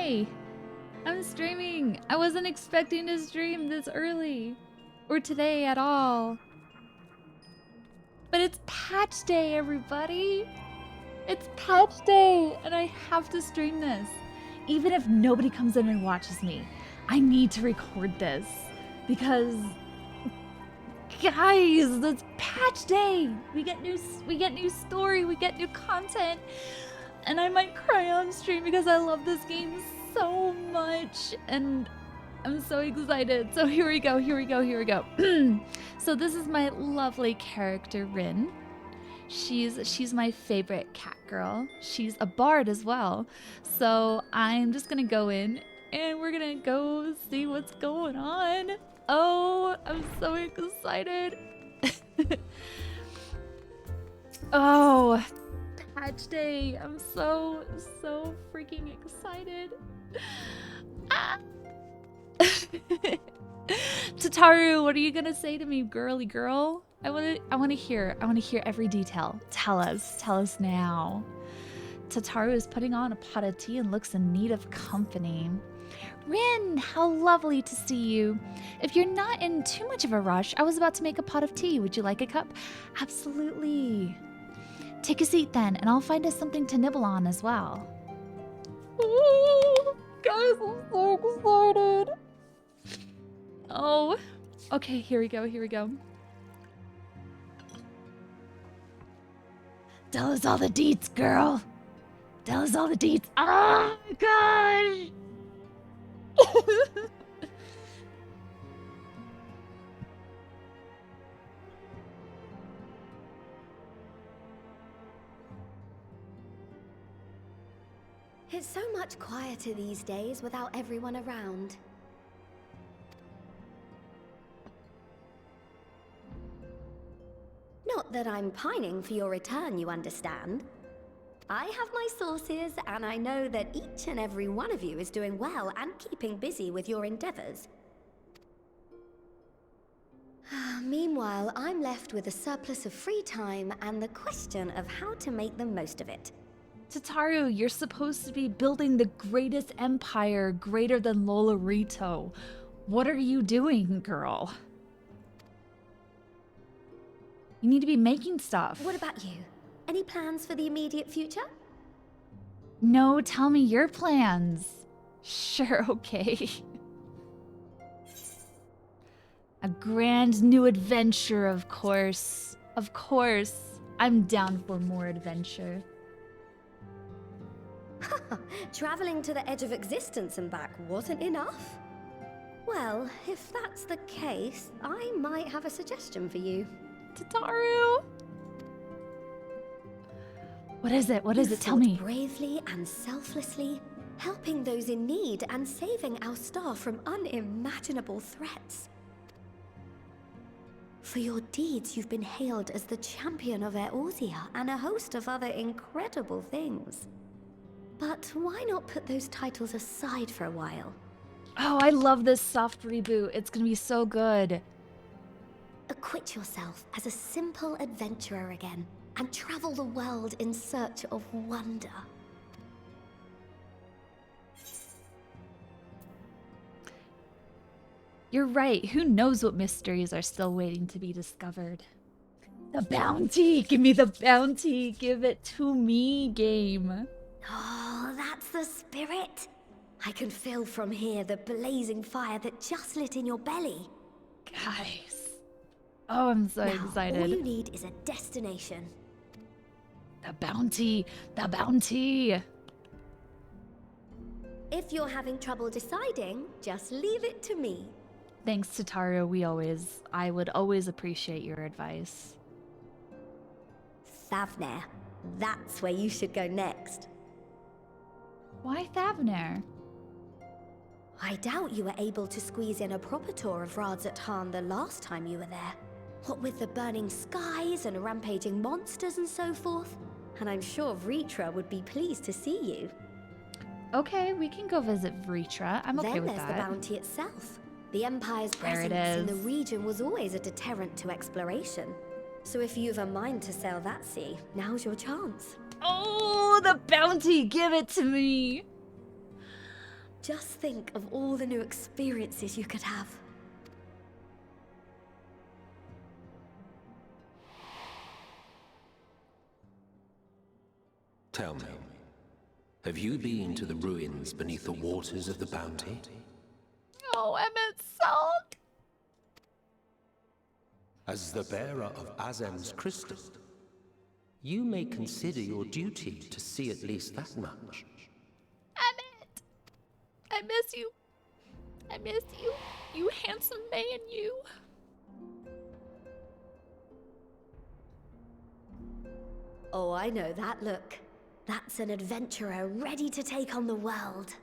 Hi! I'm streaming! I wasn't expecting to stream this early. Or today at all. But it's patch day, everybody! It's patch day! And I have to stream this. Even if nobody comes in and watches me, I need to record this. Because... guys, it's patch day! We get new story, we get new content. And I might cry on stream because I love this game so much. And I'm so excited. So here we go. So this is my lovely character, Rin. She's my favorite cat girl. She's a bard as well. So I'm just gonna go in and we're gonna go see what's going on. Oh, I'm so excited. Oh, patch day. I'm so freaking excited. Ah. Tataru, what are you gonna say to me, girly girl? I wanna hear every detail. Tell us now. Tataru is putting on a pot of tea and looks in need of company. Rin, how lovely to see you. If you're not in too much of a rush, I was about to make a pot of tea. Would you like a cup? Absolutely. Take a seat then, and I'll find us something to nibble on as well. Ooh, guys, I'm so excited. Oh, okay, here we go. Tell us all the deets, girl. Tell us all the deets. Oh, gosh. It's so much quieter these days without everyone around. Not that I'm pining for your return, you understand. I have my sources, and I know that each and every one of you is doing well and keeping busy with your endeavors. Meanwhile, I'm left with a surplus of free time and the question of how to make the most of it. Tataru, you're supposed to be building the greatest empire greater than Lolorito. What are you doing, girl? You need to be making stuff. What about you? Any plans for the immediate future? No, tell me your plans. Sure, okay. A grand new adventure, of course. Of course. I'm down for more adventure. Traveling to the edge of existence and back wasn't enough? Well, if that's the case, I might have a suggestion for you. Tataru! What is it? What is it? Tell me. Bravely and selflessly, helping those in need and saving our star from unimaginable threats. For your deeds, you've been hailed as the champion of Eorzea and a host of other incredible things. But why not put those titles aside for a while? Oh, I love this soft reboot. It's gonna be so good. Acquit yourself as a simple adventurer again and travel the world in search of wonder. You're right. Who knows what mysteries are still waiting to be discovered? The bounty! Give me the bounty! Give it to me, game. Oh, that's the spirit. I can feel from here the blazing fire that just lit in your belly. Guys. Oh, I'm so excited. All you need is a destination. The bounty! The bounty! If you're having trouble deciding, just leave it to me. Thanks, Tataru. I would always appreciate your advice. Thavner. That's where you should go next. Why Thavner? I doubt you were able to squeeze in a proper tour of Radzatan the last time you were there. What with the burning skies and rampaging monsters and so forth. And I'm sure Vritra would be pleased to see you. Okay, we can go visit Vritra. I'm okay with that. Then there's the bounty itself. The Empire's presence in the region was always a deterrent to exploration. So if you've a mind to sail that sea, now's your chance. Oh, the bounty! Give it to me! Just think of all the new experiences you could have. Tell me, have you been to the ruins beneath the waters of the Bounty? Oh, Emmett Salt! As the bearer of Azem's crystal, you may consider your duty to see at least that much. Emmett! I miss you. I miss you. You handsome man, you. Oh, I know that look. That's an adventurer ready to take on the world.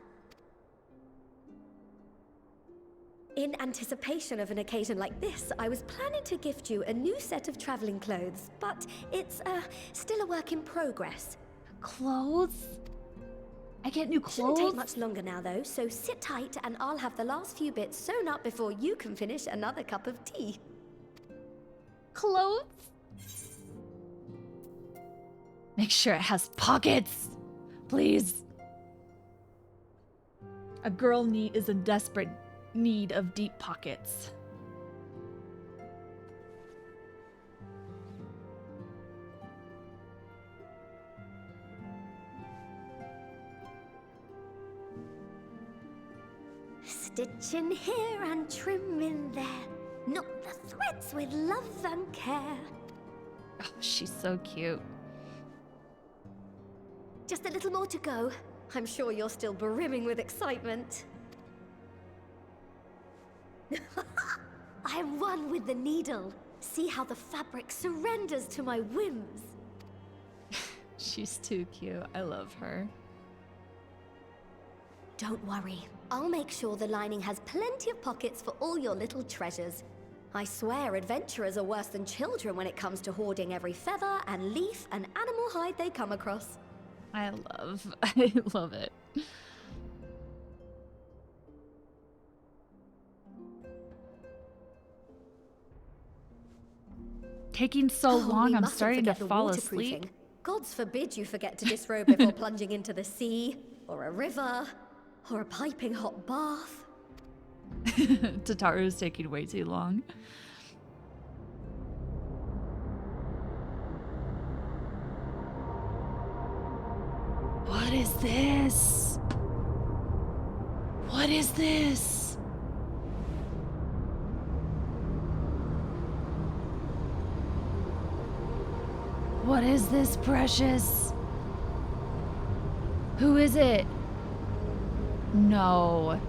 In anticipation of an occasion like this, I was planning to gift you a new set of traveling clothes, but it's still a work in progress. Clothes? I get new Shouldn't clothes? take much longer now, though, so sit tight and I'll have the last few bits sewn up before you can finish another cup of tea. Clothes? Make sure it has pockets, please. A girl is in desperate need of deep pockets. Stitch in here and trim in there. Knot the threads with love and care. Oh, she's so cute. Just a little more to go. I'm sure you're still brimming with excitement. I am one with the needle. See how the fabric surrenders to my whims. She's too cute. I love her. Don't worry. I'll make sure the lining has plenty of pockets for all your little treasures. I swear adventurers are worse than children when it comes to hoarding every feather and leaf and animal hide they come across. I love it. Taking so long, I'm starting to fall asleep. Gods forbid you forget to disrobe before plunging into the sea, or a river, or a piping hot bath. Tataru's taking way too long. What is this? What is this? What is this, Precious? Who is it? No.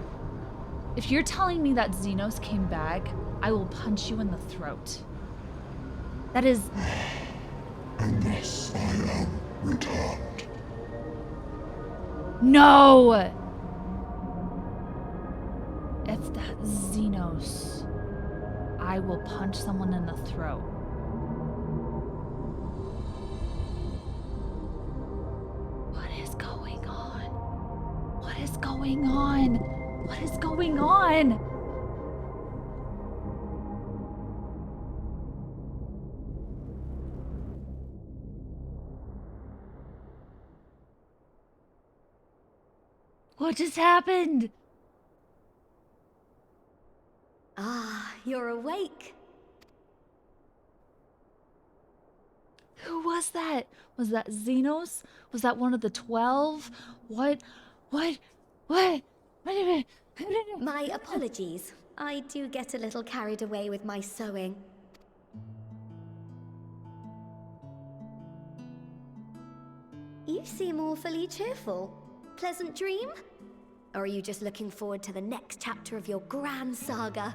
If you're telling me that Xenos came back, I will punch you in the throat. That is... Unless I am returned. No! If that's Xenos, I will punch someone in the throat. What is going on? What is going on? What is going on? What just happened? Ah, you're awake. Who was that? Was that Xenos? Was that one of the 12? What? Wait a minute. My apologies. I do get a little carried away with my sewing. You seem awfully cheerful. Pleasant dream? Or are you just looking forward to the next chapter of your grand saga?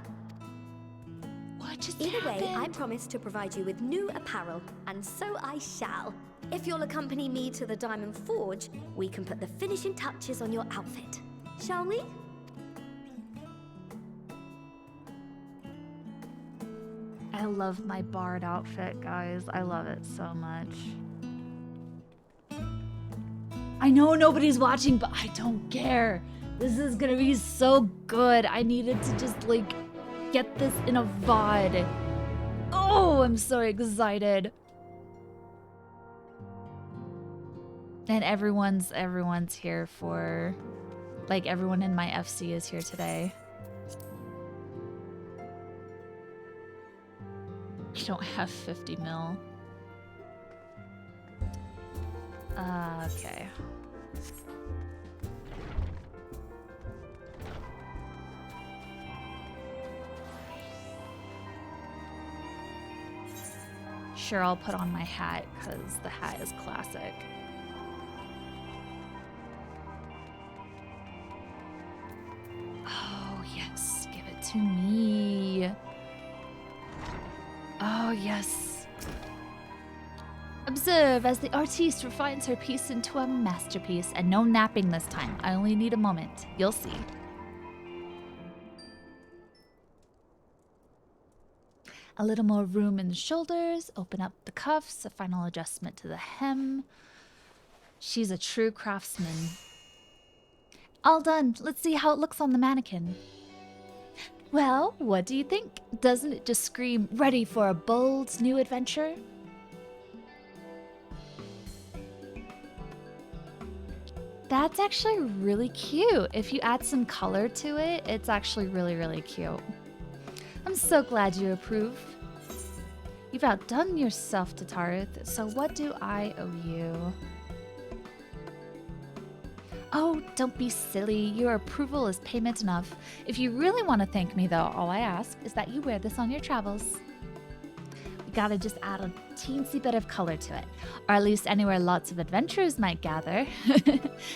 What just Either happened? way, I promise to provide you with new apparel, and so I shall. If you'll accompany me to the Diamond Forge, we can put the finishing touches on your outfit. Shall we? I love my bard outfit, guys. I love it so much. I know nobody's watching, but I don't care. This is gonna be so good. I needed to just, like, get this in a VOD. Oh, I'm so excited. And everyone's here for Like everyone in my FC is here today. I don't have 50 mil. Okay. Sure, I'll put on my hat because the hat is classic. Oh, yes. Give it to me. Oh, yes. Observe as the artiste refines her piece into a masterpiece. And no napping this time. I only need a moment. You'll see. A little more room in the shoulders. Open up the cuffs. A final adjustment to the hem. She's a true craftsman. All done. Let's see how it looks on the mannequin. Well, what do you think? Doesn't it just scream ready for a bold new adventure? That's actually really cute. If you add some color to it, it's actually really, really cute. I'm so glad you approve. You've outdone yourself, Tatarith, so what do I owe you? Oh, don't be silly. Your approval is payment enough. If you really want to thank me, though, all I ask is that you wear this on your travels. We gotta just add a teensy bit of color to it, or at least anywhere lots of adventurers might gather.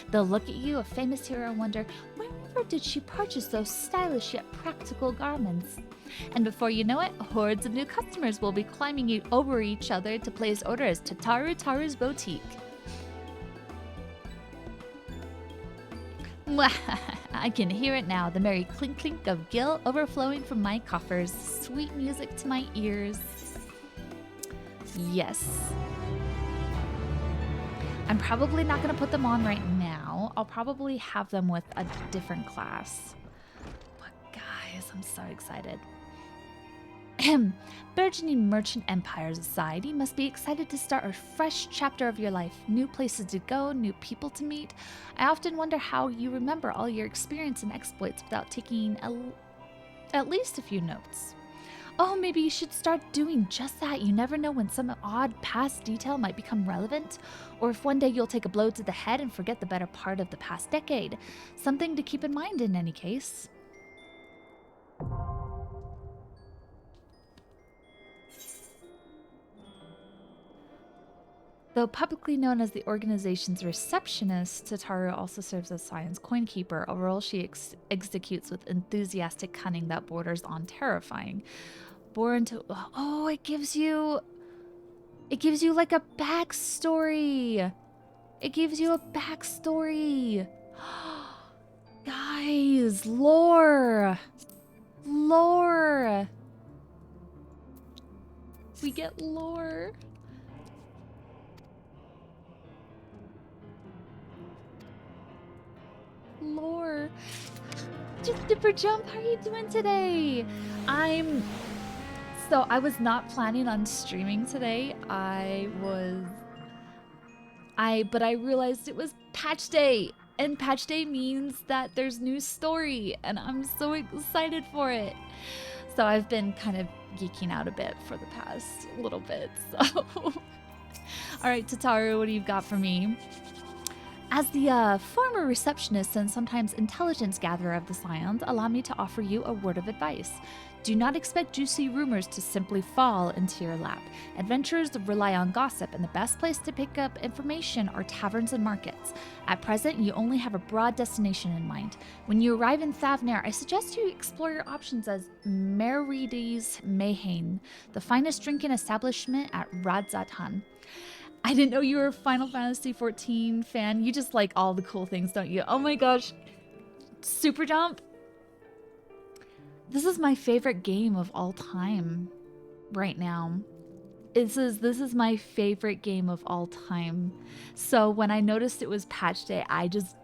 They'll look at you, a famous hero, and wonder, wherever did she purchase those stylish yet practical garments? And before you know it, hordes of new customers will be climbing over each other to place orders to Taru's boutique. I can hear it now, the merry clink clink of gil overflowing from my coffers. Sweet music to my ears. Yes. I'm probably not going to put them on right now. I'll probably have them with a different class. But guys, I'm so excited. Burgeoning merchant empires aside, you must be excited to start a fresh chapter of your life. New places to go, new people to meet. I often wonder how you remember all your experience and exploits without taking at least a few notes. Oh, maybe you should start doing just that. You never know when some odd past detail might become relevant, or if one day you'll take a blow to the head and forget the better part of the past decade. Something to keep in mind in any case. Though publicly known as the organization's receptionist, Tataru also serves as Scion's coinkeeper, a role she executes with enthusiastic cunning that borders on terrifying. Born to... Oh, it gives you like a backstory. It gives you a backstory. Guys, lore. Lore. We get lore. Lore. Just Dipper Jump, how are you doing today? So I was not planning on streaming today. But I realized it was patch day, and patch day means that there's new story, and I'm so excited for it. So I've been kind of geeking out a bit for the past little bit, so. All right, Tataru, what do you got for me? As the former receptionist and sometimes intelligence gatherer of the Scions, allow me to offer you a word of advice. Do not expect juicy rumors to simply fall into your lap. Adventurers rely on gossip, and the best place to pick up information are taverns and markets. At present, you only have a broad destination in mind. When you arrive in Thavnair, I suggest you explore your options as Merides Mayhain, the finest drinking establishment at Radzatan. I didn't know you were a Final Fantasy XIV fan. You just like all the cool things, don't you? Oh my gosh. Super Jump. This is my favorite game of all time right now. This is my favorite game of all time. So when I noticed it was patch day, I just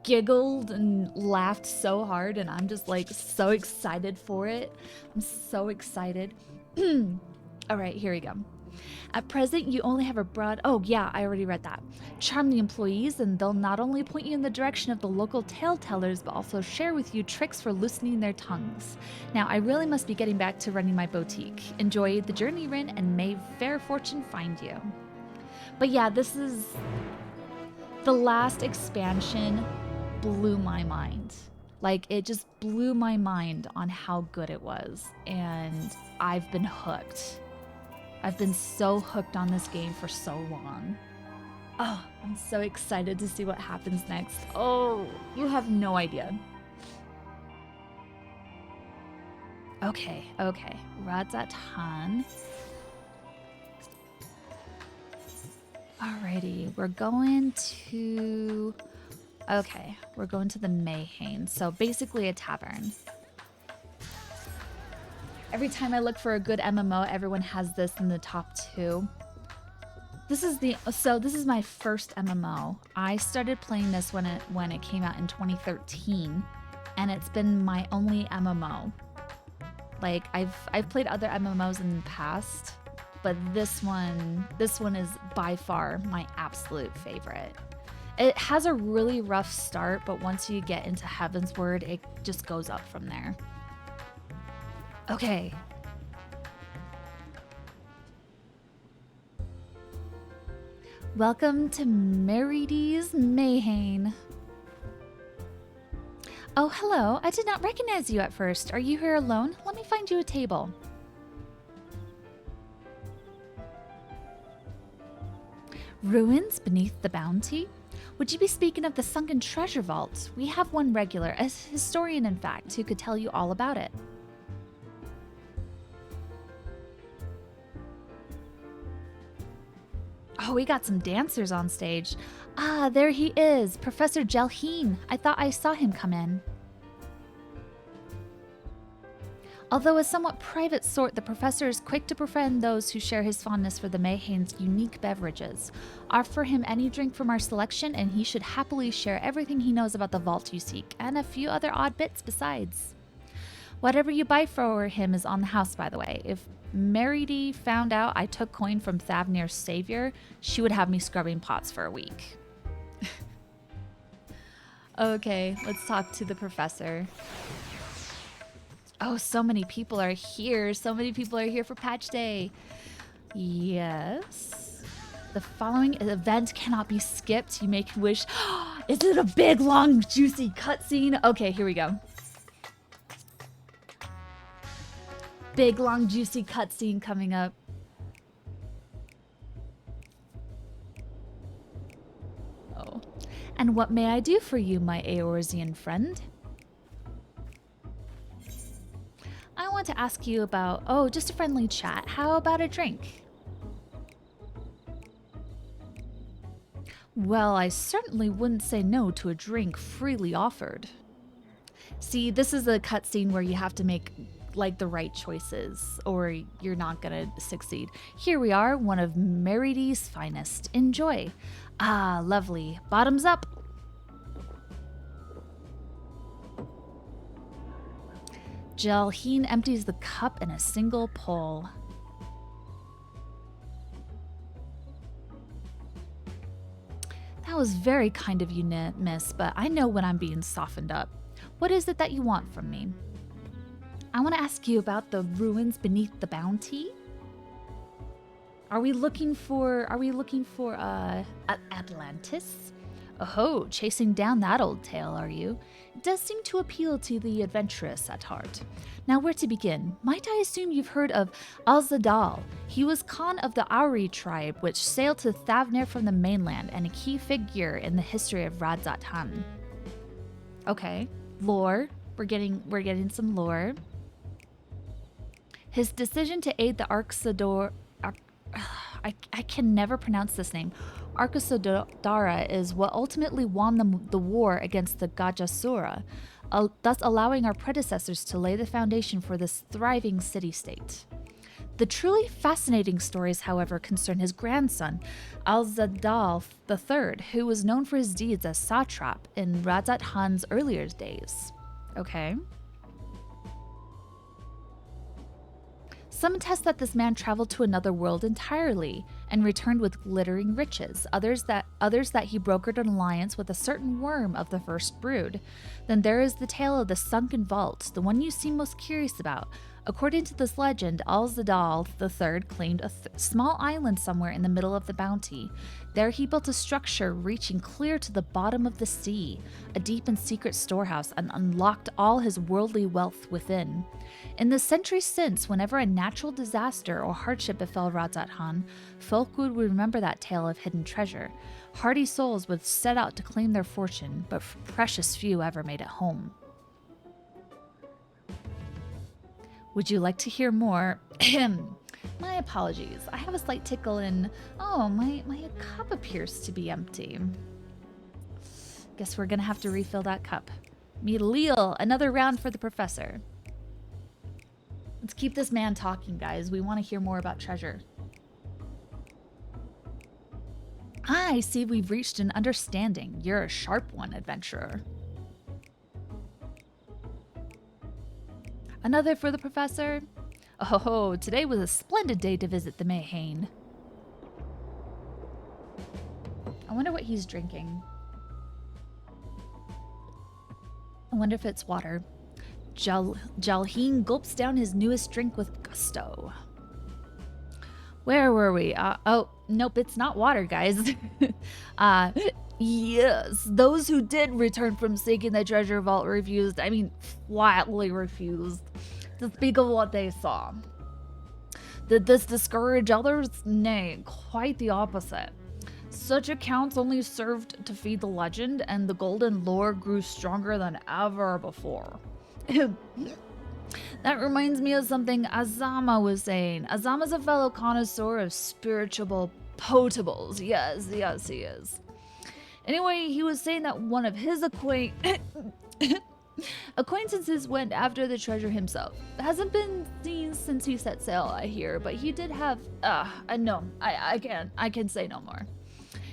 giggled and laughed so hard, and I'm just like so excited for it. I'm so excited. All right, here we go. At present, you only have a broad... Oh, yeah, I already read that. Charm the employees, and they'll not only point you in the direction of the local tale tellers, but also share with you tricks for loosening their tongues. Now, I really must be getting back to running my boutique. Enjoy the journey, Rin, and may fair fortune find you. But yeah, this is... The last expansion blew my mind. Like, it just blew my mind on how good it was. And I've been hooked. I've been so hooked on this game for so long. Oh, I'm so excited to see what happens next. Oh, you have no idea. Okay. Radzatan. Alrighty, we're going to the Mayhain. So basically a tavern. Every time I look for a good MMO, everyone has this in the top 2. This is my first MMO. I started playing this when it came out in 2013, and it's been my only MMO. Like I've played other MMOs in the past, but this one is by far my absolute favorite. It has a really rough start, but once you get into Heavensward, it just goes up from there. Okay. Welcome to Merides Mayhain. Oh, hello. I did not recognize you at first. Are you here alone? Let me find you a table. Ruins beneath the bounty? Would you be speaking of the sunken treasure vault? We have one regular, a historian in fact, who could tell you all about it. Oh, we got some dancers on stage. Ah, there he is, Professor Jelheen. I thought I saw him come in. Although a somewhat private sort, the professor is quick to befriend those who share his fondness for the Mayhain's unique beverages. Offer him any drink from our selection, and he should happily share everything he knows about the vault you seek, and a few other odd bits besides. Whatever you buy for him is on the house, by the way. If Meride found out I took coin from Thavnir's savior, she would have me scrubbing pots for a week. Okay, let's talk to the professor. Oh, so many people are here. So many people are here for patch day. Yes. The following event cannot be skipped. You make a wish. Is it a big, long, juicy cutscene? Okay, here we go. Big, long, juicy cutscene coming up. Oh. And what may I do for you, my Eorzean friend? I want to ask you about... Oh, just a friendly chat. How about a drink? Well, I certainly wouldn't say no to a drink freely offered. See, this is a cutscene where you have to make like the right choices or you're not gonna succeed. Here we are, one of Meride's finest. Enjoy. Ah, lovely. Bottoms up. Jelheen empties the cup in a single pull. That was very kind of you, miss, but I know when I'm being softened up. What is it that you want from me? I want to ask you about the ruins beneath the bounty. Are we looking for Atlantis? Oh, chasing down that old tale, are you? It does seem to appeal to the adventurous at heart. Now, where to begin? Might I assume you've heard of Al-Zadal? He was Khan of the Auri tribe, which sailed to Thavnir from the mainland and a key figure in the history of Radzatan. Okay, lore. We're getting some lore. His decision to aid the Arksador... I can never pronounce this name. Arksadara is what ultimately won the war against the Gajasura, thus allowing our predecessors to lay the foundation for this thriving city-state. The truly fascinating stories, however, concern his grandson, Al-Zadal III, who was known for his deeds as satrap in Radz-at-Han's earlier days. Okay. Some attest that this man traveled to another world entirely and returned with glittering riches, others that he brokered an alliance with a certain worm of the first brood. Then there is the tale of the sunken vault, the one you seem most curious about. According to this legend, Al-Zadal III claimed a small island somewhere in the middle of the bounty. There he built a structure reaching clear to the bottom of the sea, a deep and secret storehouse, and unlocked all his worldly wealth within. In the centuries since, whenever a natural disaster or hardship befell Radzat Han, folk would remember that tale of hidden treasure. Hardy souls would set out to claim their fortune, but precious few ever made it home. Would you like to hear more? My apologies. I have a slight tickle in... Oh, my cup appears to be empty. Guess we're gonna have to refill that cup. Milil, another round for the professor. Let's keep this man talking, guys. We want to hear more about treasure. I see we've reached an understanding. You're a sharp one, adventurer. Another for the professor. Oh, today was a splendid day to visit the Mayhain. I wonder what he's drinking. I wonder if it's water. Jalheen gulps down his newest drink with gusto. Where were we? Oh, nope, it's not water, guys. Yes, those who did return from seeking the treasure vault flatly refused to speak of what they saw. Did this discourage others? Nay, quite the opposite. Such accounts only served to feed the legend, and the golden lore grew stronger than ever before. That reminds me of something Azama was saying. Azama's a fellow connoisseur of spiritual potables. Yes, he is. Anyway, he was saying that one of his acquaintances went after the treasure himself. Hasn't been seen since he set sail, I hear, but he did have... no, I can say no more.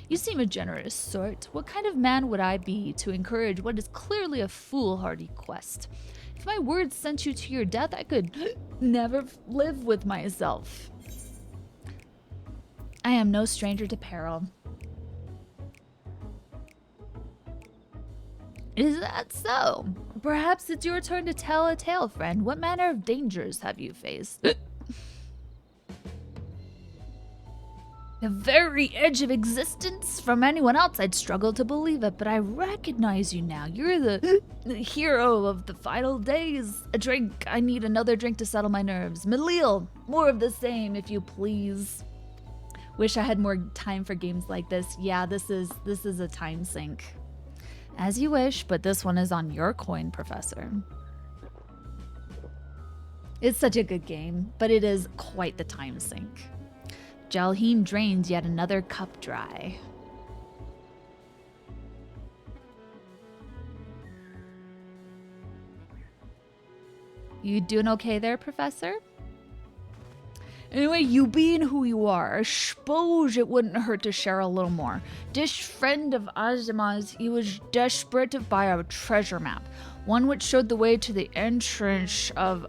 You seem a generous sort. What kind of man would I be to encourage what is clearly a foolhardy quest? If my words sent you to your death, I could never live with myself. I am no stranger to peril. Is that so? Perhaps it's your turn to tell a tale, friend. What manner of dangers have you faced? The very edge of existence? From anyone else, I'd struggle to believe it, but I recognize you now. You're the hero of the final days. A drink. I need another drink to settle my nerves. Milil, more of the same, if you please. Wish I had more time for games like this. Yeah, this is a time sink. As you wish, but this one is on your coin, Professor. It's such a good game, but it is quite the time sink. Jalheen drains yet another cup dry. You doing okay there, Professor? Anyway, you being who you are, I suppose it wouldn't hurt to share a little more. This friend of Azima's, he was desperate to buy a treasure map, one which showed the way to the entrance of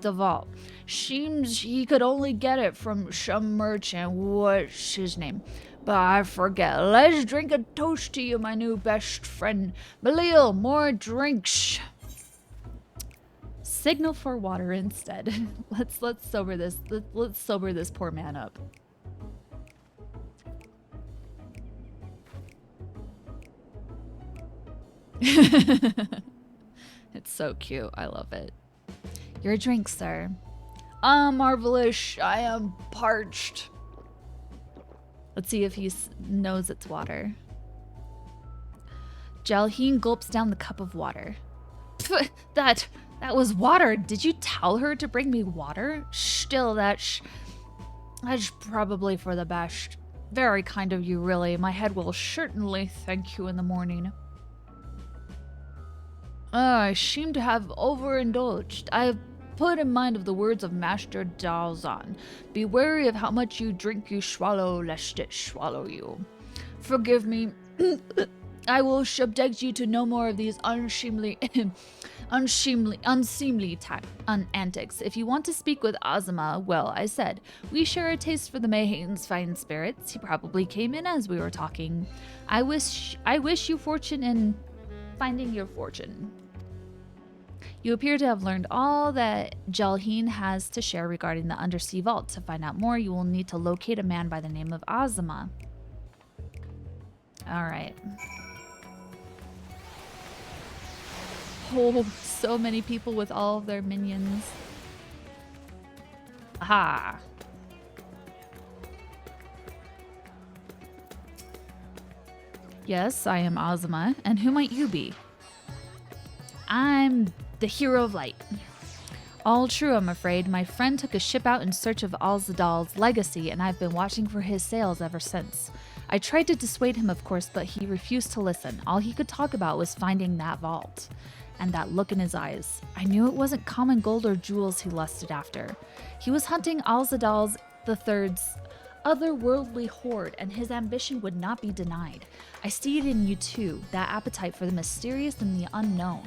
the vault. Seems he could only get it from some merchant. What's his name? But I forget. Let's drink a toast to you, my new best friend. Milil, more drinks. Signal for water instead. Let's sober this. Let's sober this poor man up. It's so cute. I love it. Your drink, sir. Marvelous. I am parched. Let's see if he knows it's water. Jalheen gulps down the cup of water. Pff, that was water. Did you tell her to bring me water? Still, that's probably for the best. Very kind of you, really. My head will certainly thank you in the morning. I seem to have overindulged. I have put in mind of the words of Master Dalzan. Be wary of how much you drink you swallow, lest it swallow you. Forgive me. I will subject you to no more of these unseemly antics. If you want to speak with Azuma, well, I said, we share a taste for the Mayhane's fine spirits. He probably came in as we were talking. I wish you fortune in finding your fortune. You appear to have learned all that Jalheen has to share regarding the undersea vault. To find out more, you will need to locate a man by the name of Azuma. All right. Oh, so many people with all of their minions. Aha. Yes, I am Azuma, and who might you be? I'm the hero of light. All true, I'm afraid. My friend took a ship out in search of Alzadal's legacy, and I've been watching for his sails ever since. I tried to dissuade him, of course, but he refused to listen. All he could talk about was finding that vault. And that look in his eyes. I knew it wasn't common gold or jewels he lusted after. He was hunting Alzadal III's otherworldly hoard, and his ambition would not be denied. I see it in you too, that appetite for the mysterious and the unknown.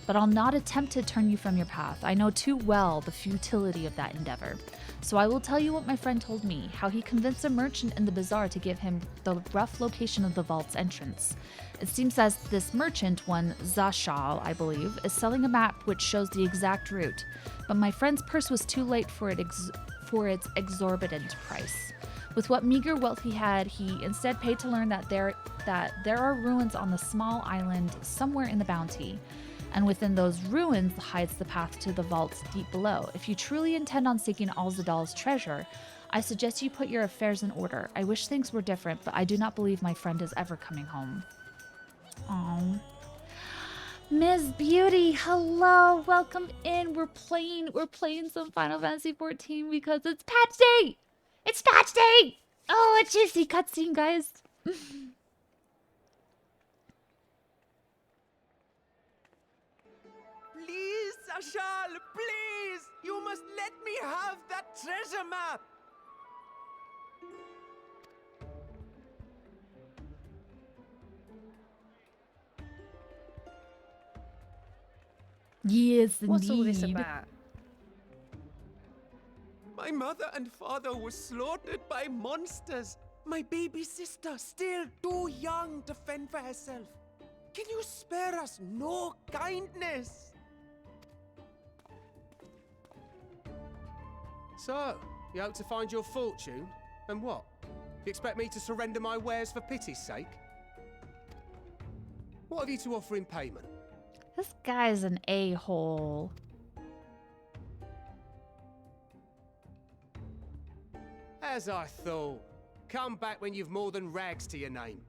But I'll not attempt to turn you from your path. I know too well the futility of that endeavor. So I will tell you what my friend told me, how he convinced a merchant in the bazaar to give him the rough location of the vault's entrance. It seems as this merchant, one Zashal, I believe, is selling a map which shows the exact route. But my friend's purse was too late for its exorbitant price. With what meager wealth he had, he instead paid to learn that there are ruins on the small island somewhere in the Bounty. And within those ruins hides the path to the vaults deep below. If you truly intend on seeking Alzadal's treasure, I suggest you put your affairs in order. I wish things were different, but I do not believe my friend is ever coming home. Oh, Miss Beauty, hello, welcome in. We're playing some Final Fantasy XIV because it's patch day. It's patch day. Oh, a juicy cutscene, guys. Please, Ashal, please! You must let me have that treasure map! Yes, indeed. What's all this about? My mother and father were slaughtered by monsters. My baby sister, still too young to fend for herself. Can you spare us no kindness? So, you hope to find your fortune? And what? You expect me to surrender my wares for pity's sake? What have you to offer in payment? This guy's an a-hole. As I thought. Come back when you've more than rags to your name.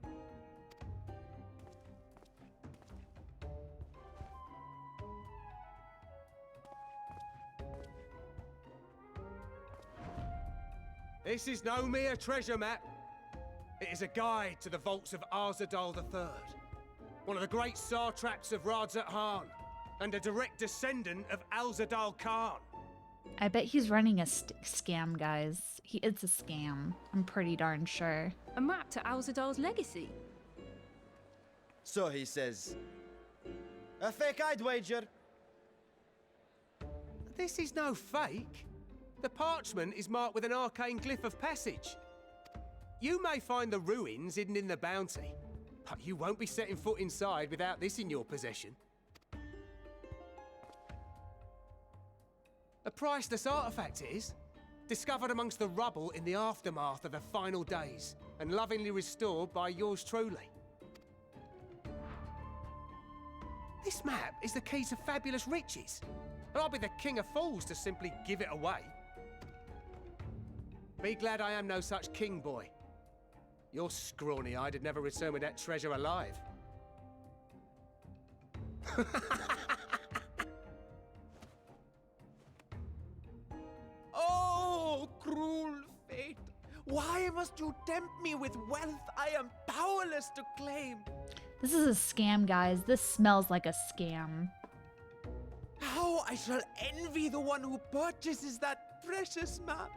This is no mere treasure map. It is a guide to the vaults of Alzadal III, one of the great satraps of Radzat Han, and a direct descendant of Alzadal Khan. I bet he's running a scam, guys. It's a scam. I'm pretty darn sure. A map to Alzadal's legacy. So he says. A fake, I'd wager. This is no fake. The parchment is marked with an arcane glyph of passage. You may find the ruins hidden in the Bounty, but you won't be setting foot inside without this in your possession. A priceless artifact it is, discovered amongst the rubble in the aftermath of the final days, and lovingly restored by yours truly. This map is the key to fabulous riches, and I'll be the king of fools to simply give it away. Be glad I am no such king, boy. Your scrawny-eyed had never returned with that treasure alive. Oh, cruel fate! Why must you tempt me with wealth I am powerless to claim? This is a scam, guys. This smells like a scam. How I shall envy the one who purchases that precious map.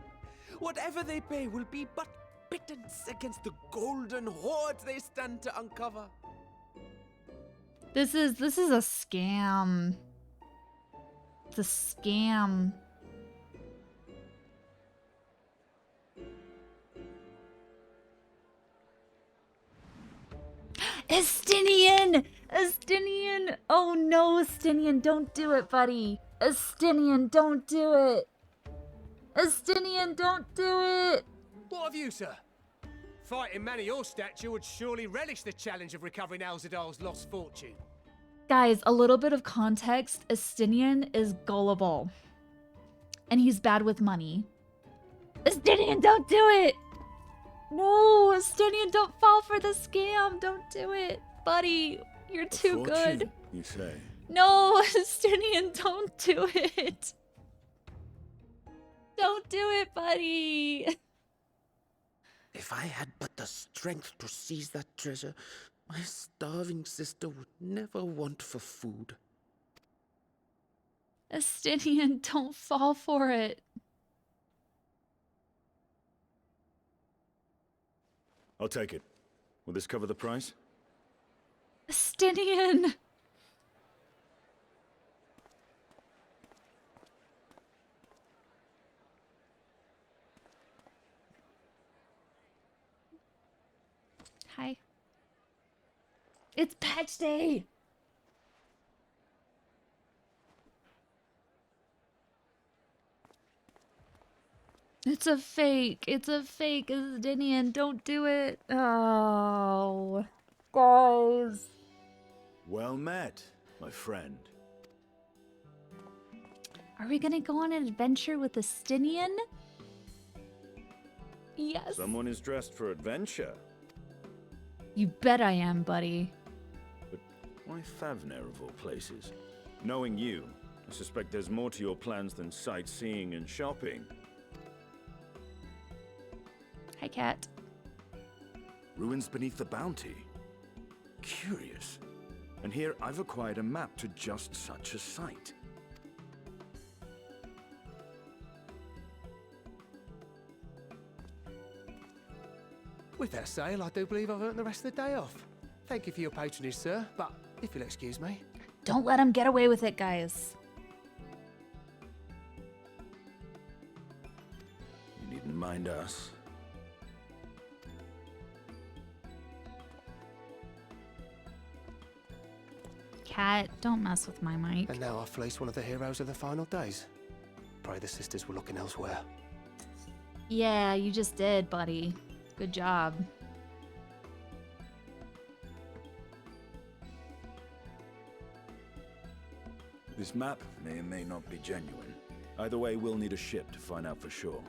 Whatever they pay will be but pittance against the golden hoard they stand to uncover. This is a scam. It's a scam. Estinian! Estinian! Oh no, Estinian, don't do it, buddy. Estinian, don't do it. Estinian, don't do it. What of you, sir? Fighting man of your stature would surely relish the challenge of recovering Alzadal's lost fortune. Guys, a little bit of context. Estinian is gullible. And he's bad with money. Estinian, don't do it! No, Estinian, don't fall for the scam. Don't do it. Buddy, you're too good. You say? No, Estinian, don't do it. Don't do it, buddy. If I had but the strength to seize that treasure, my starving sister would never want for food. Estinian, don't fall for it. I'll take it. Will this cover the price? Estinian. Hi. It's patch day. It's a fake. It's a fake, Estinian. Don't do it. Oh, guys. Well met, my friend. Are we gonna go on an adventure with Estinian? Yes. Someone is dressed for adventure. You bet I am, buddy. But why Favner of all places? Knowing you, I suspect there's more to your plans than sightseeing and shopping. Hi, Cat. Ruins beneath the bounty. Curious. And here I've acquired a map to just such a site. With that sale, I do believe I've earned the rest of the day off. Thank you for your patronage, sir, but if you'll excuse me. Don't let him get away with it, guys. You needn't mind us. Cat, don't mess with my mic. And now I've fleeced one of the heroes of the final days. Pray the sisters were looking elsewhere. Yeah, you just did, buddy. Good job. This map may or may not be genuine. Either way, we'll need a ship to find out for sure.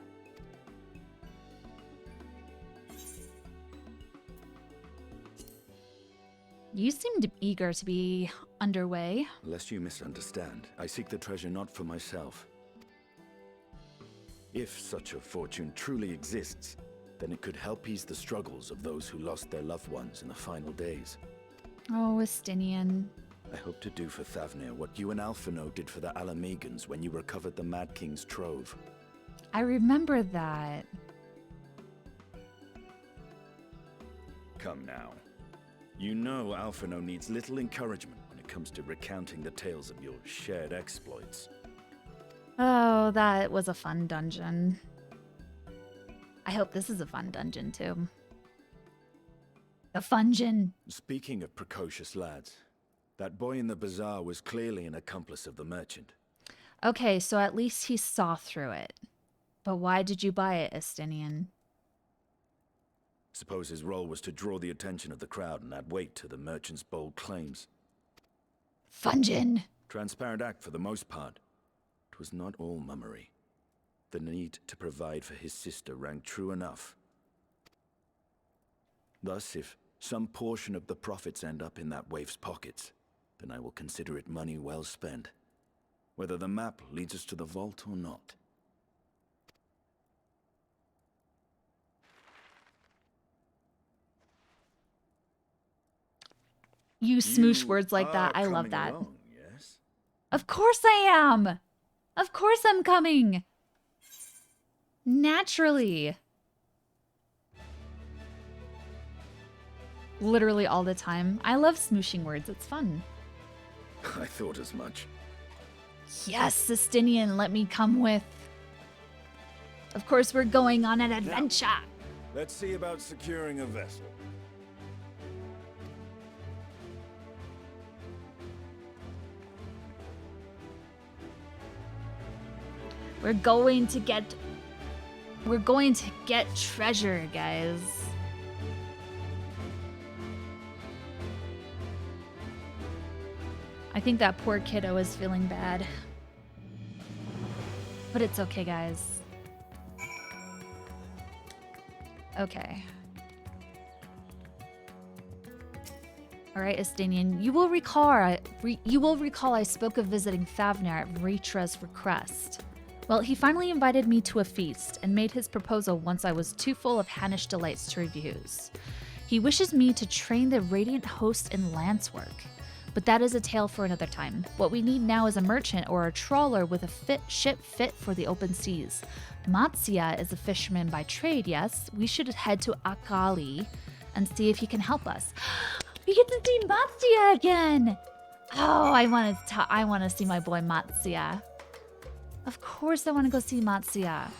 You seemed eager to be underway. Lest you misunderstand, I seek the treasure not for myself. If such a fortune truly exists, then it could help ease the struggles of those who lost their loved ones in the final days. Oh, Estinian. I hope to do for Thavnir what you and Alphino did for the Alamegans when you recovered the Mad King's trove. I remember that. Come now. You know Alphino needs little encouragement when it comes to recounting the tales of your shared exploits. Oh, that was a fun dungeon. I hope this is a fun dungeon, too. The Fungeon. Speaking of precocious lads, that boy in the bazaar was clearly an accomplice of the merchant. Okay, so at least he saw through it. But why did you buy it, Estinian? Suppose his role was to draw the attention of the crowd and add weight to the merchant's bold claims. Fungeon! Transparent act for the most part. It was not all mummery. The need to provide for his sister rang true enough. Thus, if some portion of the profits end up in that waif's pockets, then I will consider it money well spent, whether the map leads us to the vault or not. You smoosh words like that. I love coming that. along, yes? Of course I am! Of course I'm coming! Naturally. Literally all the time. I love smooshing words. It's fun. I thought as much. Yes, Sistinian, let me come with. Of course, we're going on an adventure. Let's see about securing a vessel. We're going to get treasure, guys. I think that poor kiddo is feeling bad. But it's okay, guys. Okay. All right, Estanian, you will recall I spoke of visiting Thavner at Ritra's request. Well, he finally invited me to a feast and made his proposal once I was too full of Hannish delights to refuse. He wishes me to train the Radiant Host in lance work. But that is a tale for another time. What we need now is a merchant or a trawler with a ship fit for the open seas. Matsia is a fisherman by trade, yes? We should head to Akali and see if he can help us. We get to see Matsia again! Oh, I want to see my boy Matsia. Of course I want to go see Matsia.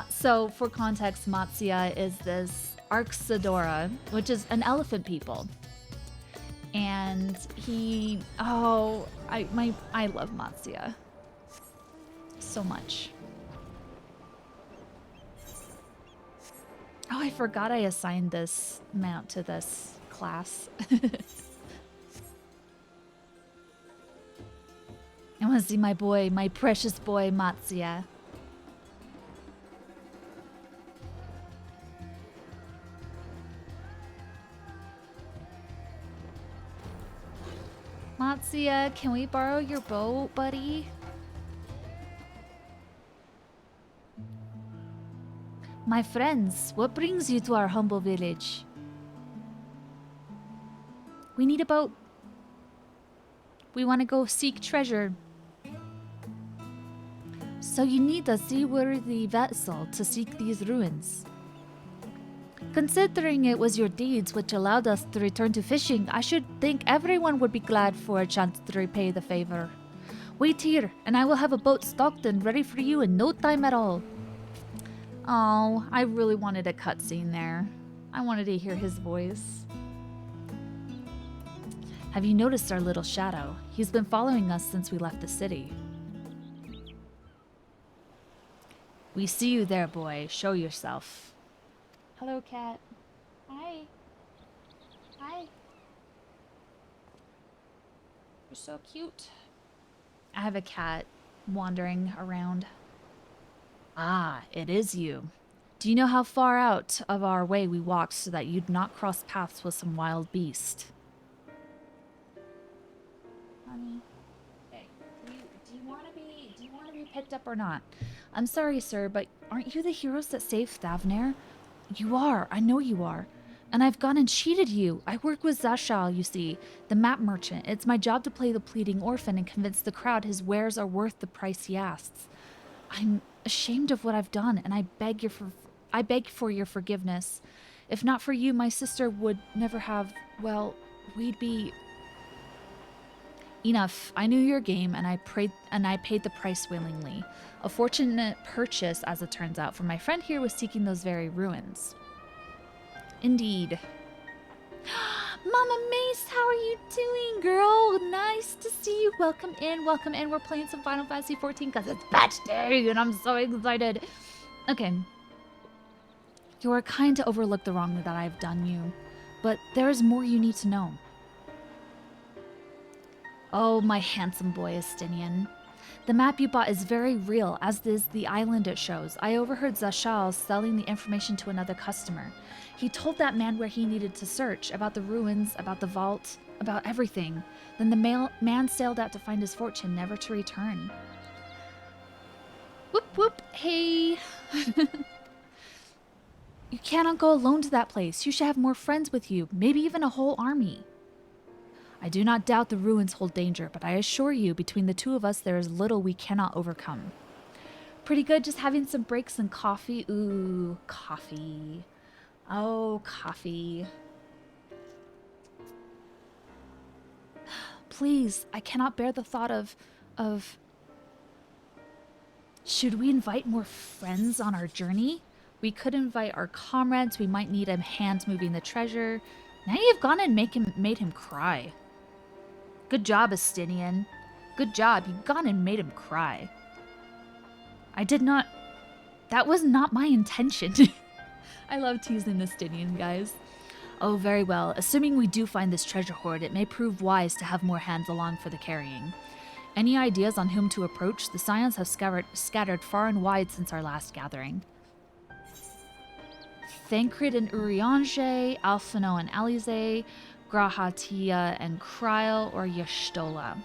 So, for context, Matsia is this Arxadora, which is an elephant people. And he, I love Matsia so much. Oh, I forgot I assigned this mount to this class. I want to see my boy, my precious boy Matsia. Matsia, can we borrow your boat, buddy? My friends, what brings you to our humble village? We need a boat. We want to go seek treasure. So you need a seaworthy vessel to seek these ruins. Considering it was your deeds which allowed us to return to fishing, I should think everyone would be glad for a chance to repay the favor. Wait here, and I will have a boat stocked and ready for you in no time at all. Oh, I really wanted a cutscene there. I wanted to hear his voice. Have you noticed our little shadow? He's been following us since we left the city. We see you there, boy. Show yourself. Hello, cat. Hi. Hi. You're so cute. I have a cat wandering around. Ah, it is you. Do you know how far out of our way we walked so that you'd not cross paths with some wild beast? Honey, hey, do you want to be picked up or not? I'm sorry, sir, but aren't you the heroes that saved Thavner? You are. I know you are. And I've gone and cheated you. I work with Zashal, you see, the map merchant. It's my job to play the pleading orphan and convince the crowd his wares are worth the price he asks. I'm ashamed of what I've done, and I beg for your forgiveness. If not for you, my sister would never have, well, we'd be... Enough. I knew your game, and I paid the price willingly. A fortunate purchase, as it turns out, for my friend here was seeking those very ruins. Indeed. Mama Mace, how are you doing, girl? Nice to see you. Welcome in, welcome in. We're playing some Final Fantasy XIV because it's patch day, and I'm so excited. Okay. You are kind to overlook the wrong that I've done you, but there is more you need to know. Oh, my handsome boy, Estinian. The map you bought is very real, as is the island it shows. I overheard Zashal selling the information to another customer. He told that man where he needed to search, about the ruins, about the vault, about everything. Then the man sailed out to find his fortune, never to return. Whoop whoop, hey. You cannot go alone to that place. You should have more friends with you, maybe even a whole army. I do not doubt the ruins hold danger, but I assure you, between the two of us, there is little we cannot overcome. Pretty good, just having some breaks and coffee. Ooh, coffee. Oh, coffee. please, I cannot bear the thought of... Should we invite more friends on our journey? We could invite our comrades. We might need a hand moving the treasure. Now you've gone and made him cry. Good job, Estinian. Good job. You've gone and made him cry. I did not... That was not my intention. I love teasing Estinian, guys. Oh, very well. Assuming we do find this treasure hoard, it may prove wise to have more hands along for the carrying. Any ideas on whom to approach? The Scions have scattered far and wide since our last gathering. Thancred and Urianger, Alphino and Alize, Grahatia and Kryl, or Yashtola.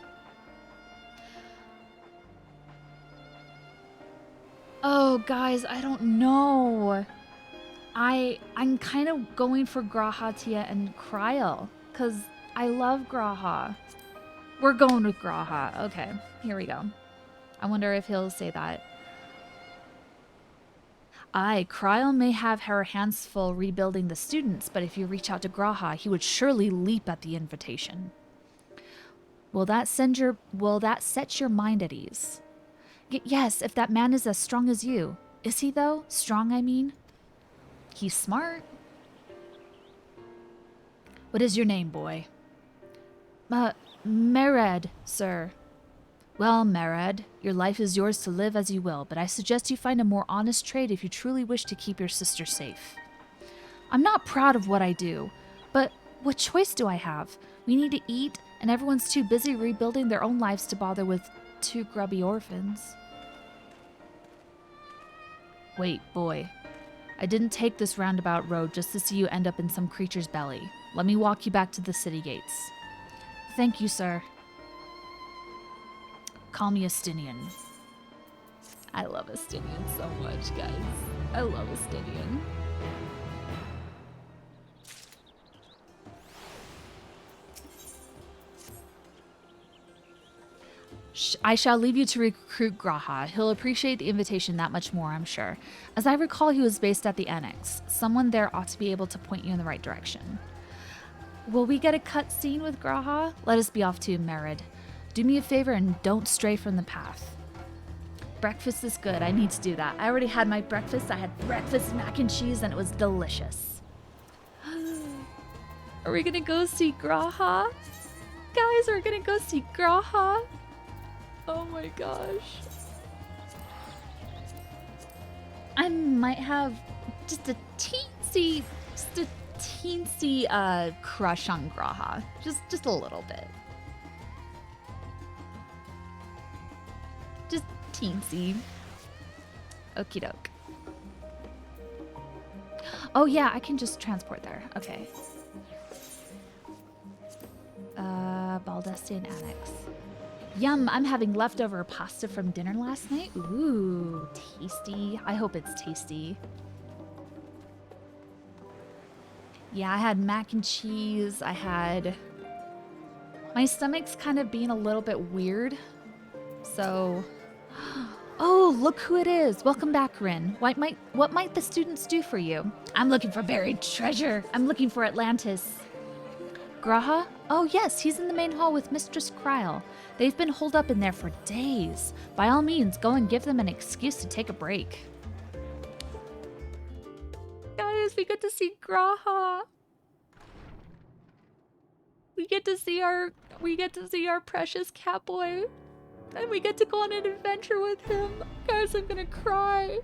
Oh, guys, I don't know. I'm kind of going for Grahatia and Kryl, because I love Graha. We're going with Graha. Okay, here we go. I wonder if he'll say that. Aye, Kryl may have her hands full rebuilding the students, but if you reach out to Graha, he would surely leap at the invitation. Will that set your mind at ease? Yes, if that man is as strong as you. Is he, though? Strong, I mean? He's smart. What is your name, boy? Mered, sir. Well, Mered, your life is yours to live as you will, but I suggest you find a more honest trade if you truly wish to keep your sister safe. I'm not proud of what I do, but what choice do I have? We need to eat, and everyone's too busy rebuilding their own lives to bother with 2 grubby orphans. Wait, boy. I didn't take this roundabout road just to see you end up in some creature's belly. Let me walk you back to the city gates. Thank you, sir. Call me Estinian. I love Estinian so much, guys. I love Estinian. I shall leave you to recruit Graha. He'll appreciate the invitation that much more, I'm sure. As I recall, he was based at the Annex. Someone there ought to be able to point you in the right direction. Will we get a cutscene with Graha? Let us be off to Merid. Do me a favor and don't stray from the path. Breakfast is good. I need to do that. I already had my breakfast. I had breakfast mac and cheese and it was delicious. Are we gonna go see Graha? Guys, we're gonna go see Graha. Oh my gosh. I might have just a teensy crush on Graha. Just a little bit. Just teensy. Okie doke. Oh yeah, I can just transport there. Okay. Baldestian Annex. Yum, I'm having leftover pasta from dinner last night. Ooh, tasty. I hope it's tasty. Yeah, I had mac and cheese. I had... My stomach's kind of being a little bit weird. So... Oh, look who it is. Welcome back, Rin. What might the students do for you? I'm looking for buried treasure. I'm looking for Atlantis. Graha? Oh yes, he's in the main hall with Mistress Kryl. They've been holed up in there for days. By all means, go and give them an excuse to take a break. Guys, we get to see Graha. We get to see our precious catboy. And we get to go on an adventure with him. Guys, I'm gonna cry.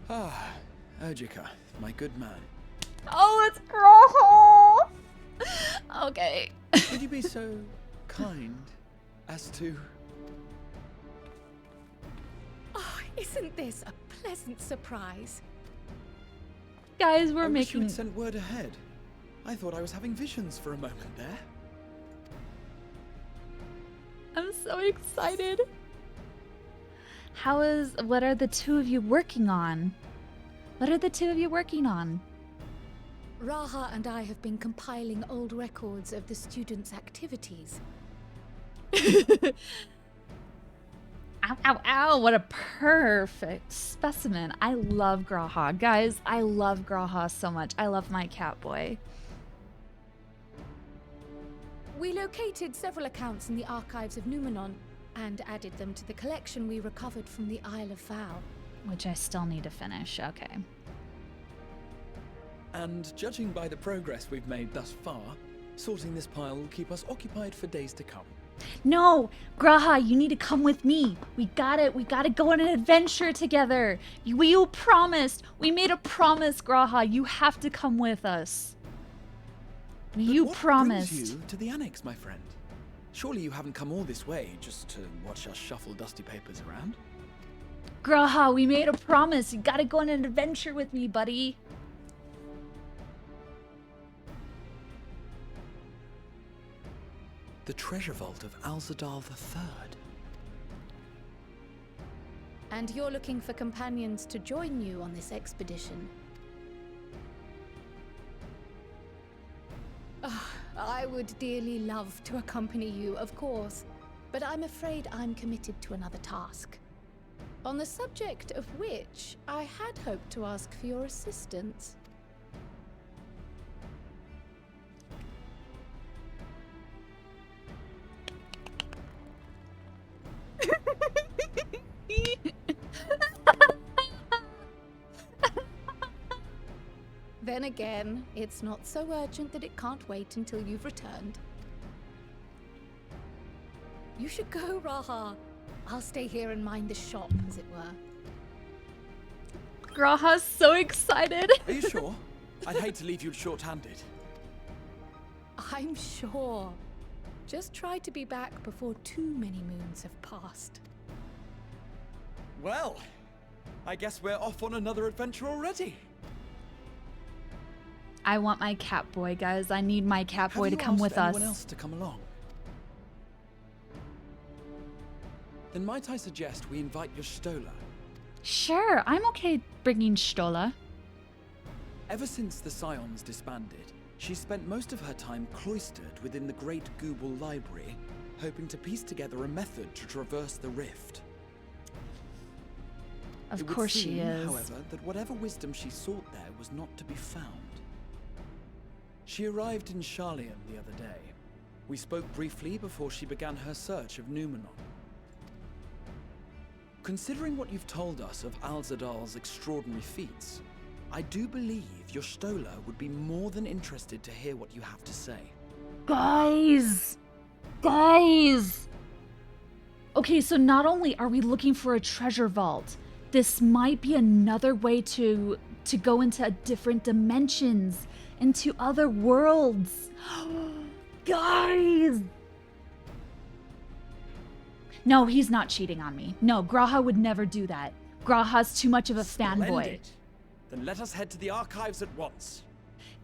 Ah, Urgica, my good man. Oh, it's Graha! Okay. Would you be so kind as to... Oh, isn't this a pleasant surprise? Guys, we're I wish you making... had sent word ahead. I thought I was having visions for a moment there. I'm so excited. What are the two of you working on? What are the two of you working on? Raha and I have been compiling old records of the students' activities. Ow, ow, ow. What a perfect specimen. I love Graha. Guys, I love Graha so much. I love my cat boy. We located several accounts in the archives of Numenon and added them to the collection we recovered from the Isle of Vow. Which I still need to finish. Okay. And judging by the progress we've made thus far, sorting this pile will keep us occupied for days to come. No, Graha, you need to come with me. We gotta go on an adventure together. You promised. We made a promise, Graha. You have to come with us. You promised. What brings you to the annex, my friend? Surely you haven't come all this way just to watch us shuffle dusty papers around? Graha, we made a promise. You gotta go on an adventure with me, buddy. The treasure vault of Alzadal III. And you're looking for companions to join you on this expedition. I would dearly love to accompany you, of course, but I'm afraid I'm committed to another task. On the subject of which I had hoped to ask for your assistance. Then again, it's not so urgent that it can't wait until you've returned. You should go, Raha. I'll stay here and mind the shop, as it were. Graha's so excited. Are you sure? I'd hate to leave you short-handed. I'm sure. Just try to be back before too many moons have passed. Well, I guess we're off on another adventure already. I want my cat boy, guys. I need my cat boy to come with us. Anyone else to come along? Then might I suggest we invite your Stola? Sure, I'm okay bringing Stola. Ever since the Scions disbanded, she spent most of her time cloistered within the Great Google Library, hoping to piece together a method to traverse the rift. Of course she is. However, that whatever wisdom she sought there was not to be found. She arrived in Charlian the other day. We spoke briefly before she began her search of Numenon. Considering what you've told us of Alzadal's extraordinary feats, I do believe your Stola would be more than interested to hear what you have to say. Guys! Guys! Okay, so not only are we looking for a treasure vault, this might be another way to go into different dimensions, into other worlds. Guys! No, he's not cheating on me. No, Graha would never do that. Graha's too much of a fanboy. Splendid. Then let us head to the archives at once.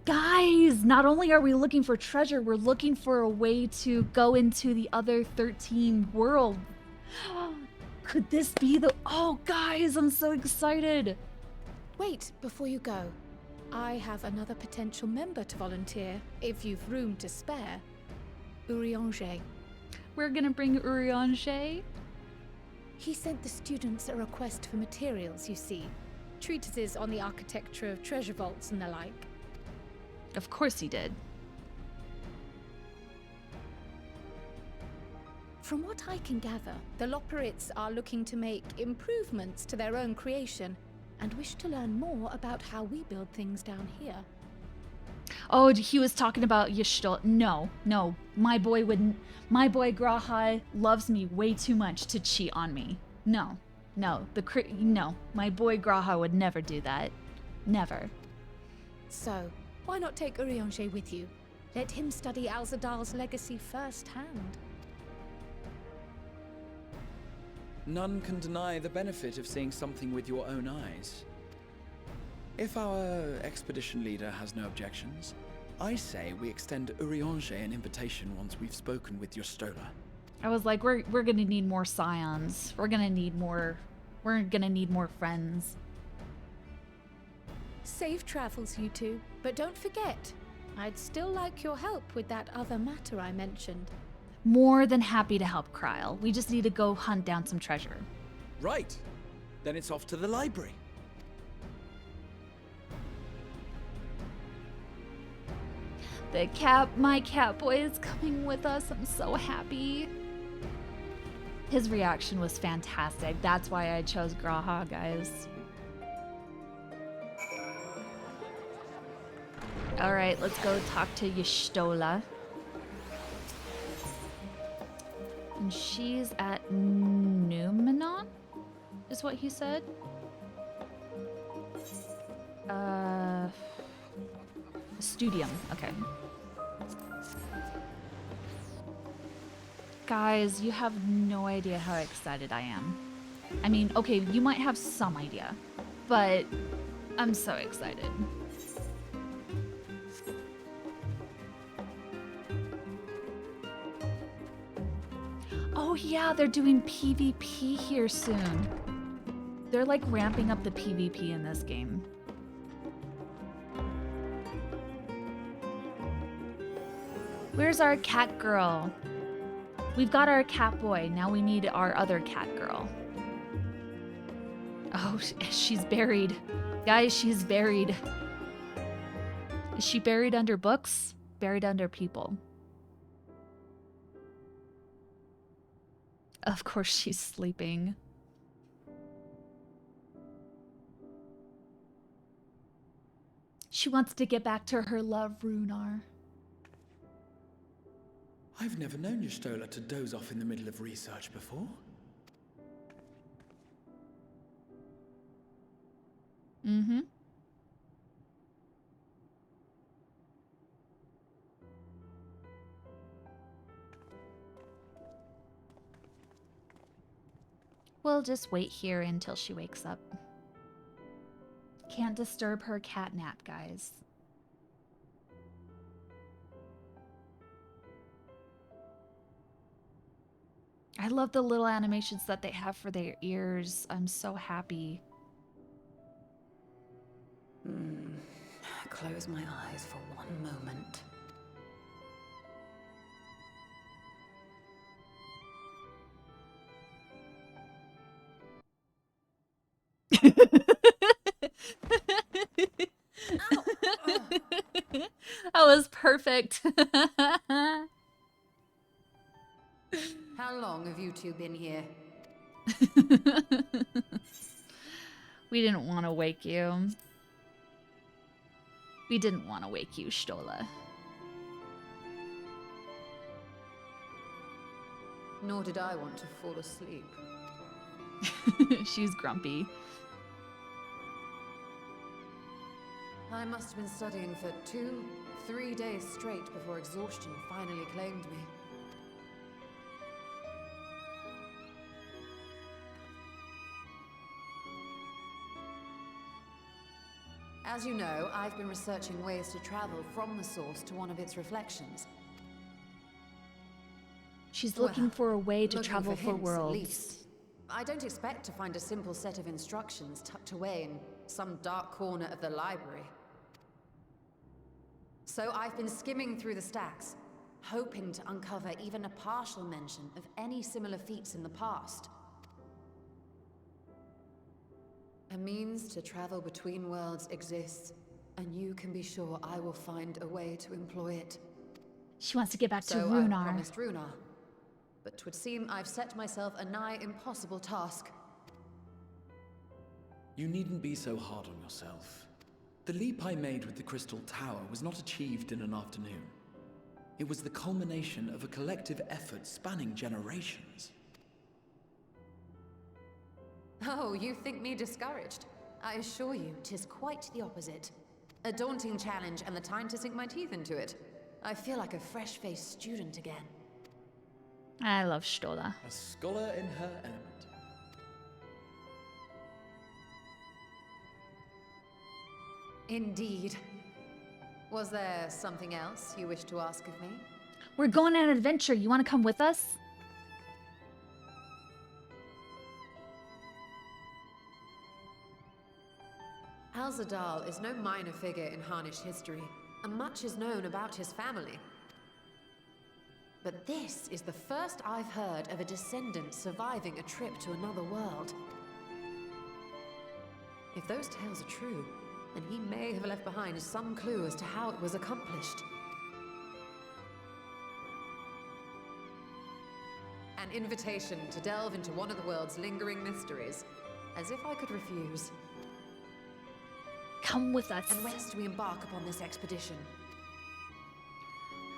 Guys, not only are we looking for treasure, we're looking for a way to go into the other 13 worlds. Could this be the... Oh, guys, I'm so excited. Wait, before you go. I have another potential member to volunteer, if you've room to spare. Urianger. We're gonna bring Urianger. He sent the students a request for materials, you see. Treatises on the architecture of treasure vaults and the like. Of course he did. From what I can gather, the Loperites are looking to make improvements to their own creation and wish to learn more about how we build things down here. Oh, he was talking about Yashtul. No, my boy wouldn't. My boy Graha loves me way too much to cheat on me. No, no, my boy Graha would never do that. Never. So, why not take Urianger with you? Let him study Alzadal's legacy firsthand. None can deny the benefit of seeing something with your own eyes. If our expedition leader has no objections, I say we extend Urianger an invitation once we've spoken with your Stola. I was like, we're gonna need more scions. We're gonna need more friends. Safe travels, you two. But don't forget, I'd still like your help with that other matter I mentioned. More than happy to help Kryl. We just need to go hunt down some treasure. Right. Then it's off to the library. My cat boy is coming with us. I'm so happy. His reaction was fantastic. That's why I chose Graha, guys. All right, let's go talk to Y'shtola. And she's at Numenon, is what he said. Studium, okay. Guys, you have no idea how excited I am. I mean, okay, you might have some idea, but I'm so excited. Oh yeah, they're doing PvP here soon. They're like ramping up the PvP in this game. Where's our cat girl? We've got our cat boy, now we need our other cat girl. Oh, she's buried. Guys, she's buried. Is she buried under books? Buried under people. Of course she's sleeping. She wants to get back to her love, Runar. I've never known Y'shtola to doze off in the middle of research before. Mm-hmm. We'll just wait here until she wakes up. Can't disturb her cat nap, guys. I love the little animations that they have for their ears. I'm so happy. Close my eyes for one moment. That was perfect. How long have you two been here? We didn't want to wake you. We didn't want to wake you, Y'shtola. Nor did I want to fall asleep. She's grumpy. I must have been studying for 2-3 days straight before exhaustion finally claimed me. As you know, I've been researching ways to travel from the source to one of its reflections. She's looking for a way to looking travel for hints, at worlds. least. I don't expect to find a simple set of instructions tucked away in some dark corner of the library. So I've been skimming through the stacks, hoping to uncover even a partial mention of any similar feats in the past. A means to travel between worlds exists, and you can be sure I will find a way to employ it. She wants to get back to So Runar. I promised Runar, but 'twould seem I've set myself a nigh impossible task. You needn't be so hard on yourself. The leap I made with the Crystal Tower was not achieved in an afternoon. It was the culmination of a collective effort spanning generations. Oh, you think me discouraged? I assure you, 'tis quite the opposite. A daunting challenge and the time to sink my teeth into it. I feel like a fresh-faced student again. I love Y'shtola. A scholar in her element. Indeed. Was there something else you wish to ask of me? We're going on an adventure. You want to come with us? Alzadal is no minor figure in Harnish history, and much is known about his family. But this is the first I've heard of a descendant surviving a trip to another world. If those tales are true, then he may have left behind some clue as to how it was accomplished. An invitation to delve into one of the world's lingering mysteries. As if I could refuse. Come with us. And whence do we embark upon this expedition?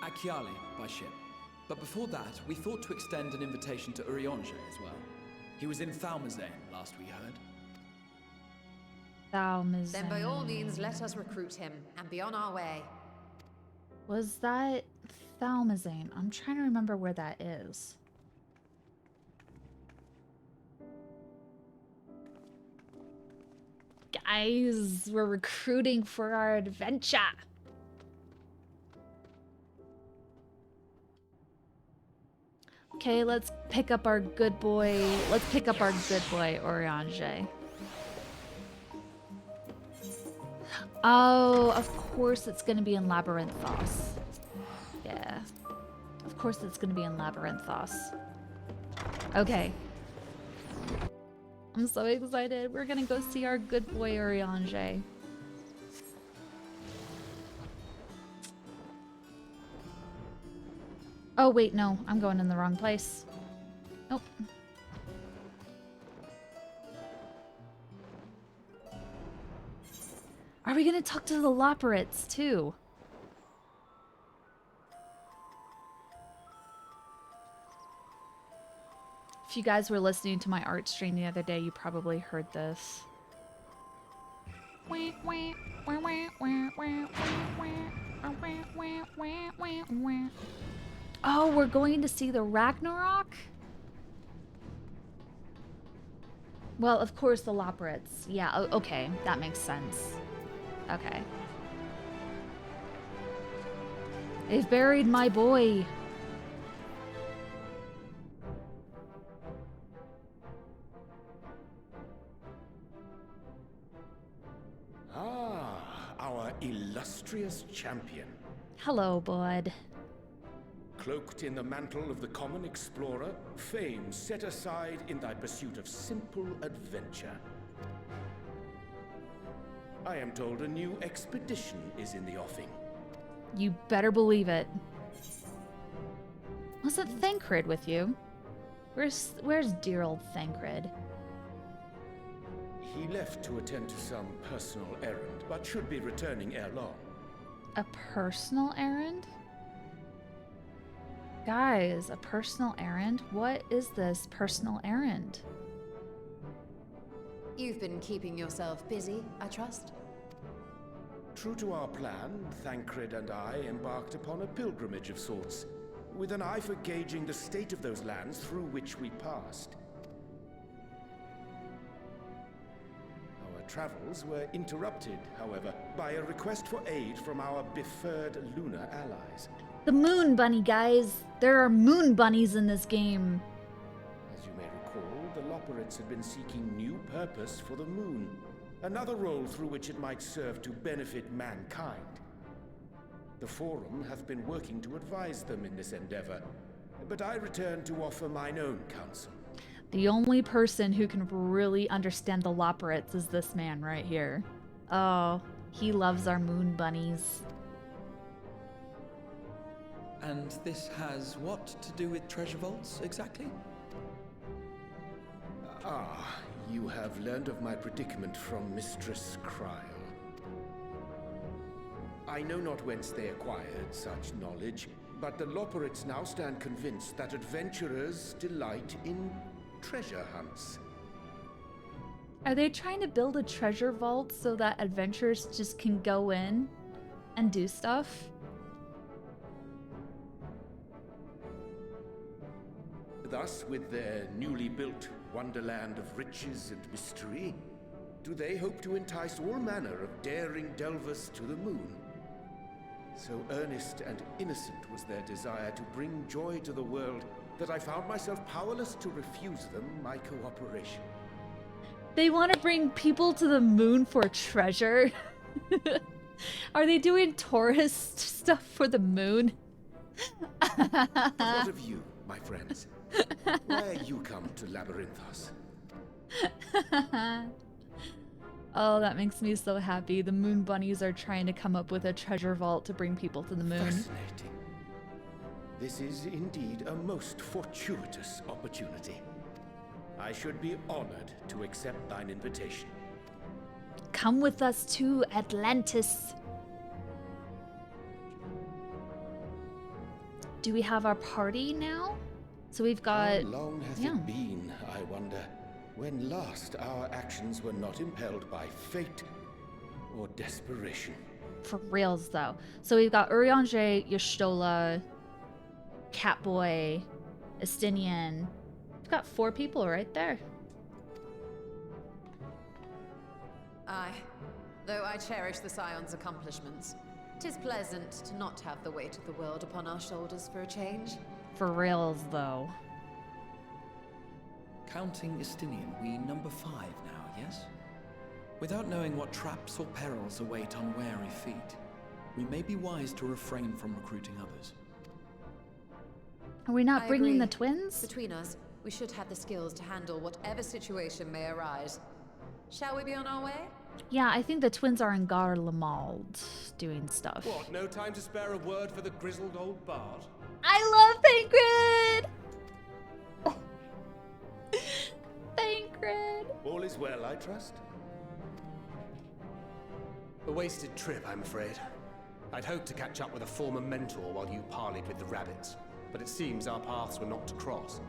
Achiali, by ship. But before that, we thought to extend an invitation to Urianger as well. He was in Thalmazane last we heard. Thalmazane. Then by all means, let us recruit him and be on our way. Was that Thalmazane? I'm trying to remember where that is. Guys, we're recruiting for our adventure. Okay, let's pick up our good boy. Let's pick up our good boy, Urianger. Oh, of course it's gonna be in Labyrinthos. Yeah. Of course it's gonna be in Labyrinthos. Okay. I'm so excited. We're gonna go see our good boy Urianger. Oh wait, no. I'm going in the wrong place. Nope. Are we gonna talk to the Loporrits too? If you guys were listening to my art stream the other day, you probably heard this. Oh, we're going to see the Ragnarok? Well, of course the Loporrits. Yeah, okay, that makes sense. Okay. They've buried my boy. Our illustrious champion. Hello, bud. Cloaked in the mantle of the common explorer, fame set aside in thy pursuit of simple adventure. I am told a new expedition is in the offing. You better believe it. Was it Thancred with you? Where's dear old Thancred? He left to attend to some personal errand, but should be returning ere long. A personal errand? Guys, a personal errand? What is this personal errand? You've been keeping yourself busy, I trust? True to our plan, Thancred and I embarked upon a pilgrimage of sorts, with an eye for gauging the state of those lands through which we passed. Our travels were interrupted, however, by a request for aid from our befurred lunar allies. The moon bunny, guys! There are moon bunnies in this game. As you may recall, the Loporrits had been seeking new purpose for the moon, another role through which it might serve to benefit mankind. The Forum hath been working to advise them in this endeavor, but I return to offer mine own counsel. The only person who can really understand the Loporrits is this man right here. Oh, he loves our moon bunnies. And this has what to do with treasure vaults, exactly? Ah, you have learned of my predicament from Mistress Kryl. I know not whence they acquired such knowledge, but the Loporrits now stand convinced that adventurers delight in treasure hunts. Are they trying to build a treasure vault so that adventurers just can go in and do stuff? Thus, with their newly built wonderland of riches and mystery, do they hope to entice all manner of daring delvers to the moon? So earnest and innocent was their desire to bring joy to the world that I found myself powerless to refuse them my cooperation. They want to bring people to the moon for treasure? Are they doing tourist stuff for the moon? But what of you, my friends? Why are you come to Labyrinthos? Oh, that makes me so happy. The moon bunnies are trying to come up with a treasure vault to bring people to the moon. Fascinating. This is indeed a most fortuitous opportunity. I should be honored to accept thine invitation. Come with us to Atlantis. Do we have our party now? So we've got... How long hath it been, I wonder, when last our actions were not impelled by fate or desperation? For reals, though. So we've got Urianger, Y'shtola, Catboy, Estinian. We've got 4 people right there. Aye. Though I cherish the Scion's accomplishments, 'tis pleasant to not have the weight of the world upon our shoulders for a change. For reals, though. Counting Estinian, we number 5 now, yes? Without knowing what traps or perils await unwary feet, we may be wise to refrain from recruiting others. Are we not I bringing agree. the twins? Between us, we should have the skills to handle whatever situation may arise. Shall we be on our way? Yeah, I think the twins are in Garlemald doing stuff. What, no time to spare a word for the grizzled old bard? I love Thancred! Thancred! All is well, I trust? A wasted trip, I'm afraid. I'd hoped to catch up with a former mentor while you parleyed with the rabbits, but it seems our paths were not to cross.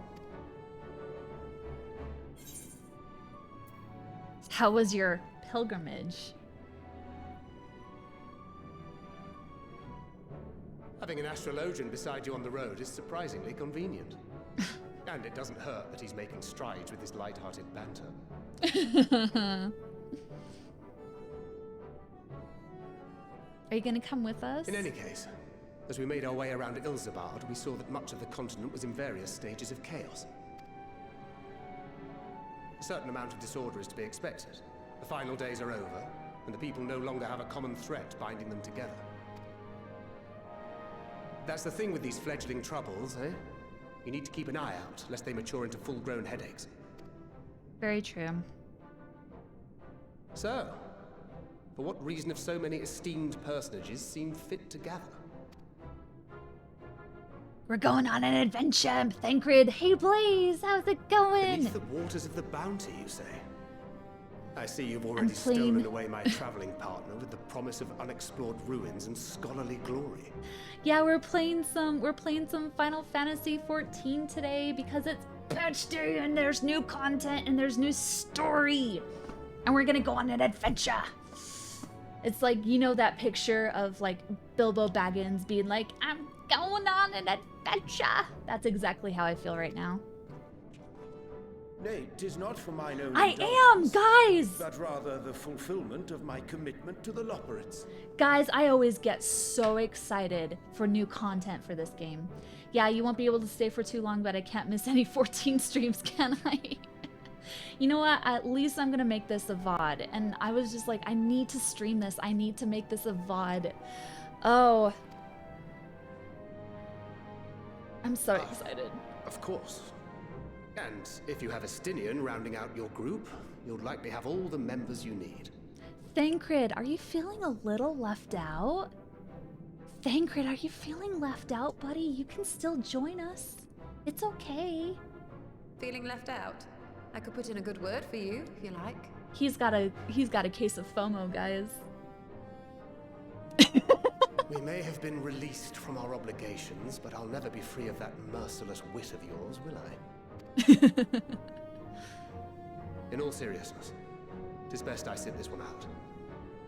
How was your pilgrimage? Having an astrologian beside you on the road is surprisingly convenient. And it doesn't hurt that he's making strides with his light-hearted banter. Are you gonna come with us? In any case, as we made our way around Ilzabard, we saw that much of the continent was in various stages of chaos. A certain amount of disorder is to be expected. The final days are over, and the people no longer have a common threat binding them together. That's the thing with these fledgling troubles, eh? You need to keep an eye out, lest they mature into full-grown headaches. Very true. So, for what reason have so many esteemed personages seen fit to gather? We're going on an adventure, Thancred. Hey, Blaze, how's it going? Beneath the waters of the Bounty, you say? I see you've already stolen away my traveling partner with the promise of unexplored ruins and scholarly glory. Yeah, we're playing some Final Fantasy XIV today because it's patch day and there's new content and there's new story. And we're gonna go on an adventure. It's like, you know that picture of like Bilbo Baggins being like, I'm going on an adventure. That's exactly how I feel right now. Nay, 'tis not for mine own I am, guys! but rather the fulfillment of my commitment to the Loporrits. Guys, I always get so excited for new content for this game. Yeah, you won't be able to stay for too long, but I can't miss any 14 streams, can I? You know what? At least I'm gonna make this a VOD. And I was just like, I need to stream this. I need to make this a VOD. Oh. I'm so excited. Of course. And if you have Estinian rounding out your group, you'll likely have all the members you need. Thancred, are you feeling a little left out? Thancred, are you feeling left out, buddy? You can still join us. It's okay. Feeling left out? I could put in a good word for you, if you like. He's got a case of FOMO, guys. We may have been released from our obligations, but I'll never be free of that merciless wit of yours, will I? In all seriousness, it is best I sit this one out.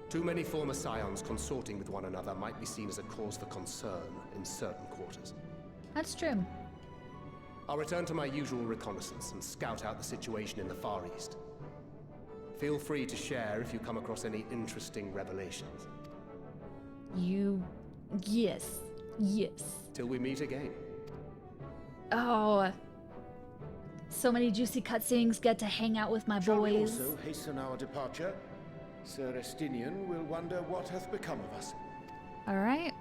Too many former scions consorting with one another might be seen as a cause for concern in certain quarters. That's true. I'll return to my usual reconnaissance and scout out the situation in the Far East. Feel free to share if you come across any interesting revelations. Yes. Till we meet again. Oh. So many juicy cutscenes, get to hang out with my Shall we boys. also hasten our departure? Sir Estinian will wonder what hath become of us. All right.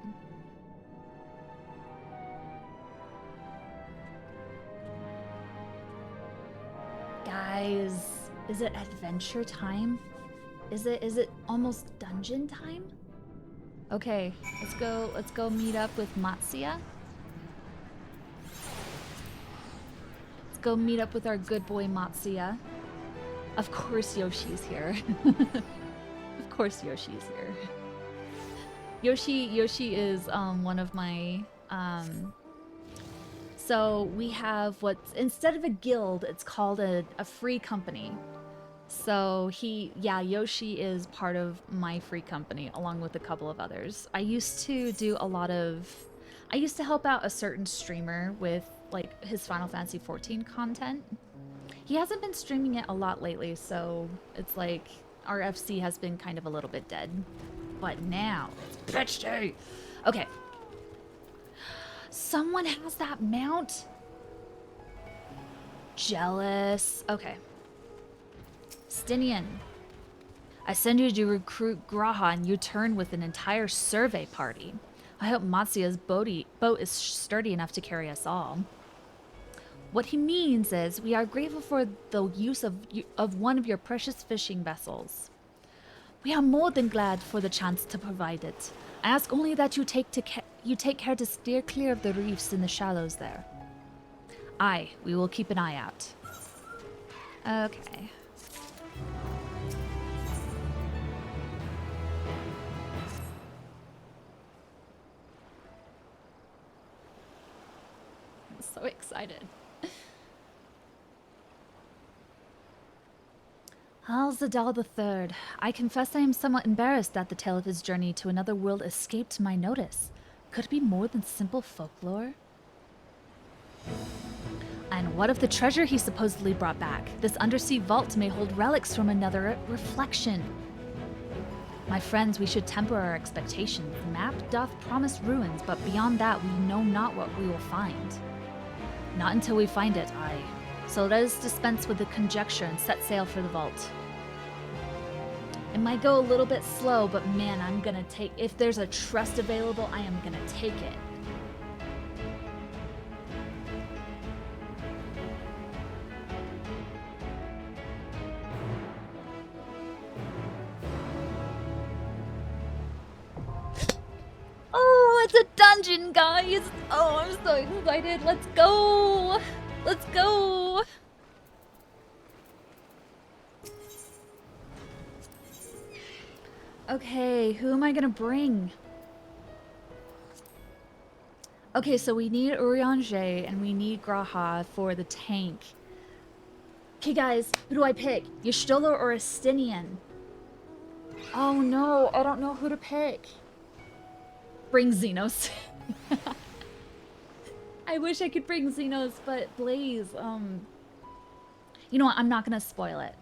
Is it adventure time? Is it almost dungeon time? Okay, let's go meet up with Matsuya. Let's go meet up with our good boy Matsuya. Of course Yoshi's here. Of course Yoshi's here. Yoshi is one of my so we have what's instead of a guild, it's called a free company. So Yoshi is part of my free company along with a couple of others. I used to help out a certain streamer with like his Final Fantasy XIV content. He hasn't been streaming it a lot lately, so it's like our FC has been kind of a little bit dead. But now it's pitch day. Okay. Someone has that mount? Jealous. Okay. Stinian. I send you to recruit Graha and you turn with an entire survey party. I hope Matsuya's boat is sturdy enough to carry us all. What he means is, we are grateful for the use of one of your precious fishing vessels. We are more than glad for the chance to provide it. I ask only that you take care to steer clear of the reefs in the shallows there. Aye, we will keep an eye out. Okay. I'm so excited. Al-Zadal III. I confess I am somewhat embarrassed that the tale of his journey to another world escaped my notice. Could it be more than simple folklore? And what of the treasure he supposedly brought back? This undersea vault may hold relics from another reflection. My friends, we should temper our expectations. The map doth promise ruins, but beyond that we know not what we will find. Not until we find it, aye. So let us dispense with the conjecture and set sail for the vault. It might go a little bit slow, but man, I'm gonna take... If there's a trust available, I am gonna take it. Oh, it's a dungeon, guys! Oh, I'm so excited. Let's go! Let's go! Okay, who am I gonna bring? Okay, so we need Urianger and we need Graha for the tank. Okay, guys, who do I pick? Y'shtola or Estinian? Oh no, I don't know who to pick. Bring Xenos. I wish I could bring Xenos, but Blaze, you know what? I'm not gonna spoil it.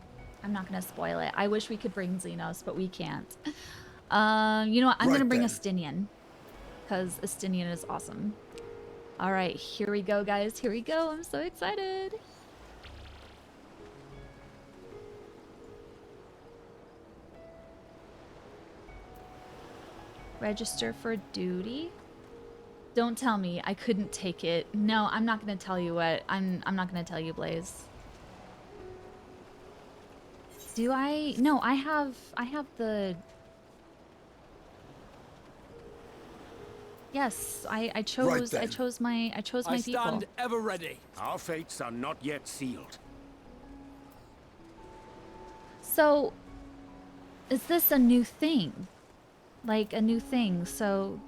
I'm not gonna spoil it. I wish we could bring Xenos, but we can't. You know what? I'm gonna bring Estinian. Because Estinian is awesome. Alright, here we go, guys. Here we go. I'm so excited. Register for duty? Don't tell me I couldn't take it. No, I'm not gonna tell you what. I'm not gonna tell you, Blaze. Do I? No, I have the... Yes, I chose I chose my people. I stand ever ready. Our fates are not yet sealed. So, is this a new thing? Like a new thing, so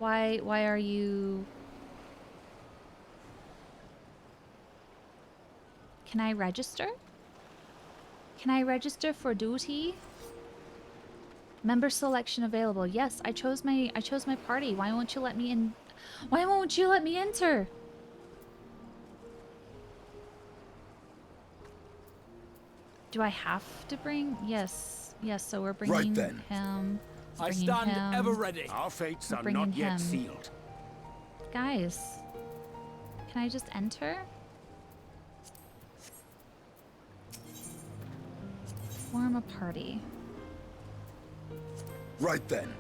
why are you... Can I register? Can I register for duty? Member selection available. Yes, I chose my party. Why won't you let me in? Why won't you let me enter? Do I have to bring? Yes. Yes, so we're bringing him. I stand ever ready. Our fates are not yet sealed. Guys, can I just enter? Form a party. Right then.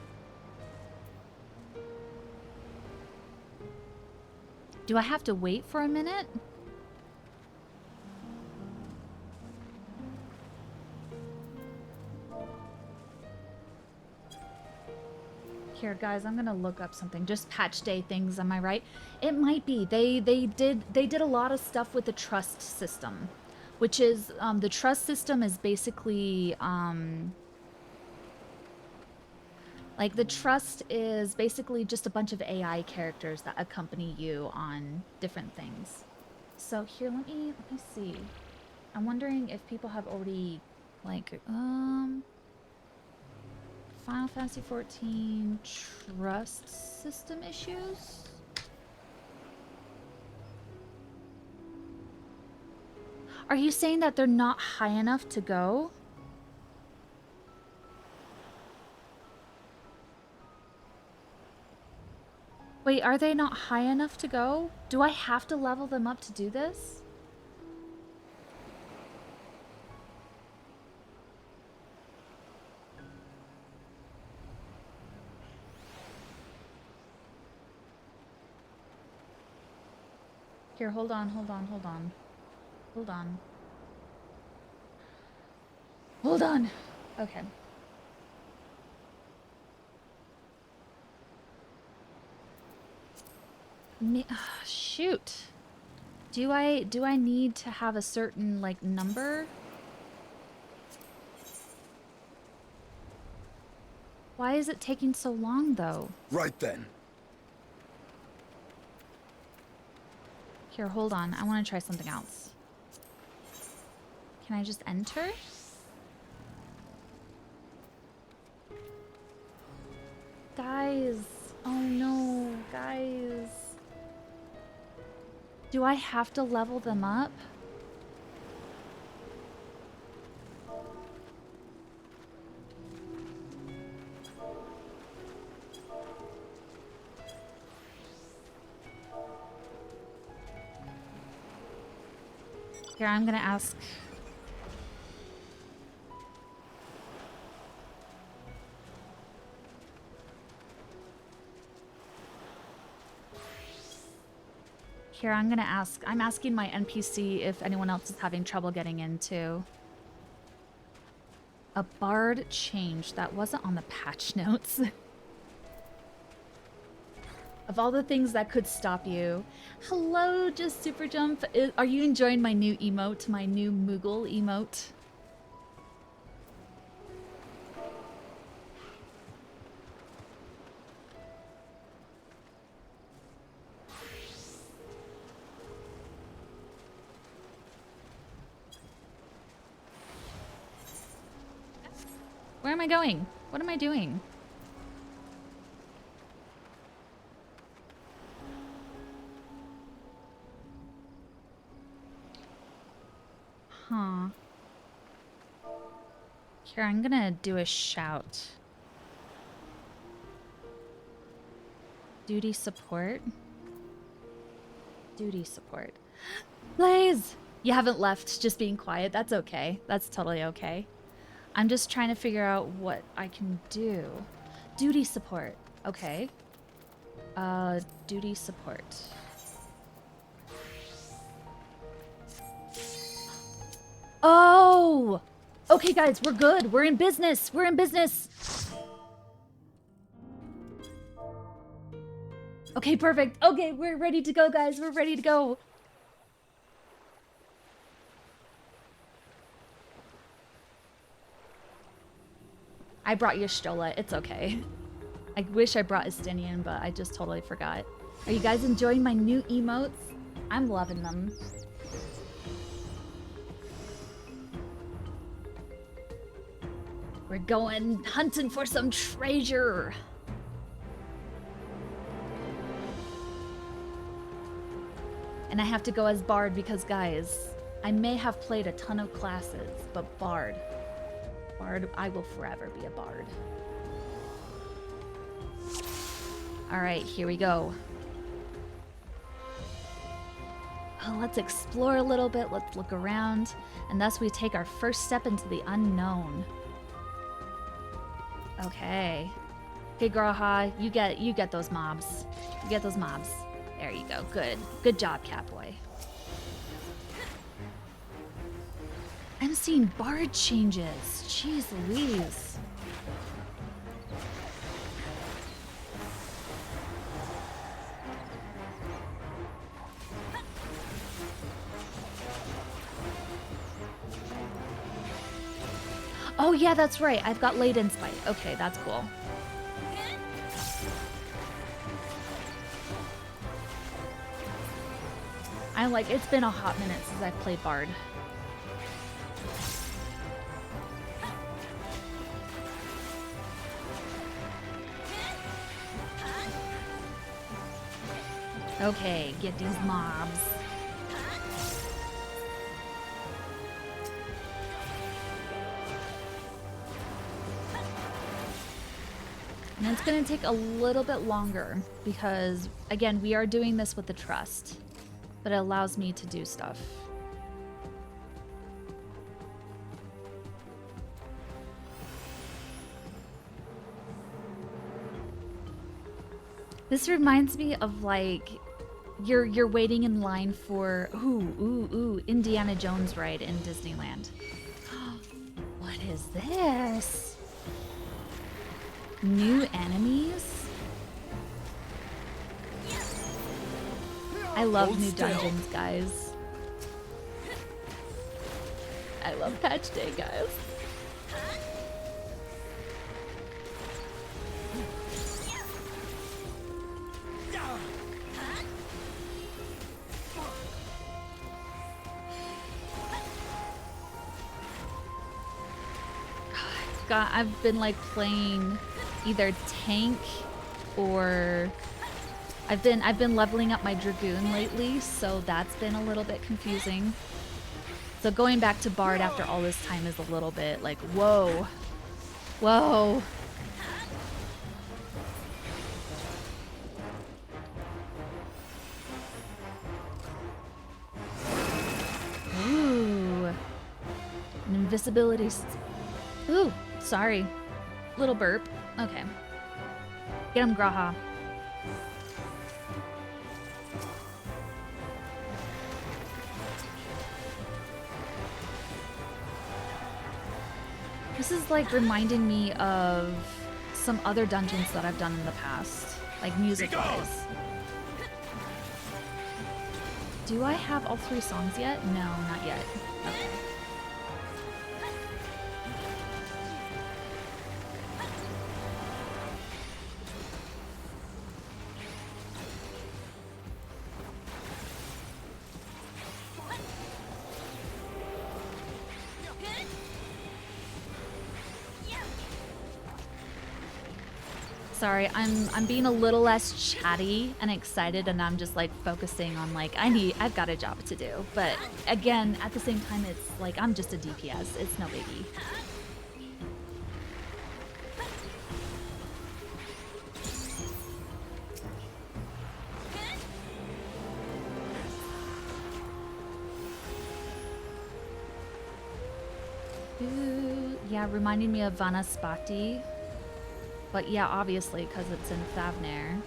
Do I have to wait for a minute? Here, guys, I'm gonna look up something. Just patch day things, am I right? It might be. They did a lot of stuff with the trust system, which is the trust system is basically like the trust is basically just a bunch of AI characters that accompany you on different things. So here, let me see. I'm wondering if people have already like Final Fantasy XIV trust system issues? Are you saying that they're not high enough to go? Wait, are they not high enough to go? Do I have to level them up to do this? Here, hold on. Hold on. Okay. Shoot. Do I need to have a certain, like, number? Why is it taking so long, though? Right then. Here, hold on. I want to try something else. Can I just enter? Guys. Oh no, guys. Do I have to level them up? Here, I'm gonna ask. Here, I'm gonna ask. I'm asking my NPC if anyone else is having trouble getting into. A bard change. That wasn't on the patch notes. Of all the things that could stop you. Hello, just super jump. Are you enjoying my new emote? My new Moogle emote? Where am I going? What am I doing? Huh. Here, I'm gonna do a shout. Duty support. Duty support. Blaze! You haven't left, just being quiet. That's okay. That's totally okay. I'm just trying to figure out what I can do. Duty support. Okay. Duty support. Oh! Okay, guys, we're good. We're in business. We're in business. Okay, perfect. Okay, we're ready to go, guys. We're ready to go. I brought Y'shtola. It's okay. I wish I brought Estinian, but I just totally forgot. Are you guys enjoying my new emotes? I'm loving them. We're going hunting for some treasure. And I have to go as Bard because, guys, I may have played a ton of classes, but Bard, I will forever be a Bard. All right, here we go. Oh, let's explore a little bit. Let's look around. And thus we take our first step into the unknown. Okay. Okay, Graha, you get those mobs. You get those mobs. There you go. Good. Good job, Catboy. I'm seeing bard changes. Jeez Louise. Oh yeah, that's right. I've got late in spite. Okay, that's cool. It's been a hot minute since I've played Bard. Okay, get these mobs. And it's gonna take a little bit longer because, again, we are doing this with the trust, but it allows me to do stuff. This reminds me of like you're waiting in line for Indiana Jones ride in Disneyland. What is this? New enemies? I love new dungeons, guys. I love patch day, guys. I've been like playing either tank or I've been leveling up my Dragoon lately, so that's been a little bit confusing. So going back to Bard after all this time is a little bit like, whoa. Whoa. Ooh. An invisibility. Ooh, sorry. Little burp. Okay. Get him, Graha. This is like reminding me of some other dungeons that I've done in the past, like music-wise. Do I have all 3 songs yet? No, not yet. Okay. Sorry, I'm being a little less chatty and excited, and I'm just like focusing on like I've got a job to do. But again, at the same time, it's like I'm just a DPS. It's no biggie. Ooh, yeah, reminding me of Vanaspati. But yeah, obviously, because it's in Thavnair.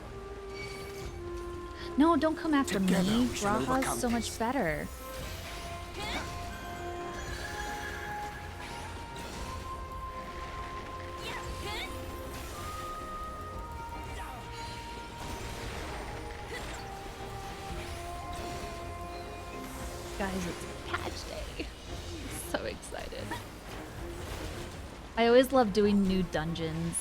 No, don't come after me. Graha's so much better. Guys, it's patch day. I'm so excited. I always love doing new dungeons.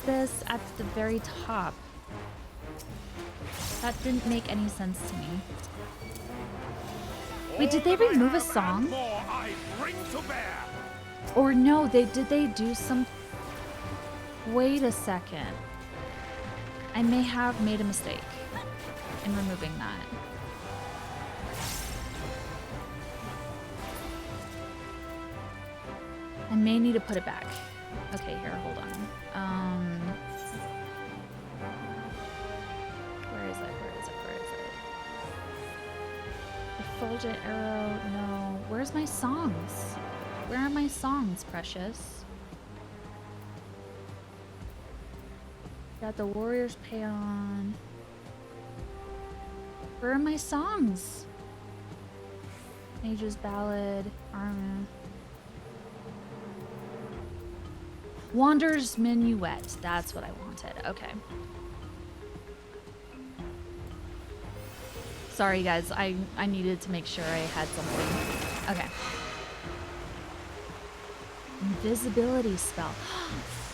This at the very top. That didn't make any sense to me. Wait, did they remove a song? Or no, did they do some... Wait a second. I may have made a mistake in removing that. I may need to put it back. Okay, here, hold on. Where is it? Effulgent arrow, no. Where's my songs? Where are my songs, precious? Got the Warrior's Paean. Where are my songs? Mage's Ballad, Arma. Wanderer's Minuet. That's what I wanted. Okay. Sorry, guys. I needed to make sure I had something. Okay. Invisibility spell.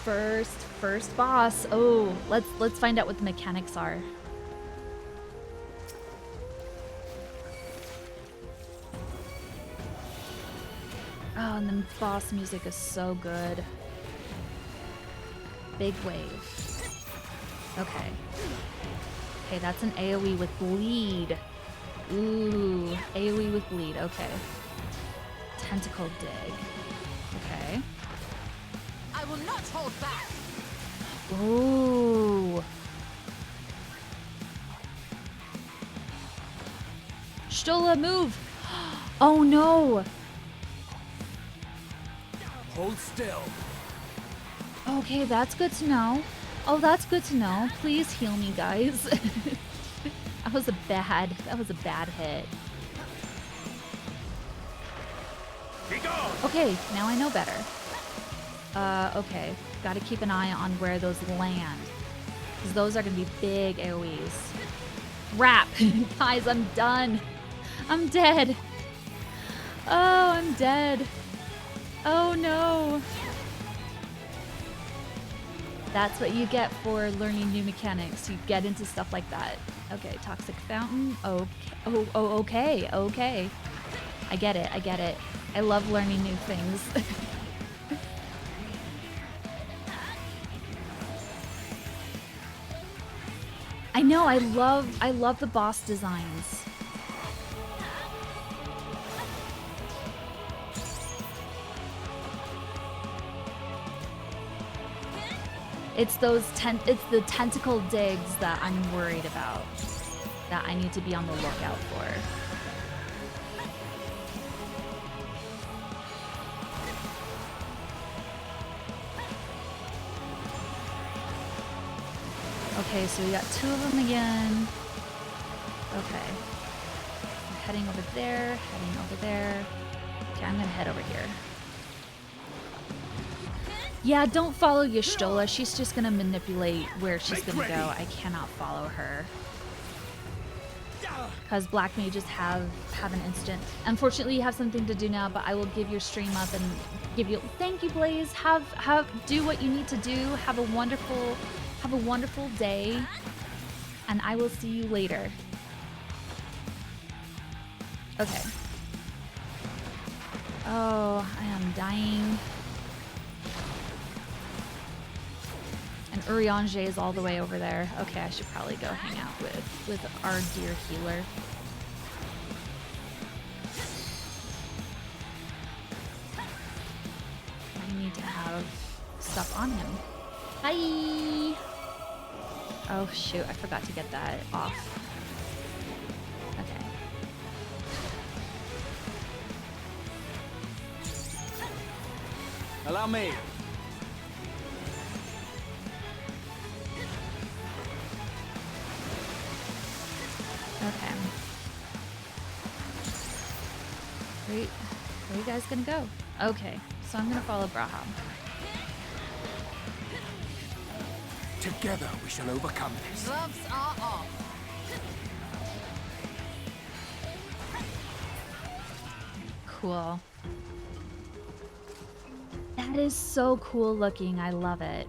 First boss. Oh, let's find out what the mechanics are. Oh, and the boss music is so good. Big wave. Okay. Okay, that's an AoE with bleed. Ooh, AoE with bleed. Okay. Tentacle dig. Okay. I will not hold back. Ooh. Stola, move! Oh no! Hold still. Okay, that's good to know. Oh, that's good to know. Please heal me, guys. That was a bad hit. Okay, now I know better. Okay. Gotta keep an eye on where those land. Because those are gonna be big AoEs. Crap! Guys, I'm done. I'm dead. Oh, I'm dead. Oh no. That's what you get for learning new mechanics. You get into stuff like that. Okay, toxic fountain. Okay. Oh, okay. Okay. I get it. I get it. I love learning new things. I know. I love the boss designs. It's the tentacle digs that I'm worried about. That I need to be on the lookout for. Okay, so we got 2 of them again. Okay. I'm heading over there, heading over there. Okay, I'm gonna head over here. Yeah, don't follow Y'shtola. She's just gonna manipulate where she's gonna go. I cannot follow her. Because black mages have an instant. Unfortunately, you have something to do now, but I will give your stream up and give you... Thank you, Blaze. Do what you need to do. Have a wonderful day. And I will see you later. Okay. Oh, I am dying. And Urianger is all the way over there. Okay, I should probably go hang out with our dear healer. I need to have stuff on him. Hi! Oh shoot, I forgot to get that off. Okay. Allow me. Okay. Where are you guys gonna go? Okay, so I'm gonna follow Braham. Together we shall overcome this. Gloves are off. Cool. That is so cool looking. I love it.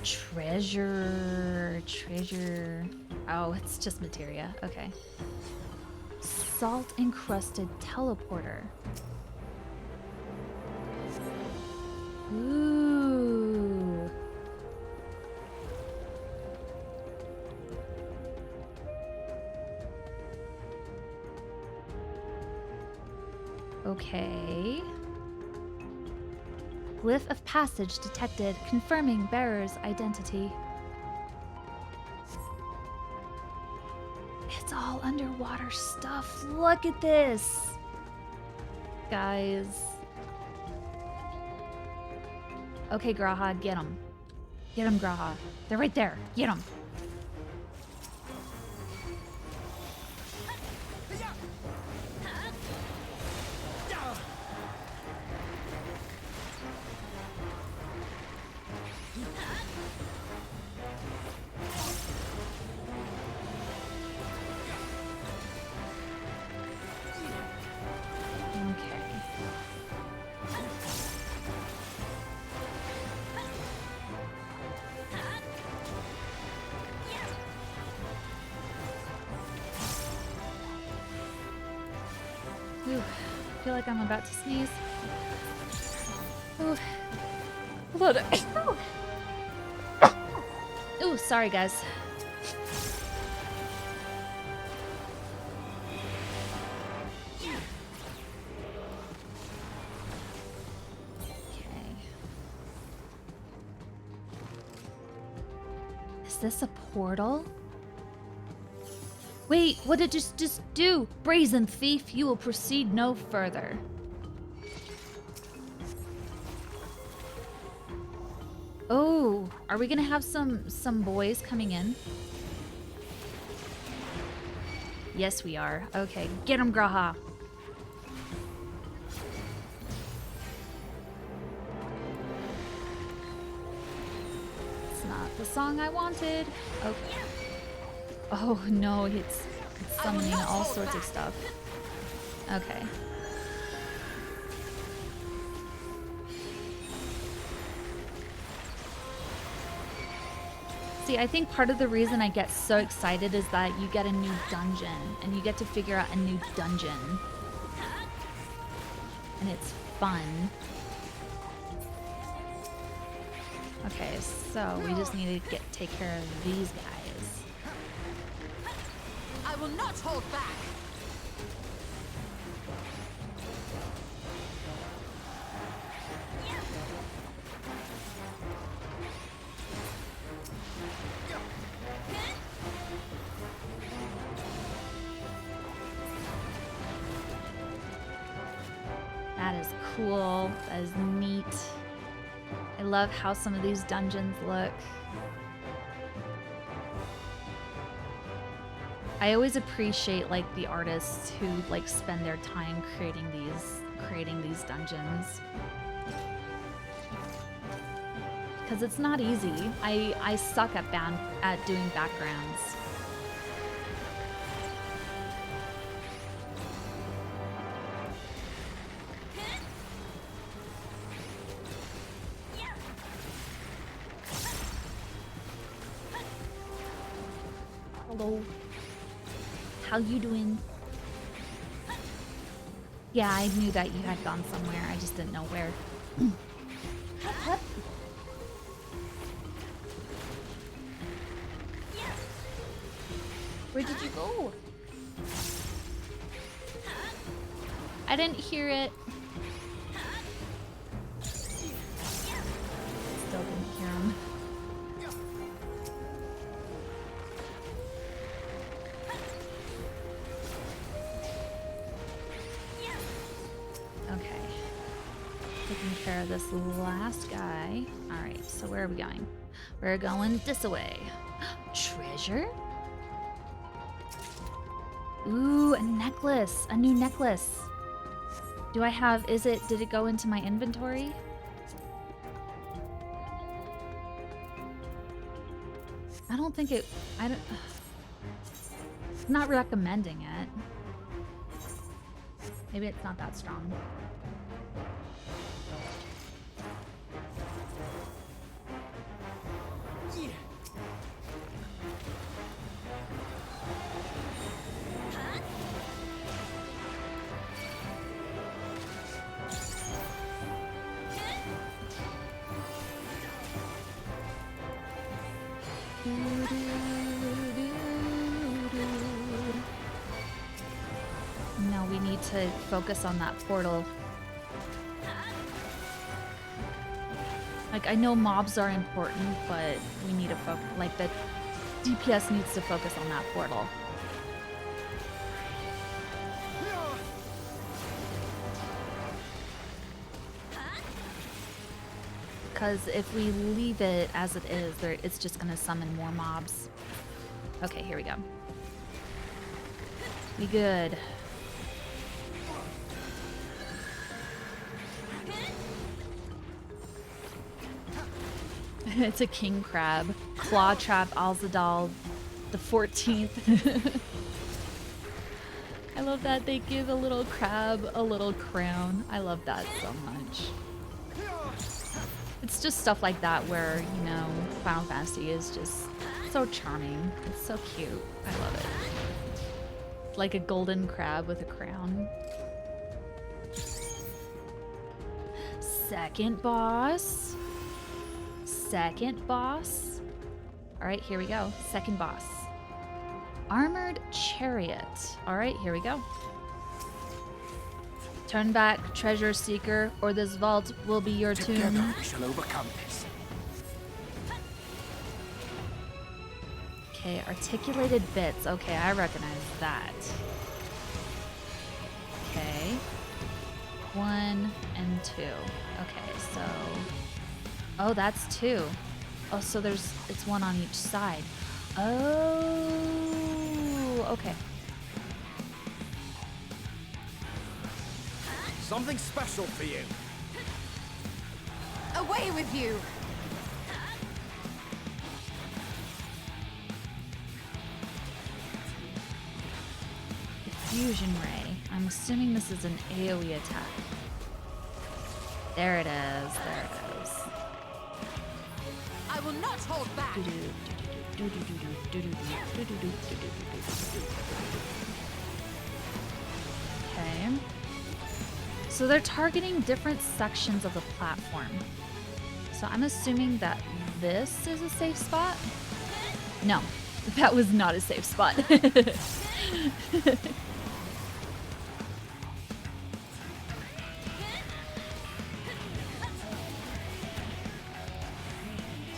Treasure. Oh, it's just materia. Okay. Salt encrusted teleporter. Ooh. Okay. Glyph of passage detected, confirming bearer's identity. It's all underwater stuff. Look at this. Guys. Okay, Graha, get them. Get them, Graha. They're right there. Get them. feel like I'm about to sneeze. Ooh. Hold on. Ooh, sorry guys. Okay. Is this a portal? Wait, what did it just do? Brazen thief, you will proceed no further. Oh, are we gonna have some boys coming in? Yes, we are. Okay, get him, Graha. It's not the song I wanted. Okay. Oh no, it's summoning all sorts of stuff. Okay. See, I think part of the reason I get so excited is that you get a new dungeon, and you get to figure out a new dungeon. And it's fun. Okay, so we just need to take care of these guys. I will not hold back. That is cool. That is neat. I love how some of these dungeons look. I always appreciate like the artists who like spend their time creating these dungeons. Because it's not easy. I suck at doing backgrounds. Hello. How you doing? Yeah, I knew that you had gone somewhere. I just didn't know where. Where did you go? I didn't hear it. Still didn't hear him. Okay. Taking care of this last guy. Alright, so where are we going? We're going this way. Treasure? Ooh, a necklace. A new necklace. Do I have, did it go into my inventory? I don't think it, I'm not recommending it. Maybe it's not that strong. No, we need to focus on that portal. Like, I know mobs are important, but we need to focus, like, the DPS needs to focus on that portal. Because if we leave it as it is, it's just going to summon more mobs. Okay, here we go. Be good. It's a king crab. Claw trap Alzadal the 14th. I love that they give a little crab a little crown. I love that so much. It's just stuff like that where, you know, Final Fantasy is just so charming. It's so cute. I love it. Like a golden crab with a crown. Second boss. Second boss. All right, here we go. Second boss. Armored chariot. All right, here we go. Turn back, treasure seeker, or this vault will be your tomb. Together we shall overcome this. Okay, articulated bits. Okay, I recognize that. Okay. 1 and 2. Okay, so... Oh, that's 2. Oh, so it's 1 on each side. Oh, okay. Something special for you. Away with you! Fusion ray. I'm assuming this is an AoE attack. There it is. There it is. I will not hold back! Okay. So they're targeting different sections of the platform. So I'm assuming that this is a safe spot? No, that was not a safe spot.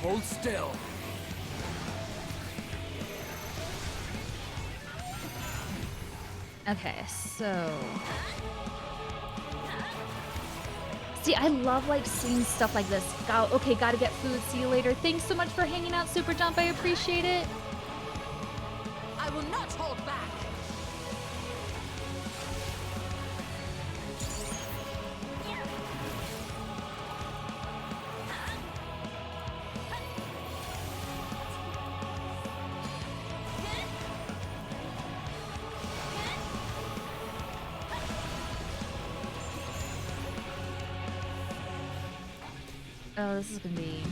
Hold still. Okay, so... See, I love like seeing stuff like this. Okay, gotta get food. See you later. Thanks so much for hanging out, Super Jump. I appreciate it. I will not hold back! Oh, this is gonna be...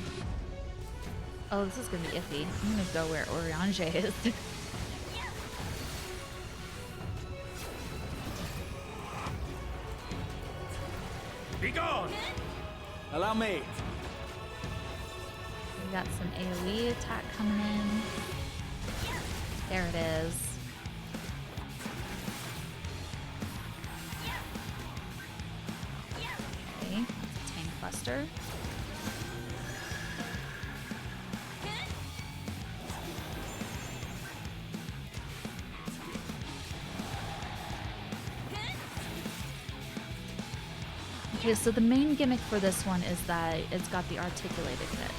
Oh, this is gonna be iffy. I'm gonna go where Orange is. Be gone! Allow me. We got some AoE attack coming in. There it is. Okay, that's a tank buster. Okay, so the main gimmick for this one is that it's got the articulated bit.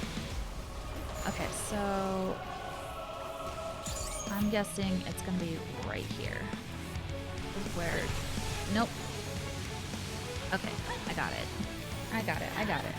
Okay, so I'm guessing it's gonna be right here. Where? Nope. Okay, I got it. I got it. I got it.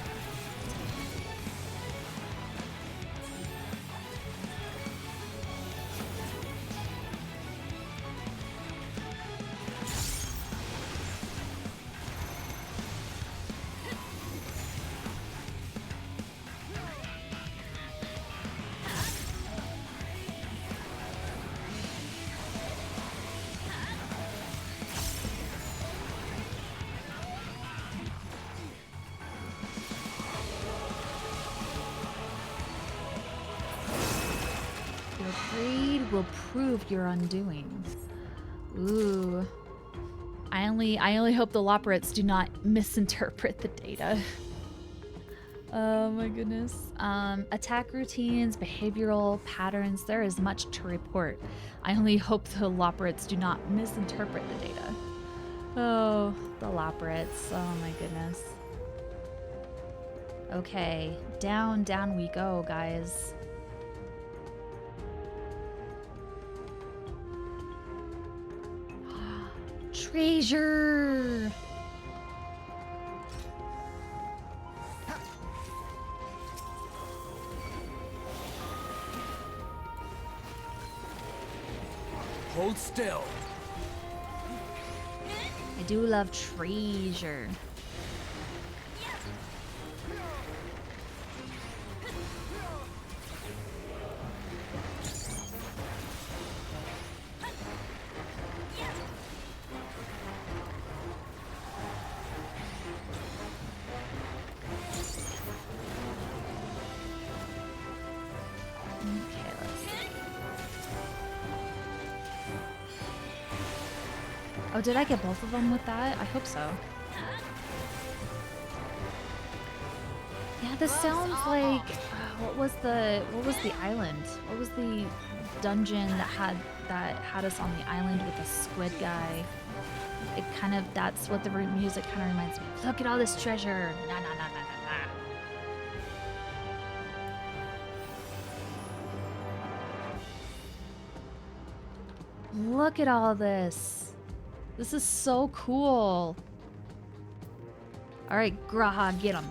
Your greed will prove your undoing. Ooh. I only hope the Loporrits do not misinterpret the data. Oh my goodness. Attack routines, behavioral patterns, there is much to report. I only hope the Loporrits do not misinterpret the data. Oh, the Loporrits. Oh my goodness. Okay, down we go, guys. Treasure! Hold still. I do love treasure. Oh, did I get both of them with that? I hope so. Yeah, this sounds like what was the island? What was the dungeon that had us on the island with the squid guy? It kind of, that's what the music kind of reminds me of. Look at all this treasure. Nah, nah, nah, nah, nah, nah. Look at all this. This is so cool. All right, Graha, get him.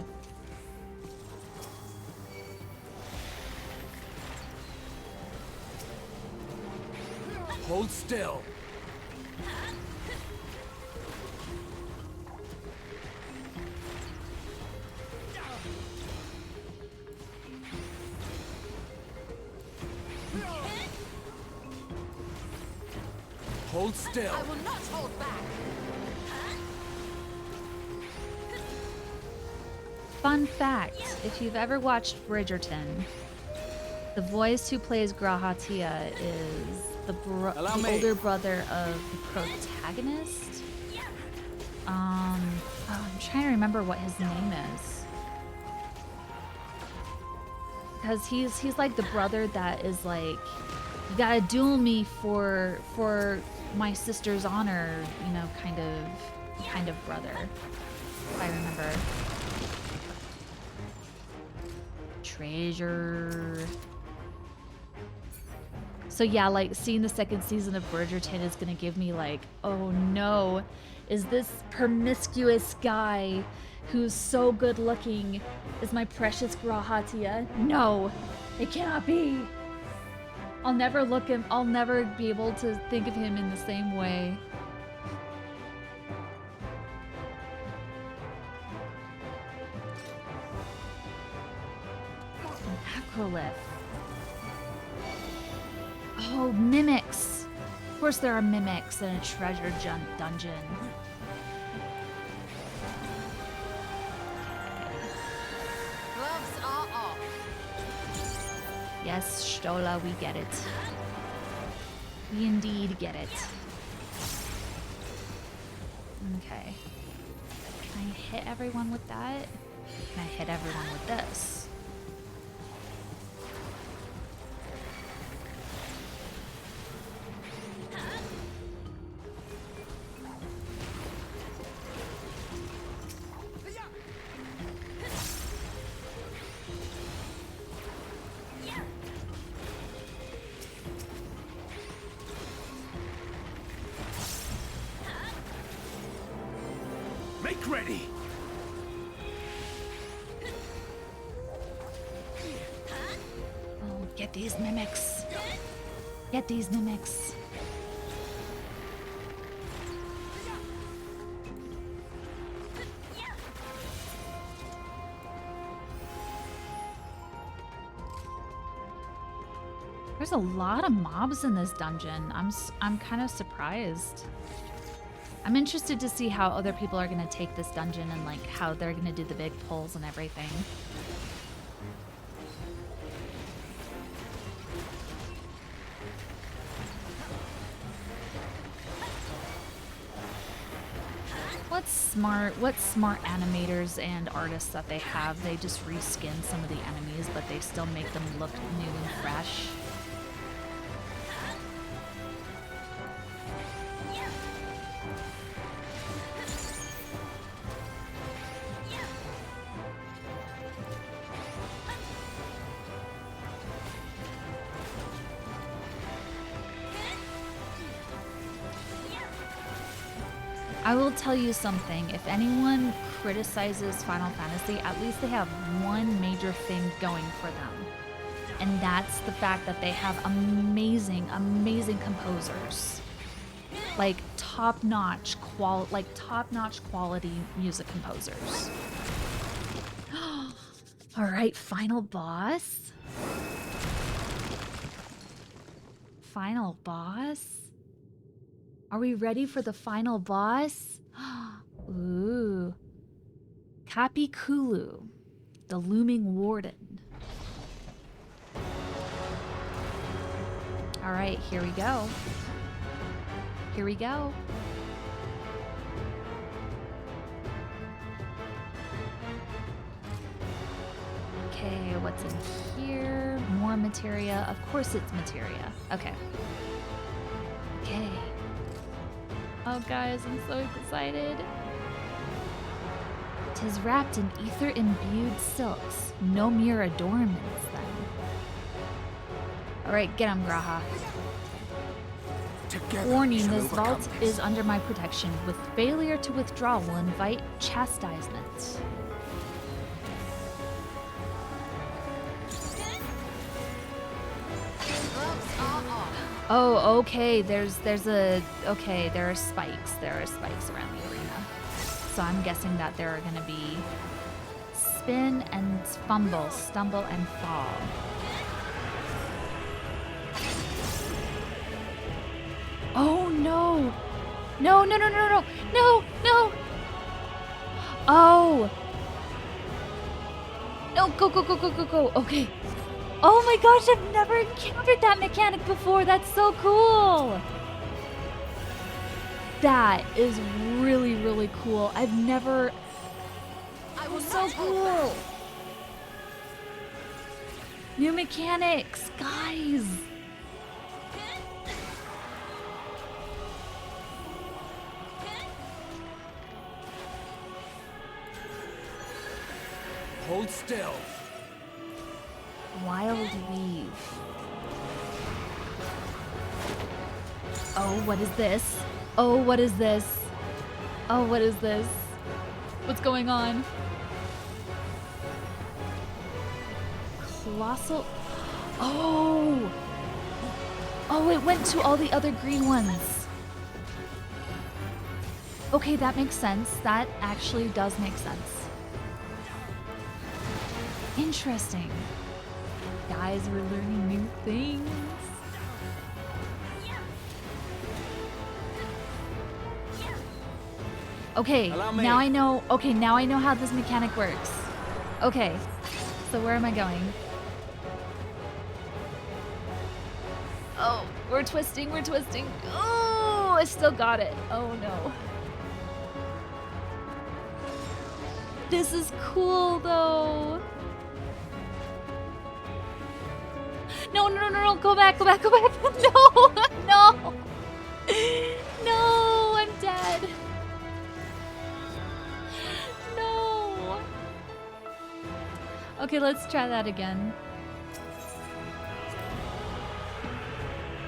Hold still. Hold still. I will not hold back. Fun fact, if you've ever watched Bridgerton, the voice who plays Grahatia is the older brother of the protagonist. I'm trying to remember what his name is. Because he's like the brother that is like, you gotta duel me for my sister's honor, you know, kind of brother. If I remember. Treasure. So yeah, like seeing the second season of Bridgerton is gonna give me like, oh no, is this promiscuous guy who's so good looking is my precious Grahatia? No, it cannot be. I'll never be able to think of him in the same way. An acrolith. Oh, mimics. Of course there are mimics in a treasure dungeon. Gloves are off. Yes, Stola, we get it. We indeed get it. Okay. Can I hit everyone with that? Can I hit everyone with this? Make ready! Oh, get these mimics. Get these mimics. There's a lot of mobs in this dungeon. I'm kind of surprised. I'm interested to see how other people are going to take this dungeon and like how they're going to do the big pulls and everything. What smart animators and artists that they have. They just reskin some of the enemies, but they still make them look new and fresh. I will tell you something, if anyone criticizes Final Fantasy, at least they have one major thing going for them. And that's the fact that they have amazing, amazing composers. Like top-notch quality music composers. All right, final boss. Final boss? Are we ready for the final boss? Ooh. Kapikulu, the looming warden. All right, here we go. Here we go. Okay, what's in here? More materia. Of course it's materia. Okay. Okay. Oh, guys, I'm so excited. 'Tis wrapped in ether-imbued silks. No mere adornments, then. Alright, get him, Graha. Warning, this vault is under my protection. With failure to withdraw will invite chastisement. Oh, okay, there are spikes. There are spikes around the arena. So I'm guessing that there are gonna be spin and fumble, stumble and fall. Oh no! No, no, no, no, no, no, no! Oh! No, go, go, go, go, go, go. Okay. Oh my gosh, I've never encountered that mechanic before. That's so cool. That is really, really cool. I've never... It was so cool. New mechanics, guys. Hold still. Wild Weave. Oh, what is this? Oh, what is this? Oh, what is this? What's going on? Colossal... Oh! Oh, it went to all the other green ones. Okay, that makes sense. That actually does make sense. Interesting. Guys, we're learning new things. Okay, now I know. Okay, now I know how this mechanic works. Okay, so where am I going? Oh, we're twisting, we're twisting. Oh, I still got it. Oh no. This is cool though. No, no, no, no, go back, go back, go back. No, no. No, I'm dead. No. Okay, let's try that again.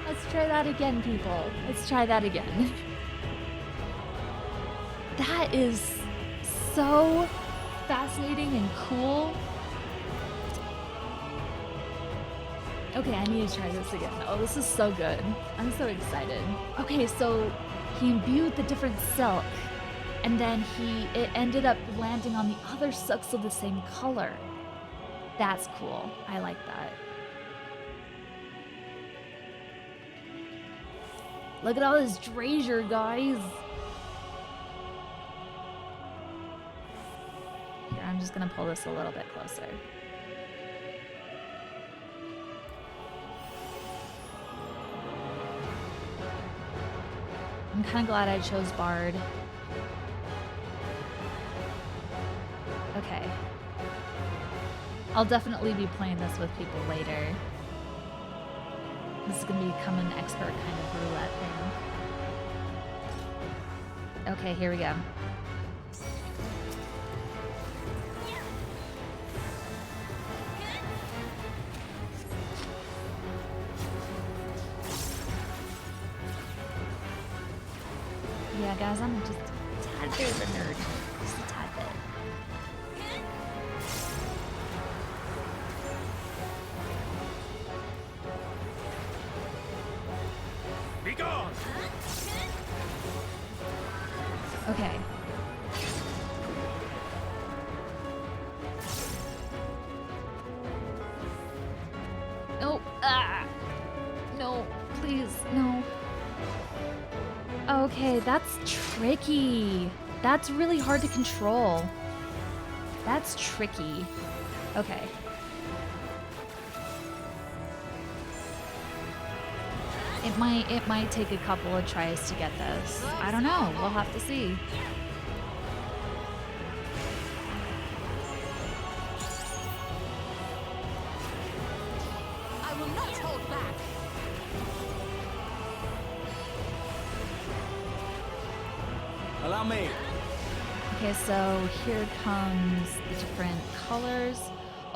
Let's try that again, people. Let's try that again. That is so fascinating and cool. Okay, I need to try this again. Oh, this is so good. I'm so excited. Okay, so he imbued the different silk, and then it ended up landing on the other silks of the same color. That's cool. I like that. Look at all this treasure, guys. Here, I'm just gonna pull this a little bit closer. I'm kind of glad I chose Bard. Okay. I'll definitely be playing this with people later. This is gonna become an expert kind of roulette thing. Okay, here we go. Yeah, guys, I'm just a tad bit of a nerd. Just a tad bit. Be gone! Okay. No. Ah! No, please, no. Okay, that's tricky. That's really hard to control. That's tricky. Okay. It might take a couple of tries to get this. I don't know. We'll have to see. Follow me. Okay, so here comes the different colors.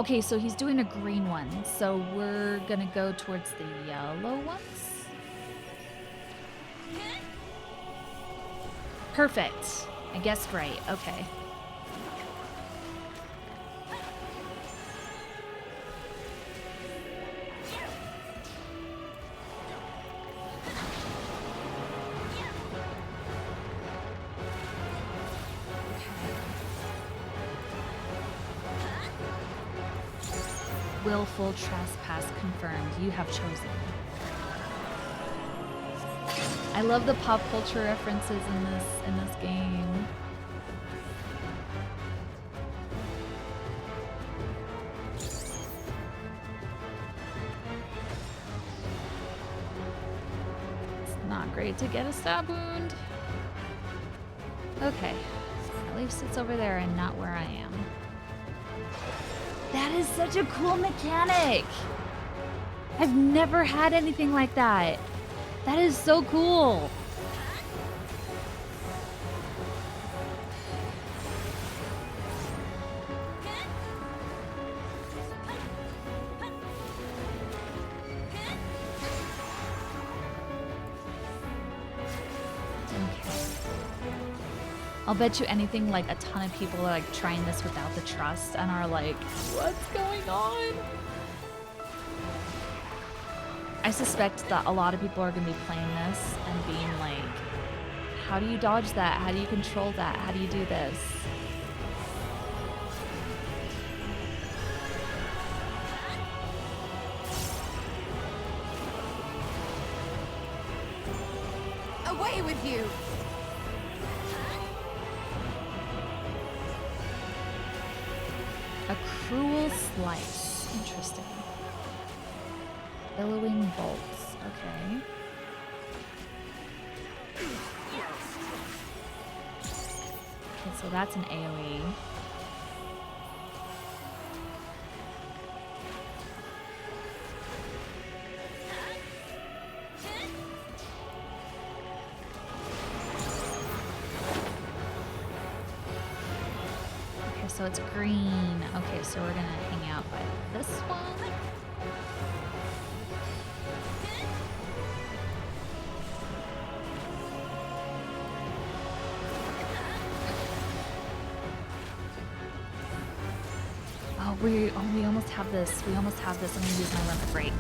Okay, so he's doing a green one, so we're gonna go towards the yellow ones. Perfect. I guessed right. Okay. Willful trespass confirmed. You have chosen. I love the pop culture references in this game. It's not great to get a stab wound. Okay. At least it's over there and not where I am. That is such a cool mechanic! I've never had anything like that. That is so cool. I'll bet you anything, like, a ton of people are, like, trying this without the trust and are like, what's going on? I suspect that a lot of people are going to be playing this and being like, how do you dodge that? How do you control that? How do you do this? Away with you! A cruel slice. Interesting. Billowing bolts. Okay. Okay, so that's an AoE. Okay, so it's green. Okay, so we're gonna hang out by this one. We almost have this. We almost have this. I'm gonna use my limit break.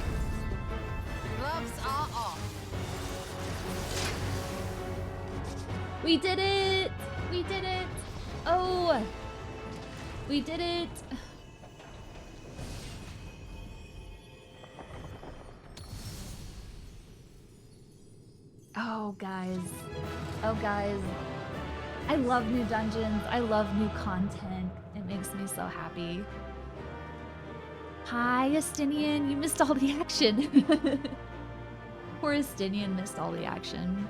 Gloves are off. We did it! We did it! Oh! We did it! Oh, guys. Oh, guys. I love new dungeons. I love new content. It makes me so happy. Hi, Estinian. You missed all the action. Poor Estinian missed all the action.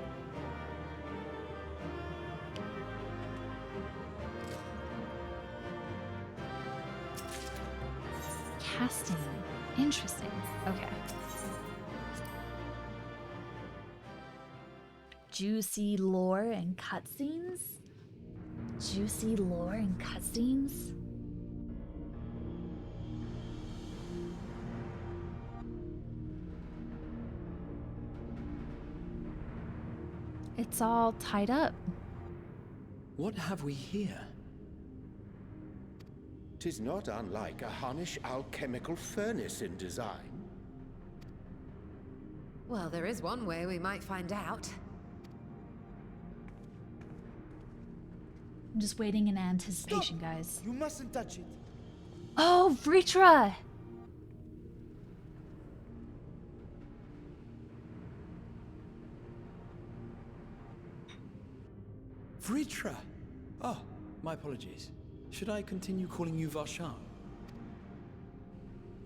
Casting. Interesting. Okay. Juicy lore and cutscenes? Juicy lore and cutscenes? It's all tied up. What have we here? 'Tis not unlike a Hunnish alchemical furnace in design. Well, there is one way we might find out. I'm just waiting in anticipation, guys. You mustn't touch it. Oh, Vritra! Vritra! Oh, my apologies. Should I continue calling you Varshan?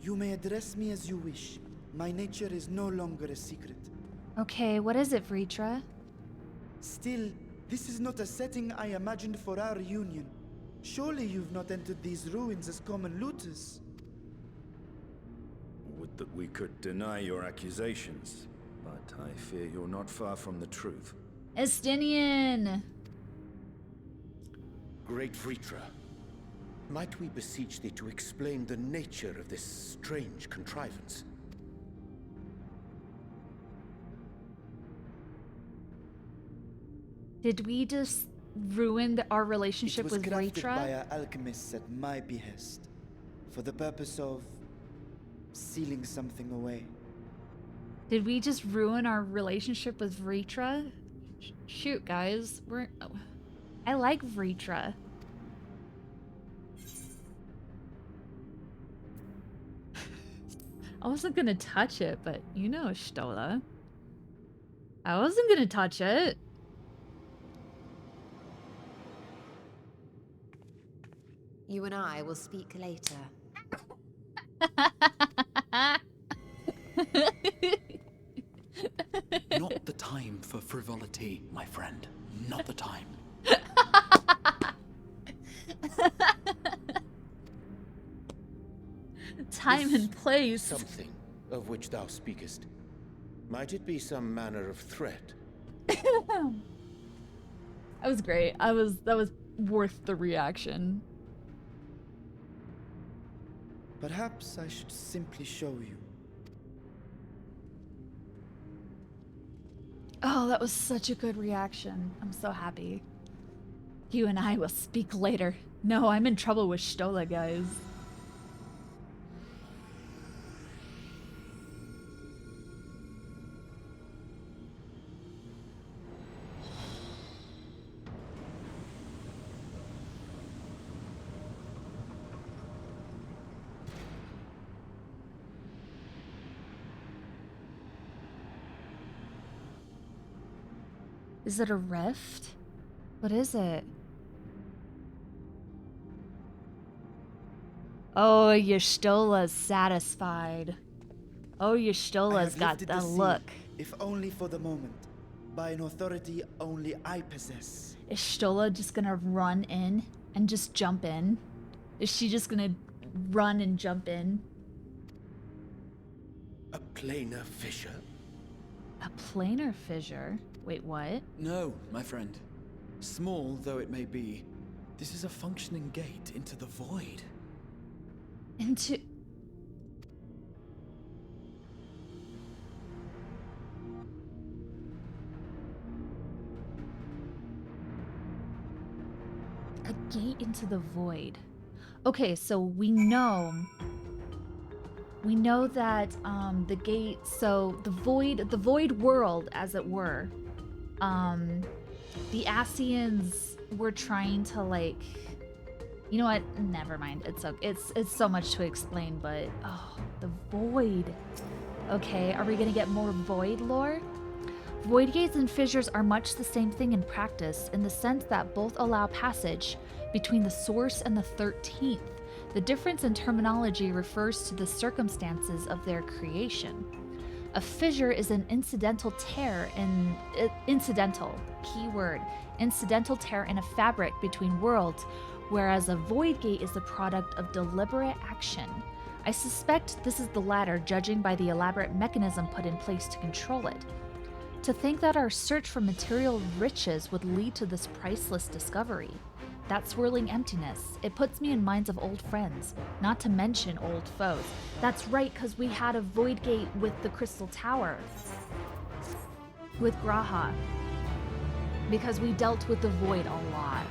You may address me as you wish. My nature is no longer a secret. Okay, what is it, Vritra? Still, this is not a setting I imagined for our union. Surely you've not entered these ruins as common looters. Would that we could deny your accusations, but I fear you're not far from the truth. Estinian! great Vritra, might we beseech thee to explain the nature of this strange contrivance? Did we just ruin our relationship with It was crafted by Vritra? our alchemists at my behest, for the purpose of sealing something away. Did we just ruin our relationship with Vritra? Shoot, guys, I like Vritra. I wasn't gonna touch it, but you know, Stola. I wasn't gonna touch it. You and I will speak later. Not the time for frivolity, my friend. Not the time. Time and place. Something of which thou speakest. Might it be some manner of threat? That was great. That was worth the reaction. Perhaps I should simply show you. Oh, that was such a good reaction. I'm so happy. You and I will speak later. No, I'm in trouble with Stola, guys. Is it a rift? What is it? Oh, your Stola's satisfied. Oh, your Stola's got the look. If only for the moment, by an authority only I possess. Is Stola just gonna run in and just jump in? Is she just gonna run and jump in? A planar fissure? A planar fissure? Wait, what? No, my friend. Small though it may be, this is a functioning gate into the void. Into... a gate into the void. Okay, so we know that the gate, so the void world, as it were, the Asians were trying to, like, you know what, never mind, it's so much to explain, but oh, the void. Okay, are we gonna get more void lore? Void gates and fissures are much the same thing in practice, in the sense that both allow passage between the source and the 13th. The difference in terminology refers to the circumstances of their creation. A fissure is an incidental tear in incidental tear in a fabric between worlds, whereas a void gate is the product of deliberate action. I suspect this is the latter, judging by the elaborate mechanism put in place to control it. To think that our search for material riches would lead to this priceless discovery. That swirling emptiness, it puts me in minds of old friends, not to mention old foes. That's right, because we had a void gate with the Crystal Tower. With Graha. Because we dealt with the void a lot.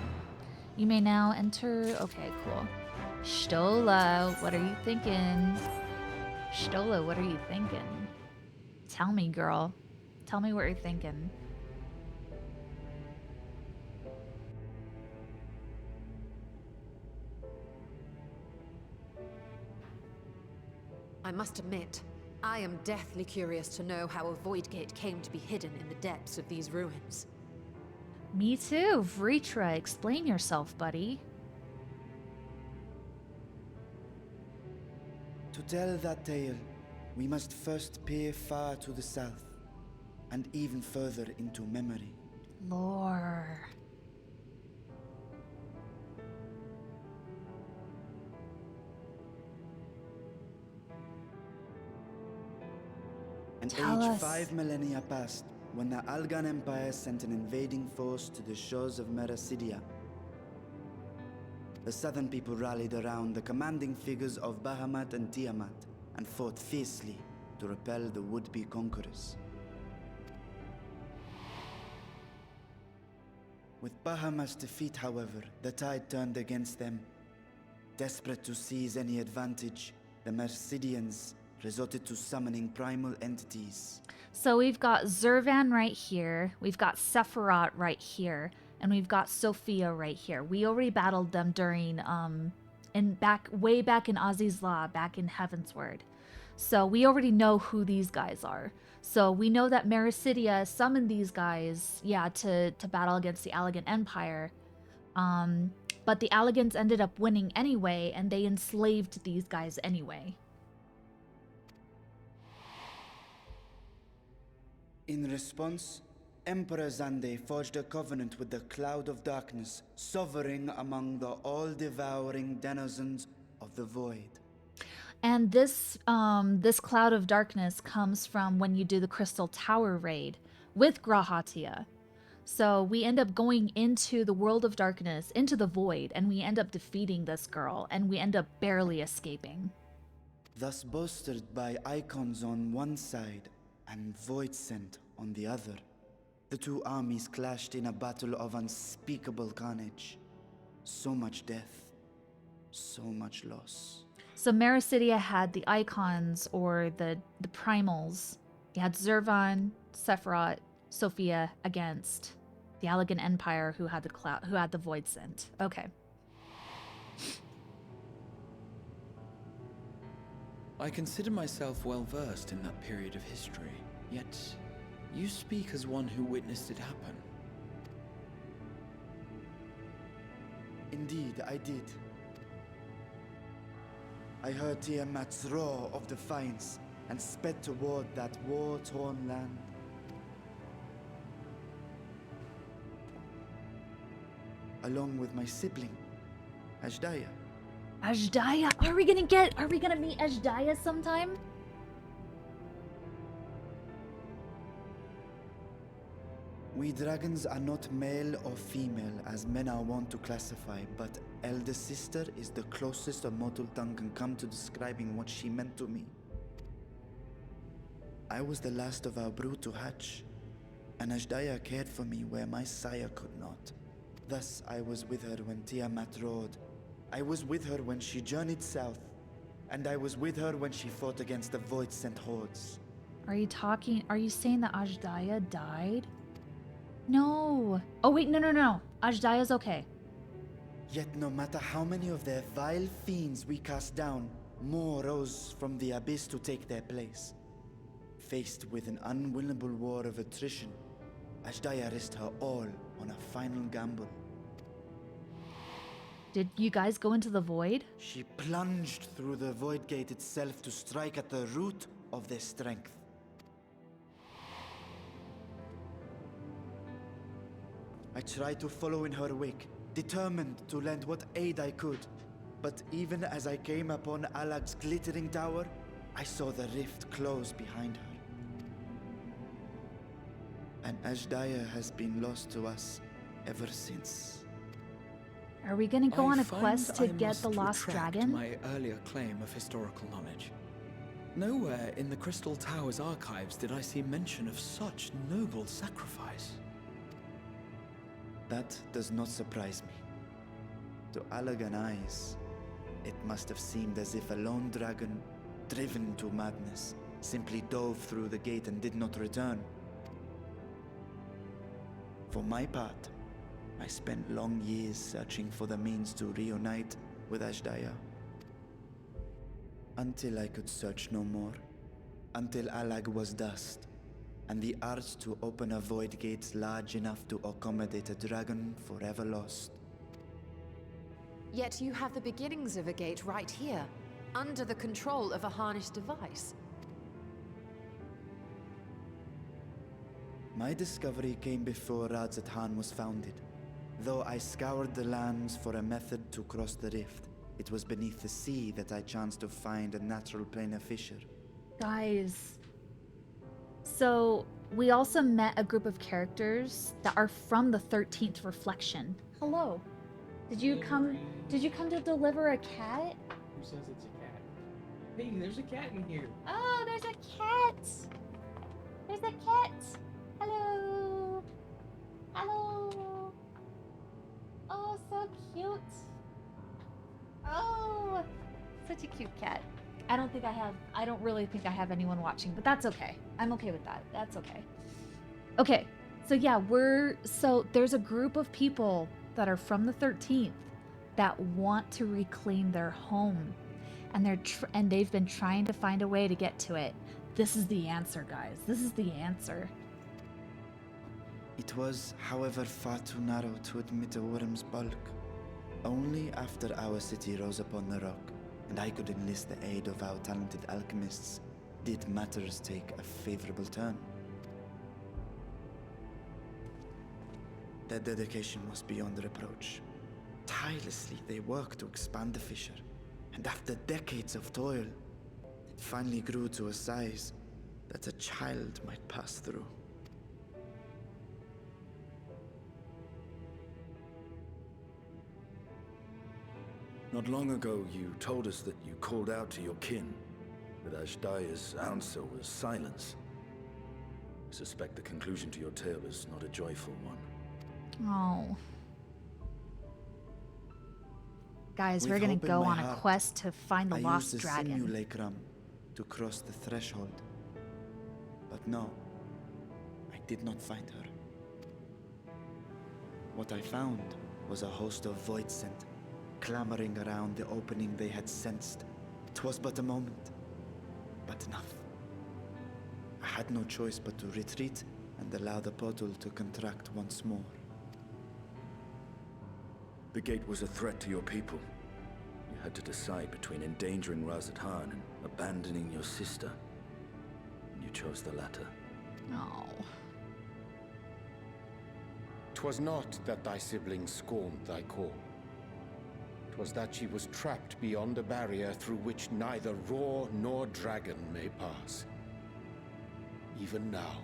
You may now enter... Okay, cool. Stola, what are you thinking? Stola, what are you thinking? Tell me, girl. Tell me what you're thinking. I must admit, I am deathly curious to know how a void gate came to be hidden in the depths of these ruins. Me too. Vritra, explain yourself, buddy. To tell that tale, we must first peer far to the south, and even further into memory. Lore. An Tell age us. 5 millennia passed when the Algan Empire sent an invading force to the shores of Meracidia. the southern people rallied around the commanding figures of Bahamut and Tiamat and fought fiercely to repel the would-be conquerors. With Bahamut's defeat, however, the tide turned against them. Desperate to seize any advantage, the Mercidians resorted to summoning primal entities. So we've got Zurvan right here, we've got Sephiroth right here, and we've got Sophia right here. We already battled them during way back in Ozzy's Law, back in Heavensward. So we already know who these guys are. So we know that Mericidia summoned these guys, to battle against the Allegan Empire. But the Allegans ended up winning anyway, and they enslaved these guys anyway. In response, Emperor Zande forged a covenant with the Cloud of Darkness, sovereign among the all-devouring denizens of the Void. And this Cloud of Darkness comes from when you do the Crystal Tower raid with Grahatia. So we end up going into the world of darkness, into the Void, and we end up defeating this girl, and we end up barely escaping. Thus bolstered by icons on one side and Void Scent on the other, the two armies clashed in a battle of unspeakable carnage. So much death, so much loss. So Mericidia had the icons, or the primals. You had Zurvan, Sephiroth, Sophia against the Allegan Empire, who had the Void Scent. Okay. I consider myself well versed in that period of history, yet you speak as one who witnessed it happen. Indeed, I did. I heard Tiamat's roar of defiance and sped toward that war-torn land. Along with my sibling, Ajdaya. Ajdaya? Are we gonna meet Ajdaya sometime? We dragons are not male or female as men are wont to classify, but elder sister is the closest a mortal tongue can come to describing what she meant to me. I was the last of our brood to hatch, and Ajdaya cared for me where my sire could not. Thus I was with her when Tiamat roared. I was with her when she journeyed south, and I was with her when she fought against the Void-sent hordes. Are you saying that Ajdaya died? No. Oh wait, no. Ajdaya's okay. Yet no matter how many of their vile fiends we cast down, more rose from the abyss to take their place. Faced with an unwinnable war of attrition, Ajdaya risked her all on a final gamble. Did you guys go into the Void? She plunged through the Void Gate itself to strike at the root of their strength. I tried to follow in her wake, determined to lend what aid I could. But even as I came upon Alag's glittering tower, I saw the rift close behind her. And Ajdaya has been lost to us ever since. Are we gonna go on a quest to get the Lost Dragon? My earlier claim of historical knowledge. Nowhere in the Crystal Tower's archives did I see mention of such noble sacrifice. That does not surprise me. To Allagan eyes, it must have seemed as if a lone dragon, driven to madness, simply dove through the gate and did not return. For my part, I spent long years searching for the means to reunite with Ajdaya. Until I could search no more. Until Allag was dust, and the arts to open a void gate large enough to accommodate a dragon forever lost. Yet you have the beginnings of a gate right here, under the control of a harnessed device. My discovery came before Radzat Han was founded. Though I scoured the lands for a method to cross the rift, it was beneath the sea that I chanced to find a natural planar fissure. Guys. So, we also met a group of characters that are from the 13th Reflection. Hello. Did you come to deliver a cat? Who says it's a cat? Hey, there's a cat in here. Oh, there's a cat. There's a cat. Hello. Hello. Oh, so cute. Oh, such a cute cat. I don't really think I have anyone watching, but that's okay. I'm okay with that. That's okay. Okay. So yeah, there's a group of people that are from the 13th that want to reclaim their home, and they've been trying to find a way to get to it. This is the answer, guys. This is the answer. It was, however, far too narrow to admit a worm's bulk. Only after our city rose upon the rock, and I could enlist the aid of our talented alchemists, did matters take a favorable turn. Their dedication was beyond reproach. Tirelessly, they worked to expand the fissure, and after decades of toil, it finally grew to a size that a child might pass through. Not long ago, you told us that you called out to your kin, that Ashdaya's answer was silence. I suspect the conclusion to your tale is not a joyful one. Oh. Guys, With we're gonna hope in go my on a heart, quest to find the I lost used the dragon. simulacrum to cross the threshold. But no, I did not find her. What I found was a host of void scent, clamoring around the opening they had sensed. 'Twas but a moment, but enough. I had no choice but to retreat and allow the portal to contract once more. The gate was a threat to your people. You had to decide between endangering Razathan and abandoning your sister. And you chose the latter. Oh. 'Twas not that thy sibling scorned thy call. 'Twas that she was trapped beyond a barrier through which neither roar nor dragon may pass. Even now,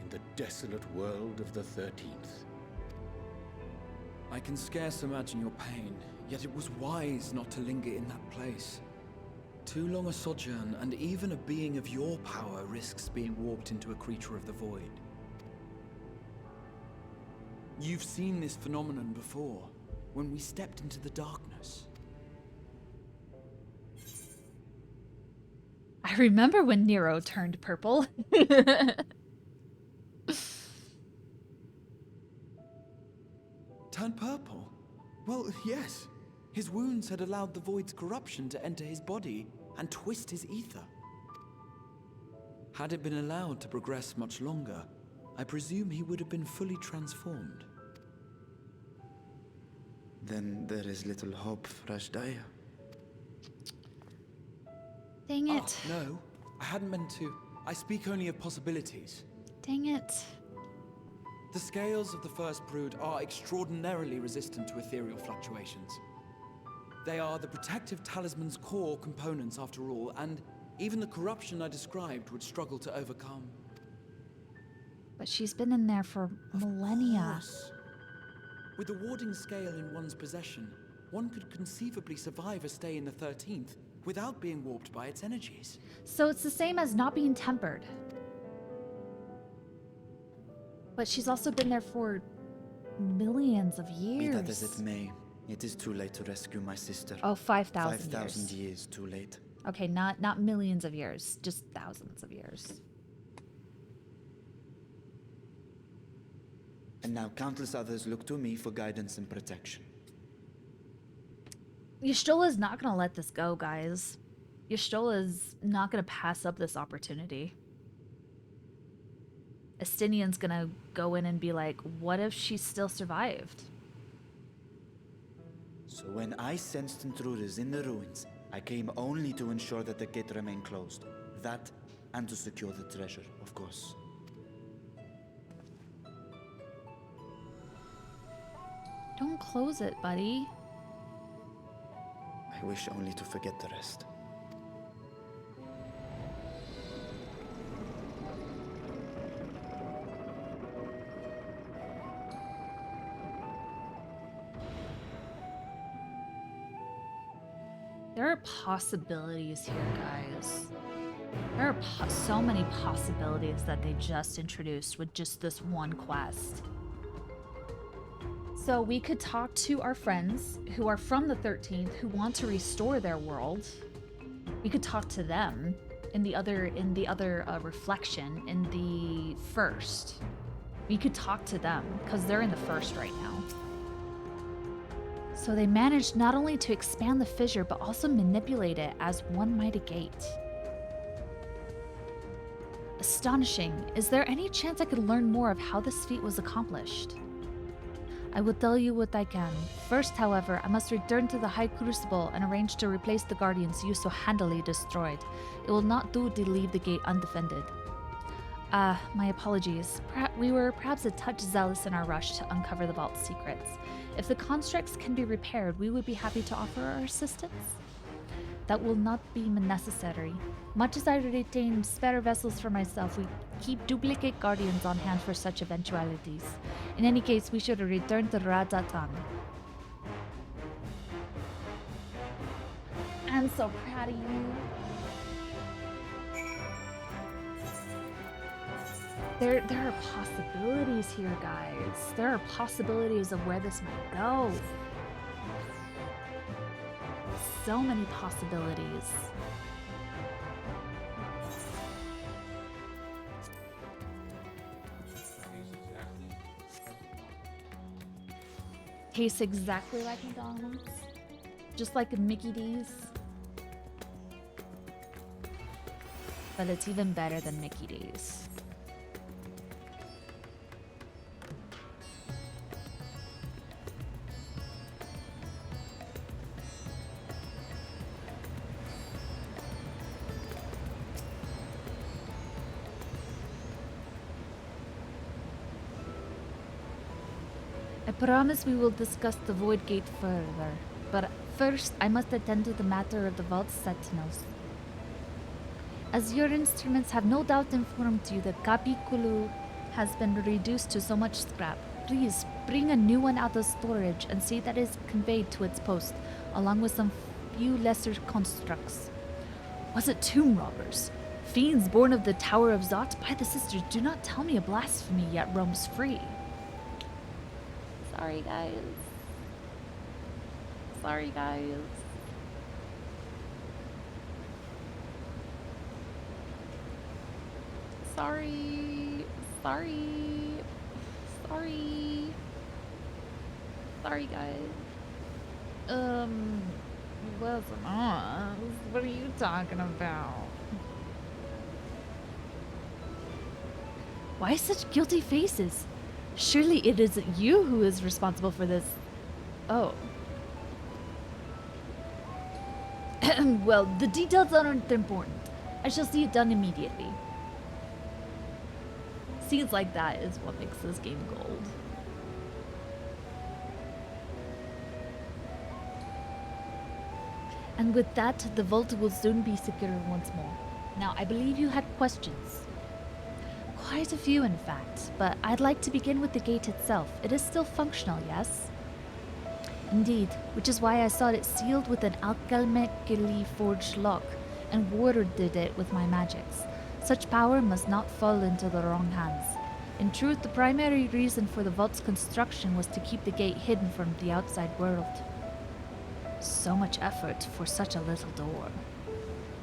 in the desolate world of the 13th. I can scarce imagine your pain, yet it was wise not to linger in that place. Too long a sojourn, and even a being of your power risks being warped into a creature of the void. You've seen this phenomenon before, when we stepped into the darkness. I remember when Nero turned purple. Turned purple? Well, yes. His wounds had allowed the void's corruption to enter his body and twist his ether. Had it been allowed to progress much longer, I presume he would have been fully transformed. Then there is little hope for Ashdaya. Dang it. No, I hadn't meant to. I speak only of possibilities. Dang it. The scales of the first brood are extraordinarily resistant to ethereal fluctuations. They are the protective talisman's core components after all, and even the corruption I described would struggle to overcome. But she's been in there for millennia. Of course. With the warding scale in one's possession, one could conceivably survive a stay in the 13th without being warped by its energies. So it's the same as not being tempered. But she's also been there for millions of years. Be that as it may, it is too late to rescue my sister. Oh, 5,000 years. 5,000 years too late. Okay, not millions of years, just thousands of years. And now countless others look to me for guidance and protection. Y'shtola's not gonna let this go, guys. Y'shtola's not gonna pass up this opportunity. Estinian's gonna go in and be like, what if she still survived? So when I sensed intruders in the ruins, I came only to ensure that the gate remained closed. That, and to secure the treasure, of course. Don't close it, buddy. I wish only to forget the rest. There are possibilities here, guys. There are so many possibilities that they just introduced with just this one quest. So we could talk to our friends who are from the 13th who want to restore their world. We could talk to them in the other reflection in the first. We could talk to them because they're in the first right now. So they managed not only to expand the fissure but also manipulate it as one mighty gate. Astonishing. Is there any chance I could learn more of how this feat was accomplished? I will tell you what I can. First, however, I must return to the High Crucible and arrange to replace the guardians you so handily destroyed. It will not do to leave the gate undefended. My apologies. We were perhaps a touch zealous in our rush to uncover the vault's secrets. If the constructs can be repaired, we would be happy to offer our assistance. That will not be necessary. Much as I retain spare vessels for myself, we keep duplicate guardians on hand for such eventualities. In any case, we should return to Radzatan. I'm so proud of you. There are possibilities here, guys. There are possibilities of where this might go. So many possibilities. Tastes exactly like McDonald's. Just like a Mickey D's. But it's even better than Mickey D's. I promise we will discuss the Void Gate further, but first I must attend to the matter of the Vault Sentinels. As your instruments have no doubt informed you that Kapikulu has been reduced to so much scrap, please bring a new one out of storage and see that it is conveyed to its post, along with some few lesser constructs. Was it tomb robbers? Fiends born of the Tower of Zot? By the sisters, do not tell me a blasphemy yet roams free. Sorry, guys. Sorry, guys. Sorry. Sorry. Sorry. Sorry, guys. Wasn't us. What are you talking about? Why such guilty faces? Surely it isn't you who is responsible for this. Oh. Well, the details aren't important. I shall see it done immediately. Scenes like that is what makes this game gold. And with that, the vault will soon be secure once more. Now, I believe you had questions. Quite a few, in fact, but I'd like to begin with the gate itself. It is still functional, yes? Indeed, which is why I sought it sealed with an alchemically forged lock and warded it with my magics. Such power must not fall into the wrong hands. In truth, the primary reason for the vault's construction was to keep the gate hidden from the outside world. So much effort for such a little door.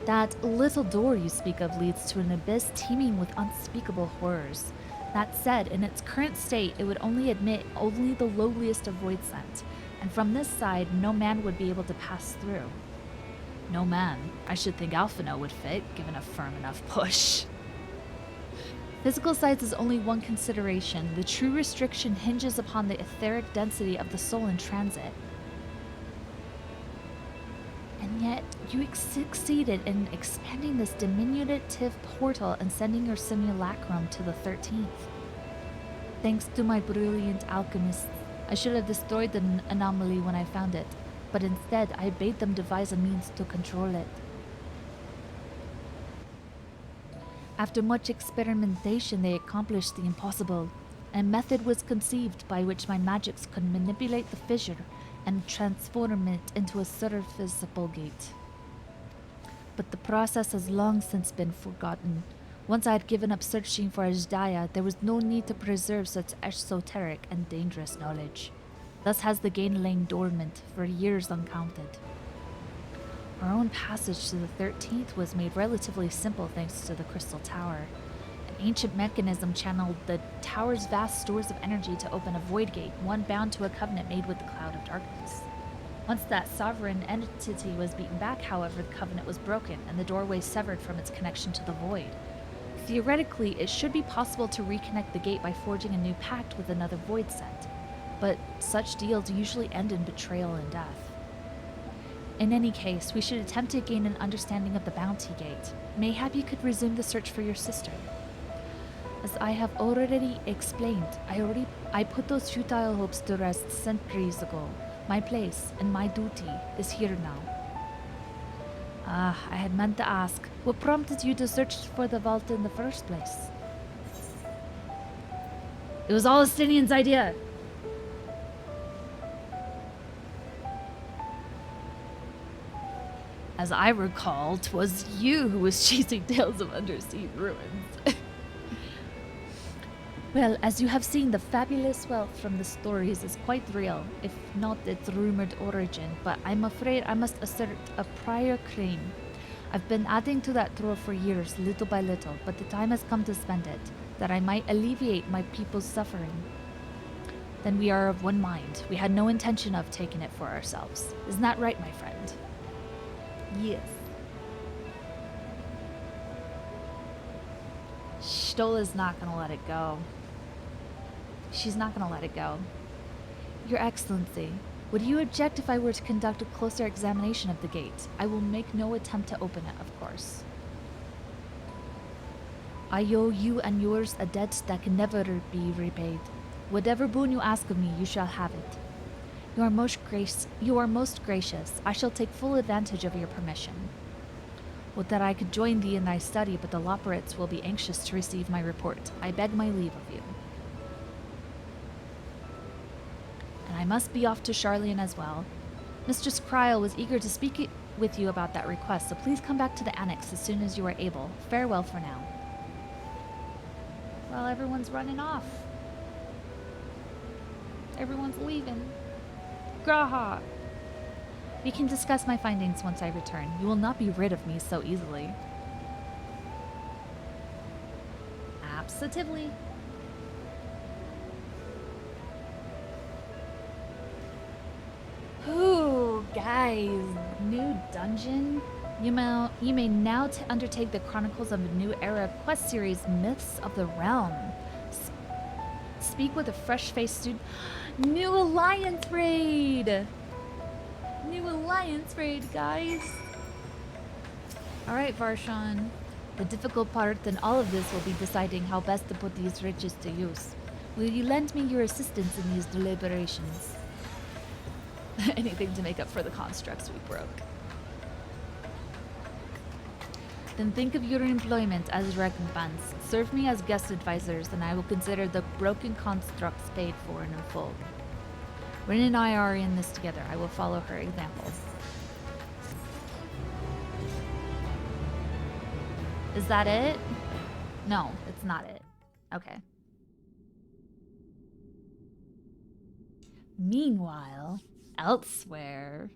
That little door you speak of leads to an abyss teeming with unspeakable horrors. That said, in its current state, it would only admit only the lowliest of void scent, and from this side, no man would be able to pass through. No man. I should think Alphino would fit, given a firm enough push. Physical size is only one consideration. The true restriction hinges upon the etheric density of the soul in transit. And yet, you succeeded in expanding this diminutive portal and sending your simulacrum to the 13th. Thanks to my brilliant alchemists, I should have destroyed the anomaly when I found it, but instead I bade them devise a means to control it. After much experimentation, they accomplished the impossible. A method was conceived by which my magics could manipulate the fissure and transform it into a serviceable gate. but the process has long since been forgotten. Once I had given up searching for Ajdaya, there was no need to preserve such esoteric and dangerous knowledge. Thus has the gain lain dormant for years uncounted. Our own passage to the 13th was made relatively simple thanks to the Crystal Tower. An ancient mechanism channeled the tower's vast stores of energy to open a void gate, one bound to a covenant made with the Cloud of Darkness. Once that sovereign entity was beaten back, however, the covenant was broken and the doorway severed from its connection to the void. Theoretically, it should be possible to reconnect the gate by forging a new pact with another void set, but such deals usually end in betrayal and death. In any case, we should attempt to gain an understanding of the bounty gate. Mayhap you could resume the search for your sister. As I have already explained, I put those futile hopes to rest centuries ago. My place and my duty is here now. I had meant to ask, what prompted you to search for the vault in the first place? It was all Estinian's idea. As I recall, 'twas you who was chasing tales of undersea ruins. Well, as you have seen, the fabulous wealth from the stories is quite real, if not its rumored origin, but I'm afraid I must assert a prior claim. I've been adding to that trove for years, little by little, but the time has come to spend it, that I might alleviate my people's suffering. Then we are of one mind. We had no intention of taking it for ourselves. Isn't that right, my friend? Yes. Stola's not gonna let it go. She's not gonna let it go. Your Excellency, would you object if I were to conduct a closer examination of the gate? I will make no attempt to open it, of course. I owe you and yours a debt that can never be repaid. Whatever boon you ask of me, you shall have it. You are most gracious. I shall take full advantage of your permission. Would that I could join thee in thy study, but the Loporrits will be anxious to receive my report. I beg my leave of you. And I must be off to Charlian as well. Mistress Kryl was eager to speak with you about that request, so please come back to the annex as soon as you are able. Farewell for now. Well, everyone's running off. Everyone's leaving. Graha! We can discuss my findings once I return. You will not be rid of me so easily. Absolutely. Ooh, guys. New dungeon? You may now undertake the Chronicles of a New Era quest series, Myths of the Realm. Speak with a fresh-faced student. New Alliance raid! New Alliance raid, guys! Alright, Varshan. The difficult part in all of this will be deciding how best to put these riches to use. Will you lend me your assistance in these deliberations? Anything to make up for the constructs we broke. Then think of your employment as recompense. Serve me as guest advisors, and I will consider the broken constructs paid for in full. Rin and I are in this together. I will follow her example. Is that it? No, it's not it. Okay. Meanwhile, elsewhere...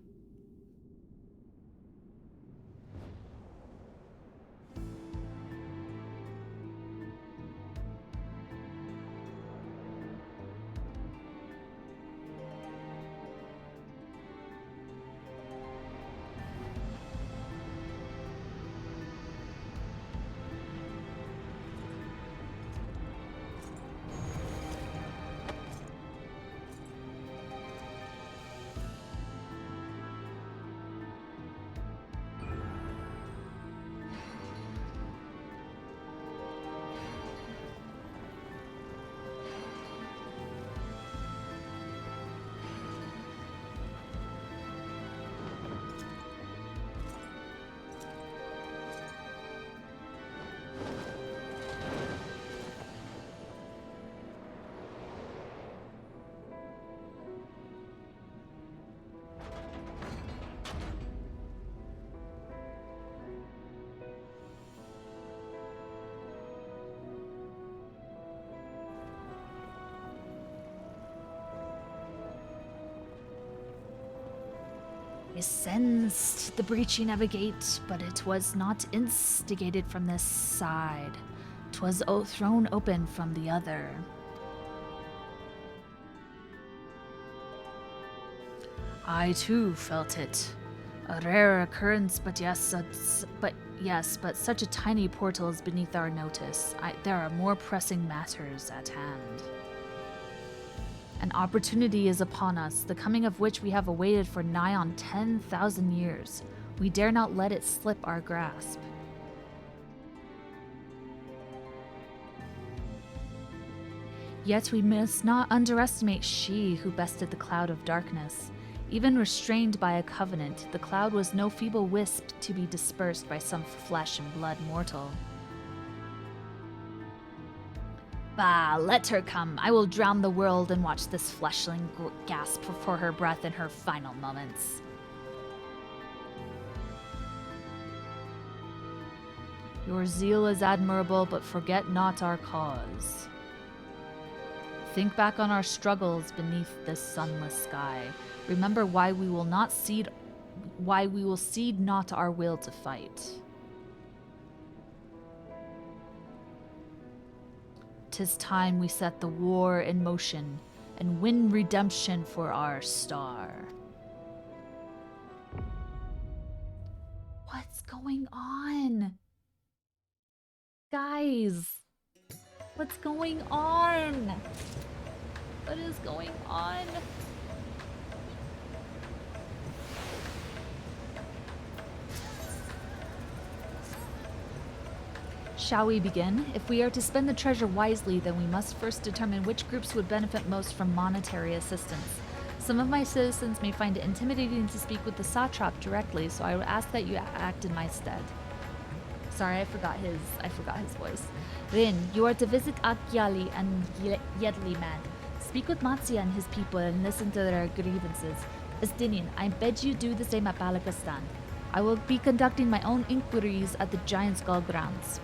I sensed the breaching of a gate, but it was not instigated from this side. 'Twas thrown open from the other. I too felt it. A rare occurrence, but such a tiny portal is beneath our notice. There are more pressing matters at hand. An opportunity is upon us, the coming of which we have awaited for nigh on 10,000 years. We dare not let it slip our grasp. Yet we must not underestimate she who bested the cloud of darkness. Even restrained by a covenant, the cloud was no feeble wisp to be dispersed by some flesh and blood mortal. Bah, let her come. I will drown the world and watch this fleshling gasp for her breath in her final moments. Your zeal is admirable, but forget not our cause. Think back on our struggles beneath this sunless sky. Remember why we will cede not our will to fight. 'Tis time we set the war in motion and win redemption for our star. What's going on? Guys, what's going on? What is going on? Shall we begin? If we are to spend the treasure wisely, then we must first determine which groups would benefit most from monetary assistance. Some of my citizens may find it intimidating to speak with the satrap directly, so I would ask that you act in my stead. Sorry, I forgot his voice. Rin, you are to visit Akyali and Yedli Man. Speak with Matsya and his people and listen to their grievances. Estinian, I beg you do the same at Balakistan. I will be conducting my own inquiries at the Giant Skull grounds.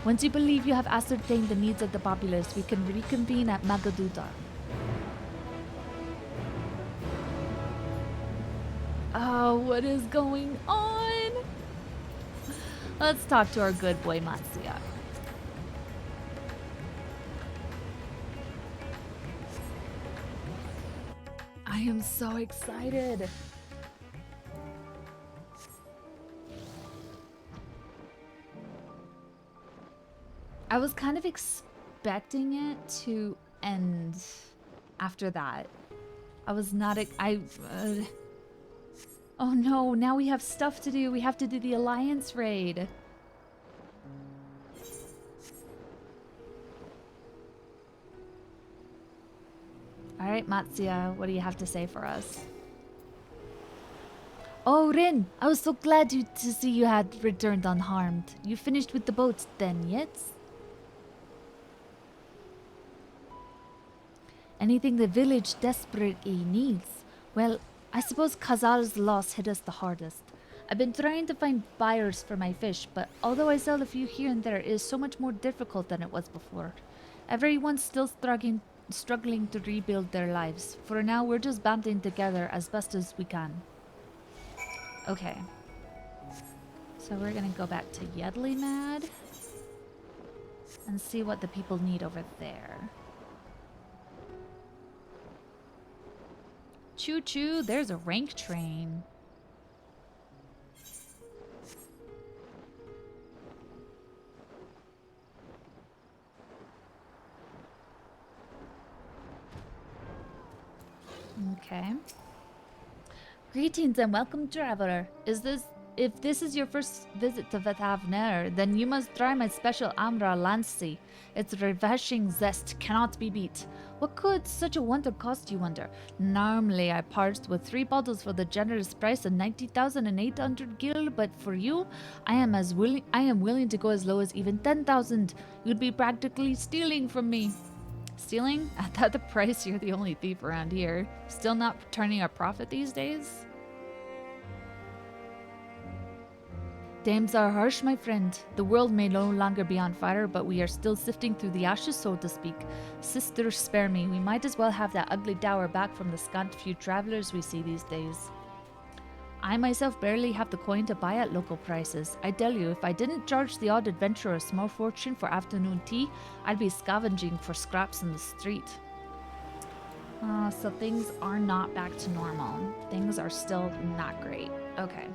Once you believe you have ascertained the needs of the populace, we can reconvene at Magaduta. Oh, what is going on? Let's talk to our good boy Matsya. I am so excited. I was kind of expecting it to end after that. I was not. Oh no, now we have stuff to do. We have to do the Alliance raid. Alright, Matsya, what do you have to say for us? Oh, Rin, I was so glad to see you had returned unharmed. You finished with the boat then, yes? Anything the village desperately needs. Well, I suppose Khazar's loss hit us the hardest. I've been trying to find buyers for my fish, but although I sell a few here and there, it is so much more difficult than it was before. Everyone's still struggling to rebuild their lives. For now, we're just banding together as best as we can. Okay. So we're gonna go back to Yedli Mad and see what the people need over there. Choo-choo, there's a rank train. Okay. Greetings and welcome, traveler. If this is your first visit to FFXIV, then you must try my special Amra Lancy. Its refreshing zest cannot be beat. What could such a wonder cost, you wonder? Normally, I part with 3 bottles for the generous price of 90,800 gil, but for you, I am willing to go as low as even 10,000. You'd be practically stealing from me. Stealing? At that price, you're the only thief around here. Still not turning a profit these days? Dames are harsh, my friend. The world may no longer be on fire, but we are still sifting through the ashes, so to speak. Sister, spare me. We might as well have that ugly dower back from the scant few travelers we see these days. I myself barely have the coin to buy at local prices. I tell you, if I didn't charge the odd adventurer a small fortune for afternoon tea, I'd be scavenging for scraps in the street. So things are not back to normal. Things are still not great. Okay.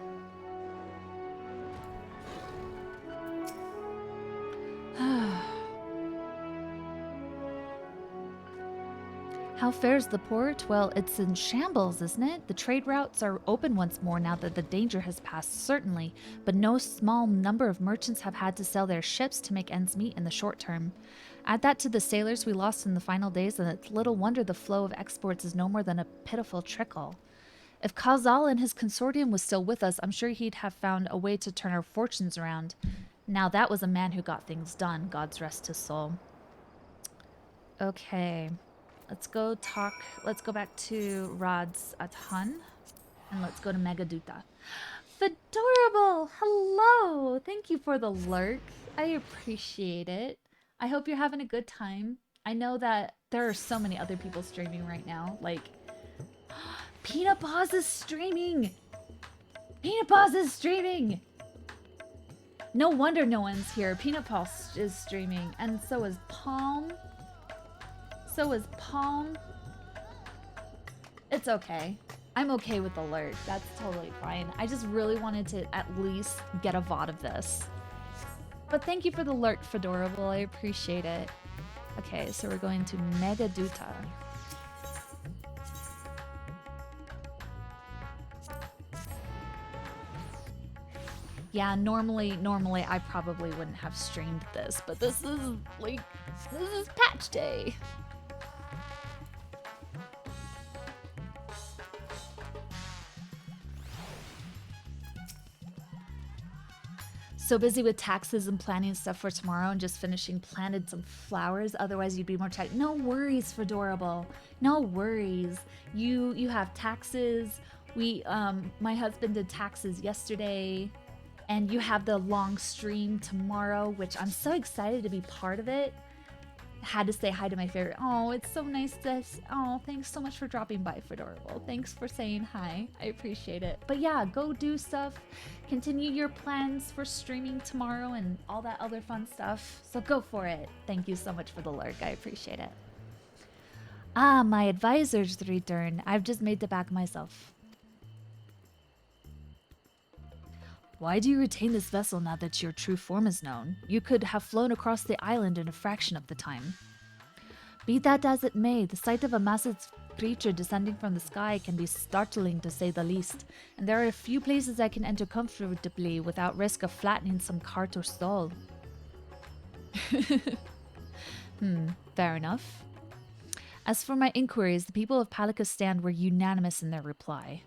How fares the port? Well, it's in shambles, isn't it? The trade routes are open once more now that the danger has passed, certainly, but no small number of merchants have had to sell their ships to make ends meet in the short term. Add that to the sailors we lost in the final days, and it's little wonder the flow of exports is no more than a pitiful trickle. If Khazal and his consortium was still with us, I'm sure he'd have found a way to turn our fortunes around. Now that was a man who got things done, God's rest his soul. Okay. Let's go back to Rod's Athan, and let's go to Megaduta. Fedorable! Hello! Thank you for the lurk. I appreciate it. I hope you're having a good time. I know that there are so many other people streaming right now. Like, Peanut Paws is streaming! Peanut Paws is streaming! No wonder no one's here. Peanut Paws is streaming, and so is Palm. So is Palm. It's okay. I'm okay with the lurk. That's totally fine. I just really wanted to at least get a VOD of this. But thank you for the lurk, Fedorable. I appreciate it. Okay, so we're going to Megaduta. Yeah, normally I probably wouldn't have streamed this, but this is patch day. So busy with taxes and planning stuff for tomorrow and just finishing planted some flowers. Otherwise, you'd be more tight. No worries, Fedorable. No worries. You have taxes. My husband did taxes yesterday, and you have the long stream tomorrow, which I'm so excited to be part of it. Had to say hi to my favorite. Oh, it's so nice to. Oh, thanks so much for dropping by, Fedorable. Thanks for saying hi. I appreciate it. But yeah, go do stuff. Continue your plans for streaming tomorrow and all that other fun stuff. So go for it. Thank you so much for the lurk. I appreciate it. Ah, my advisor's returned. I've just made it back myself. Why do you retain this vessel now that your true form is known? You could have flown across the island in a fraction of the time. Be that as it may, the sight of a massive creature descending from the sky can be startling to say the least, and there are a few places I can enter comfortably without risk of flattening some cart or stall. Fair enough. As for my inquiries, the people of Palikistan were unanimous in their reply.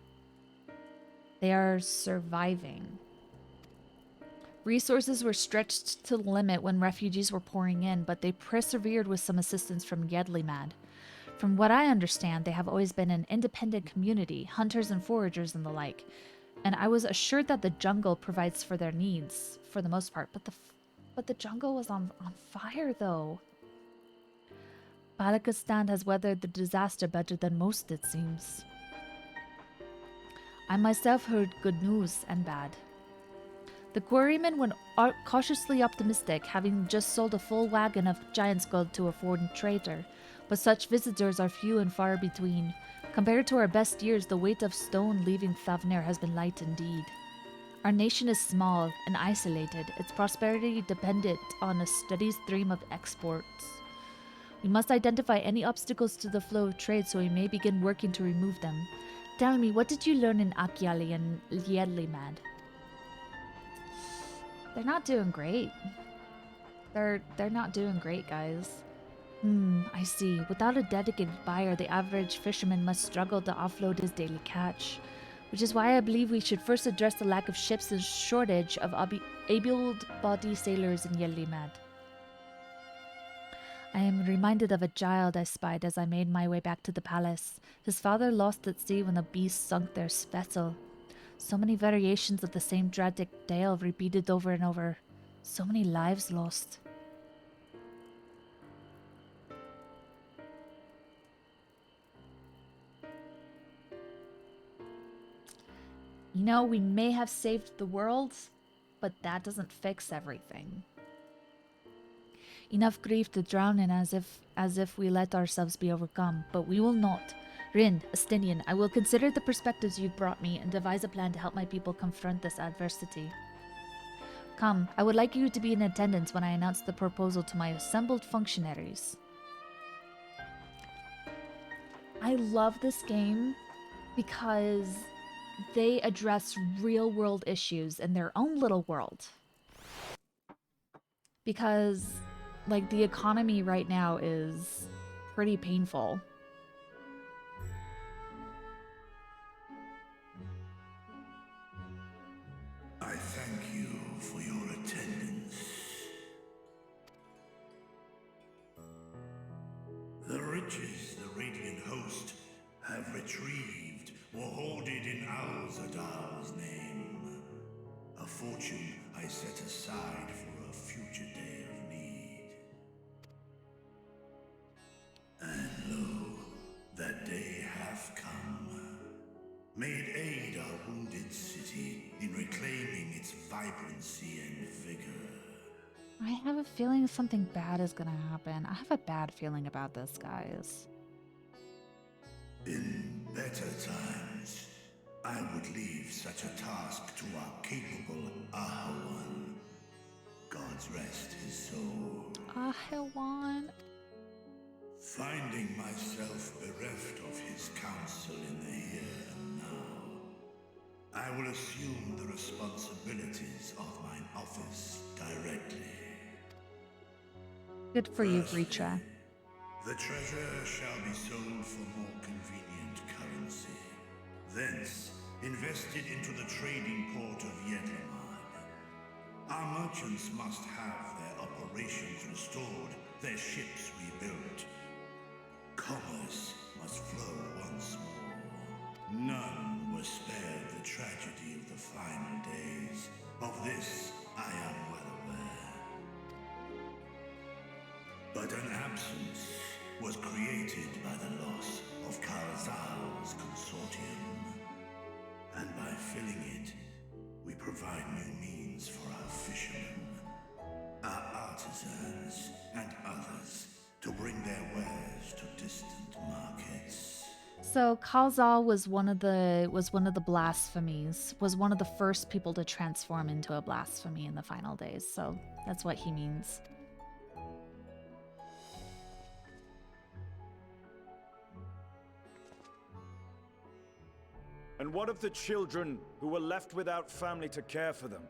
They are surviving. Resources were stretched to the limit when refugees were pouring in, but they persevered with some assistance from Yedlimad. From what I understand, they have always been an independent community, hunters and foragers and the like, and I was assured that the jungle provides for their needs, for the most part, but the jungle was on fire, though. Palikistan has weathered the disaster better than most, it seems. I myself heard good news and bad. The quarrymen were cautiously optimistic, having just sold a full wagon of giant's gold to a foreign trader, but such visitors are few and far between. Compared to our best years, the weight of stone leaving Thavner has been light indeed. Our nation is small and isolated, its prosperity dependent on a steady stream of exports. We must identify any obstacles to the flow of trade so we may begin working to remove them. Tell me, what did you learn in Akyali and Yedlimad? They're not doing great. They're not doing great, guys. I see. Without a dedicated buyer, the average fisherman must struggle to offload his daily catch. Which is why I believe we should first address the lack of ships and shortage of able-bodied sailors in Yedlimad. I am reminded of a child I spied as I made my way back to the palace. His father lost at sea when the beast sunk their vessel. So many variations of the same tragic tale repeated over and over. So many lives lost. You know, we may have saved the world, but that doesn't fix everything. Enough grief to drown in as if we let ourselves be overcome, but we will not. Rin, Astinian, I will consider the perspectives you've brought me and devise a plan to help my people confront this adversity. Come, I would like you to be in attendance when I announce the proposal to my assembled functionaries. I love this game because they address real-world issues in their own little world. Because, like, the economy right now is pretty painful. I thank you for your attendance. The riches the Radiant Host have retrieved were hoarded in Al-Zadal's name. A fortune I set aside for a future day of need. And lo, that day hath come. Made aid our wounded city in reclaiming its vibrancy and vigor. I have a feeling something bad is gonna happen. I have a bad feeling about this, guys. In better times, I would leave such a task to our capable Ahawan. God's rest his soul. Ahawan. Finding myself bereft of his counsel in the here and now, I will assume the responsibilities of mine office directly. Good for you, Breacha. The treasure shall be sold for more convenient currency. Thence, invested into the trading port of Yedlamad. Our merchants must have their operations restored, their ships rebuilt. Commerce must flow once more. None were spared the tragedy of the final days. Of this, I am well aware. But an absence was created by the loss of Karzal's consortium. And by filling it, we provide new means for our fishermen, our artisans, and others to bring their wares to distant markets. So Kalzal was one of the blasphemies, was one of the first people to transform into a blasphemy in the final days. So that's what he means. And what of the children who were left without family to care for them?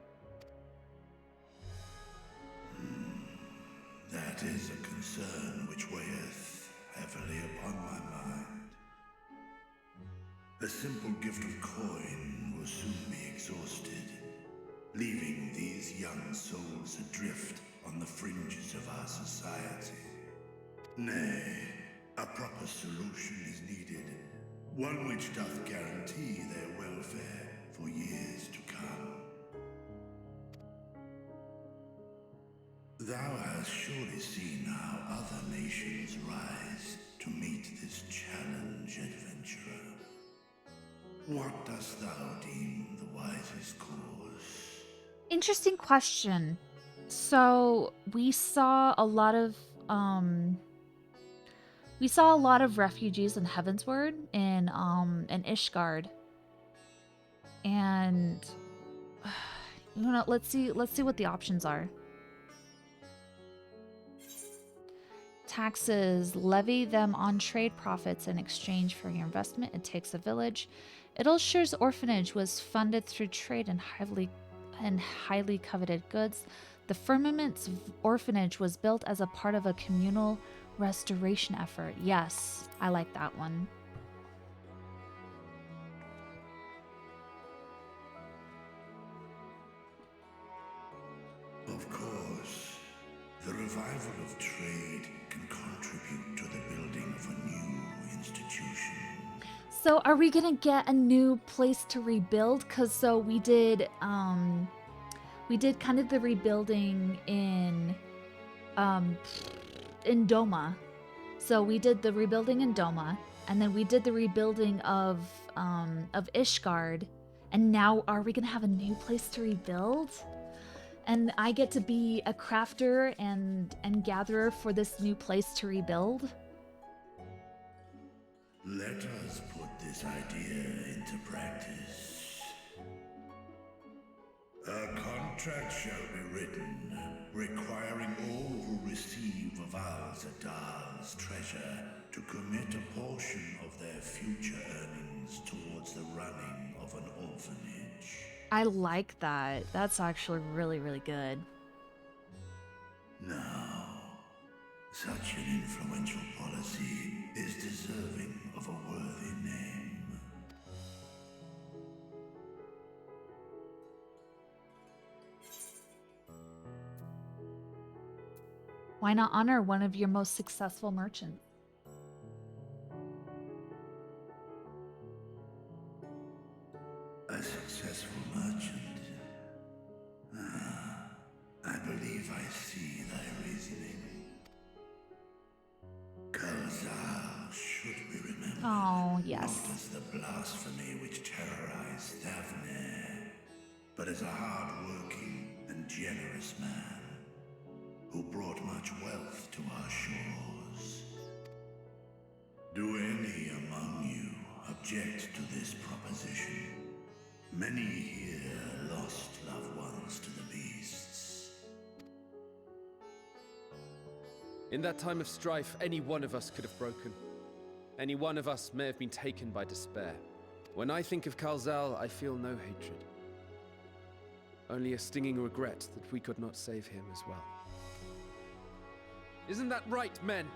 That is a concern which weigheth heavily upon my mind. A simple gift of coin will soon be exhausted, leaving these young souls adrift on the fringes of our society. Nay, a proper solution is needed, one which doth guarantee their welfare for years to come. Thou hast surely seen how other nations rise to meet this challenge, adventurer. What dost thou deem the wisest course? Interesting question. So we saw a lot of refugees in Heavensward in Ishgard. And you know, let's see what the options are. Taxes, levy them on trade profits in exchange for your investment. It takes a village. Idleshire's orphanage was funded through trade and highly coveted goods. The Firmament's orphanage was built as a part of a communal restoration effort. Yes, I like that one. Of course, the revival of trade can contribute to the building of a new institution. So are we gonna get a new place to rebuild? Cause so we did kind of the rebuilding in Doma. So we did the rebuilding in Doma, and then we did the rebuilding of Ishgard, and now are we gonna have a new place to rebuild? And I get to be a crafter and gatherer for this new place to rebuild? Let us put this idea into practice. A contract shall be written, requiring all who receive of Al-Zadal's treasure to commit a portion of their future earnings towards the running of an orphanage. I like that. That's actually really, really good. Now, such an influential policy is deserving of a worthy name. Why not honor one of your most successful merchants? A successful merchant? I believe I see thy reasoning. Kalzal should be remembered. Oh, yes. Not as the blasphemy which terrorized Thavne, but as a hard-working and generous man who brought much wealth to our shores. Do any among you object to this proposition? Many here lost loved ones to the beasts. In that time of strife, any one of us could have broken. Any one of us may have been taken by despair. When I think of Kalzal, I feel no hatred. Only a stinging regret that we could not save him as well. Isn't that right, men?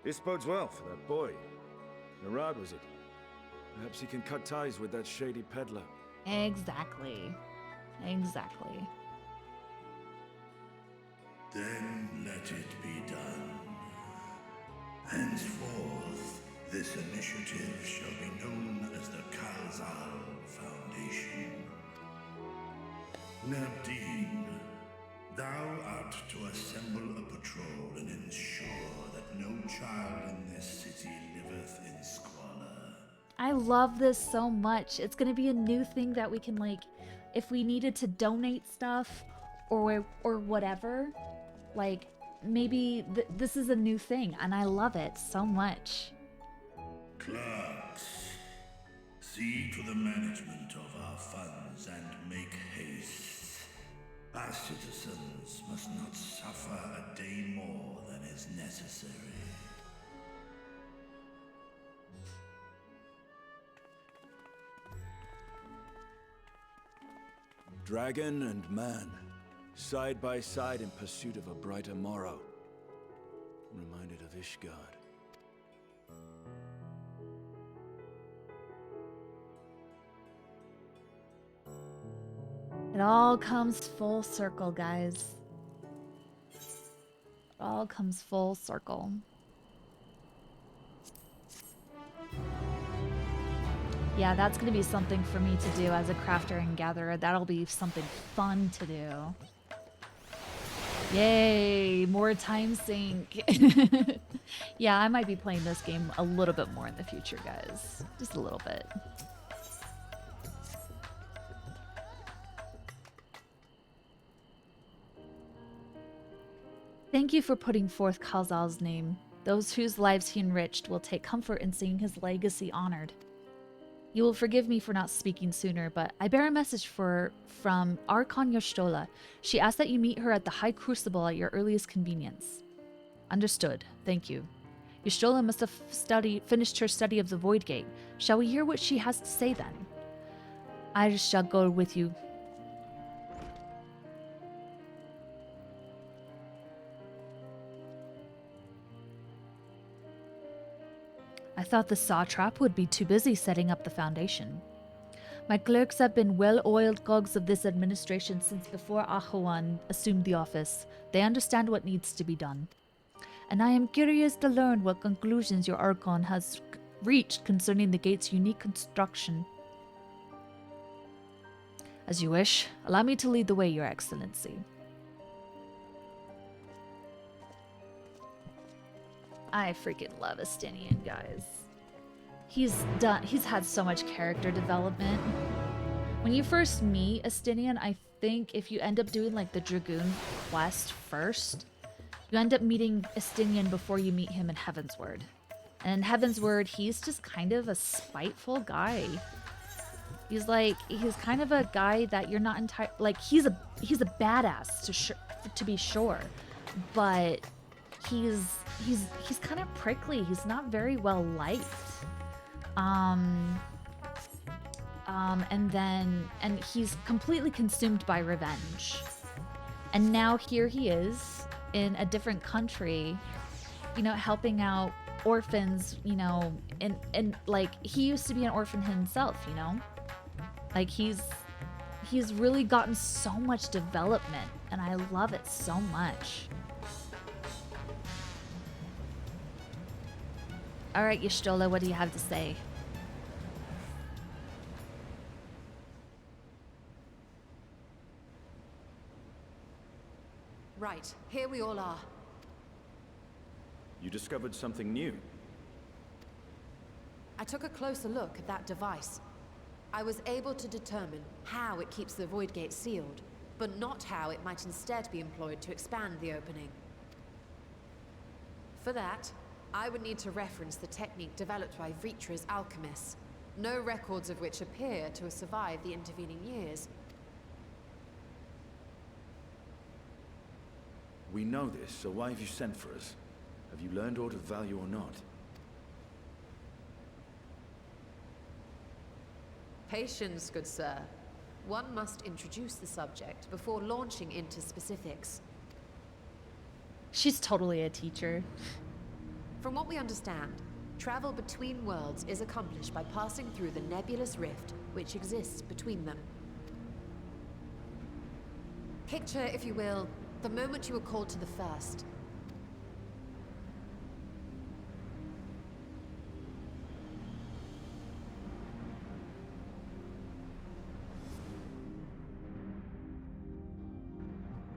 This bodes well for that boy. Narad, was it? Perhaps he can cut ties with that shady peddler. Exactly. Exactly. Then let it be done. Henceforth, this initiative shall be known as the Kalzal Foundation. Nabdeen, thou art to assemble a patrol and ensure that no child in this city liveth in squalor. I love this so much. It's gonna be a new thing that we can, like, if we needed to donate stuff or whatever, like, maybe this is a new thing, and I love it so much. Clerks, see to the management of our funds and make haste. Our citizens must not suffer a day more than is necessary. Dragon and man, side by side in pursuit of a brighter morrow. I'm reminded of Ishgard. It all comes full circle, guys. It all comes full circle. Yeah, that's gonna be something for me to do as a crafter and gatherer. That'll be something fun to do. Yay, more time sink. Yeah, I might be playing this game a little bit more in the future, guys. Just a little bit. Thank you for putting forth Kalzal's name. Those whose lives he enriched will take comfort in seeing his legacy honored. You will forgive me for not speaking sooner, but I bear a message from Archon Yoshtola. She asked that you meet her at the High Crucible at your earliest convenience. Understood. Thank you. Yoshtola must have finished her study of the Void Gate. Shall we hear what she has to say then? I shall go with you. I thought the satrap would be too busy setting up the foundation. My clerks have been well-oiled cogs of this administration since before Ahuan assumed the office. They understand what needs to be done. And I am curious to learn what conclusions your Archon has reached concerning the gate's unique construction. As you wish. Allow me to lead the way, Your Excellency. I freaking love Estinian, guys. He's had so much character development. When you first meet Estinian, I think if you end up doing like the Dragoon quest first, you end up meeting Estinian before you meet him in Heavensward. And in Heavensward, he's just kind of a spiteful guy. He's kind of a guy that you're not entirely like. He's a badass to be sure, but he's kind of prickly. He's not very well liked. And he's completely consumed by revenge. And now here he is in a different country, you know, helping out orphans, you know, and like he used to be an orphan himself, you know? Like he's really gotten so much development, and I love it so much. All right, Y'shtola, what do you have to say? Right, here we all are. You discovered something new. I took a closer look at that device. I was able to determine how it keeps the Void Gate sealed, but not how it might instead be employed to expand the opening. For that, I would need to reference the technique developed by Vritra's alchemists, no records of which appear to have survived the intervening years. We know this, so why have you sent for us? Have you learned aught of value or not? Patience, good sir. One must introduce the subject before launching into specifics. She's totally a teacher. From what we understand, travel between worlds is accomplished by passing through the nebulous rift which exists between them. Picture, if you will, the moment you were called to the first.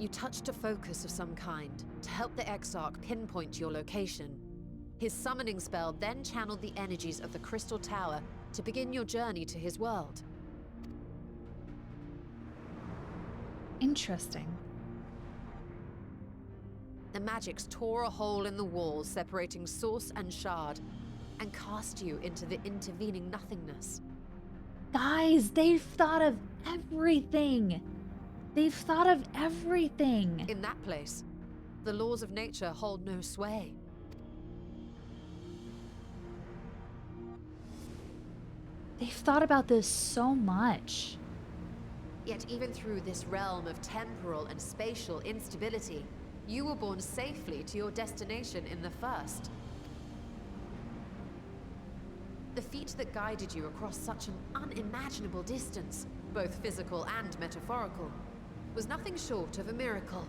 You touched a focus of some kind to help the Exarch pinpoint your location. His summoning spell then channeled the energies of the Crystal Tower to begin your journey to his world. Interesting. The magics tore a hole in the wall separating source and shard, and cast you into the intervening nothingness. Guys, they've thought of everything. They've thought of everything. In that place, the laws of nature hold no sway. They've thought about this so much. Yet even through this realm of temporal and spatial instability, you were borne safely to your destination in the first. The feat that guided you across such an unimaginable distance, both physical and metaphorical, was nothing short of a miracle.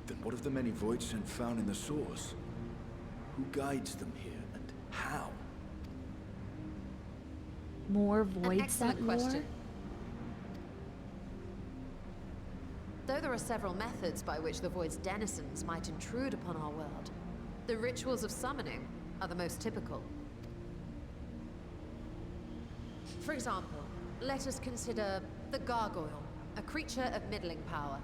Then what of the many voids sent found in the source? Who guides them here, and how? More void set lore? Question. Though there are several methods by which the Void's denizens might intrude upon our world, the rituals of summoning are the most typical. For example, let us consider the Gargoyle, a creature of middling power.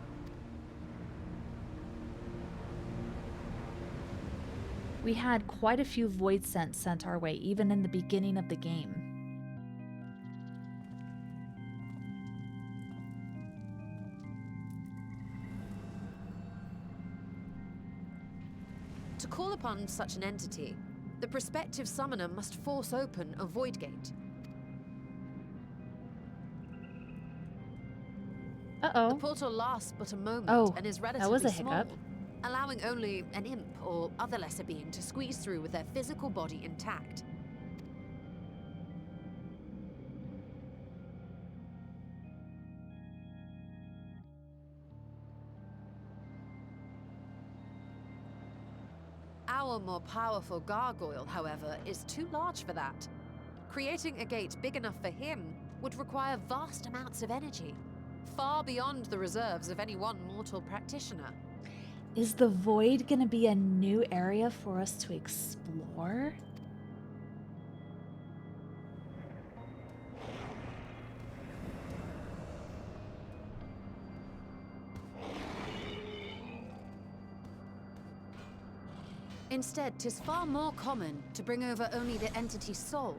We had quite a few void scents sent our way, even in the beginning of the game. To call upon such an entity, the prospective summoner must force open a void gate. Uh-oh. The portal lasts but a moment and is that relatively was a small. hiccup. allowing only an imp or other lesser being to squeeze through with their physical body intact. Our more powerful gargoyle, however, is too large for that. Creating a gate big enough for him would require vast amounts of energy, far beyond the reserves of any one mortal practitioner. Is the void gonna be a new area for us to explore? Instead, 'tis far more common to bring over only the entity's soul.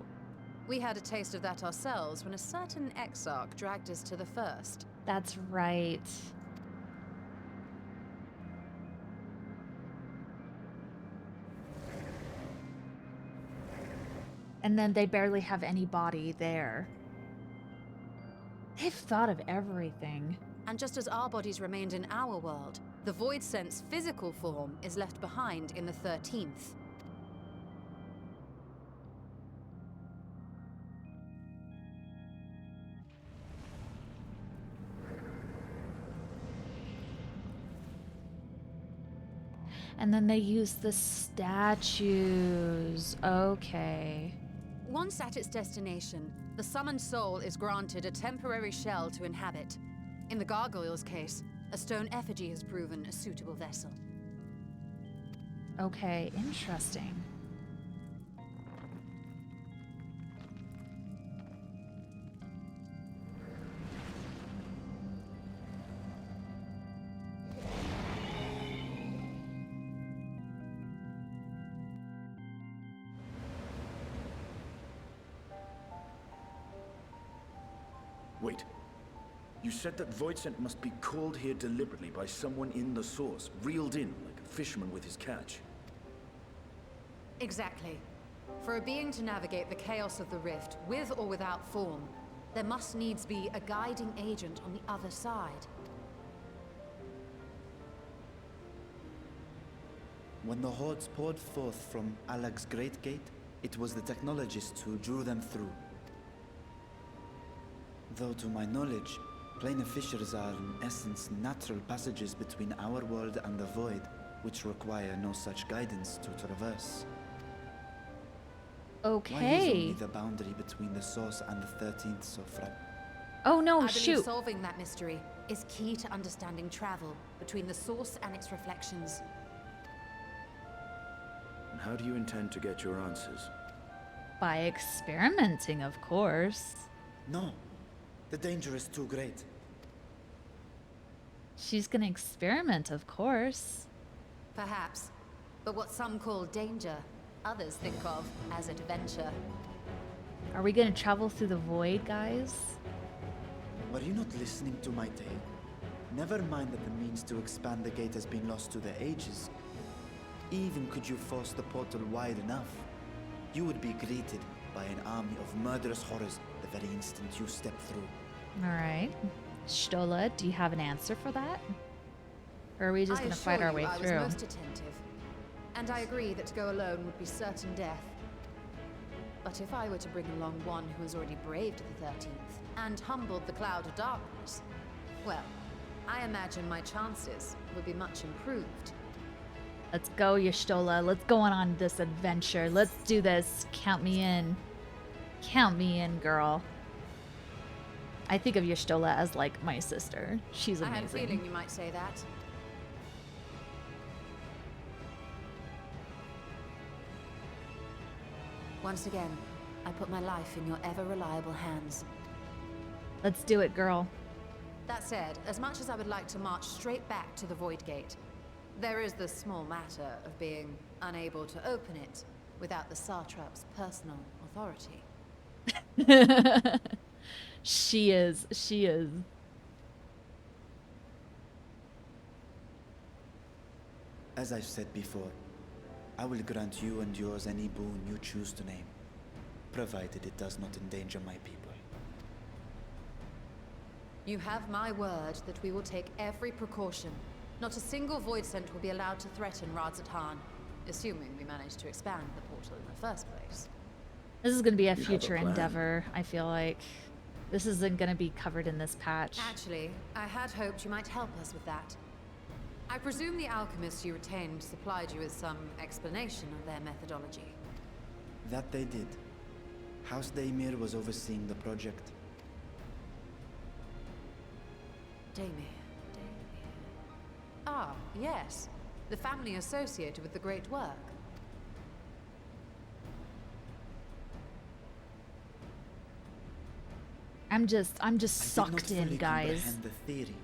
We had a taste of that ourselves when a certain exarch dragged us to the first. That's right. And then they barely have any body there. They've thought of everything. And just as our bodies remained in our world, the Void Sense physical form is left behind in the 13th. And then they use the statues. Okay. Once at its destination, the summoned soul is granted a temporary shell to inhabit. In the gargoyle's case, a stone effigy has proven a suitable vessel. Okay, interesting. Wait. You said that Voidsent must be called here deliberately by someone in the source, reeled in like a fisherman with his catch. Exactly. For a being to navigate the chaos of the rift, with or without form, there must needs be a guiding agent on the other side. When the hordes poured forth from Alag's Great Gate, it was the technologists who drew them through. Though to my knowledge, planar fissures are in essence natural passages between our world and the void, which require no such guidance to traverse. Okay. Why is only the boundary between the source and the 13th so Oh no, I shoot. believe solving that mystery is key to understanding travel between the source and its reflections. And how do you intend to get your answers? By experimenting, of course. No. The danger is too great. She's gonna experiment, of course. Perhaps. But what some call danger, others think of as adventure. Are we gonna travel through the void, guys? Were you not listening to my tale? Never mind that the means to expand the gate has been lost to the ages. Even could you force the portal wide enough, you would be greeted by an army of murderous horrors the very instant you step through. Alright. Stola, do you have an answer for that? Or are we just gonna fight our way through? I was most attentive. And I agree that to go alone would be certain death. But if I were to bring along one who has already braved the 13th and humbled the cloud of darkness, well, I imagine my chances would be much improved. Let's go, Y'shtola. Let's go on this adventure. Let's do this. Count me in. Count me in, girl. I think of Y'shtola as like my sister. She's amazing. I had a feeling you might say that. Once again, I put my life in your ever-reliable hands. Let's do it, girl. That said, as much as I would like to march straight back to the Void Gate, there is the small matter of being unable to open it without the Satrap's personal authority. She is. As I've said before, I will grant you and yours any boon you choose to name, provided it does not endanger my people. You have my word that we will take every precaution, Not a single void scent will be allowed to threaten Radzat Han, assuming we manage to expand the portal in the first place. This is going to be a You have a future plan? endeavor, I feel like. This isn't going to be covered in this patch. Actually, I had hoped you might help us with that. I presume the alchemists you retained supplied you with some explanation of their methodology. That they did. House Daymir was overseeing the project. Daymir. Ah, yes. The family associated with the great work. I'm just I did sucked not in, fully guys. comprehend the theory,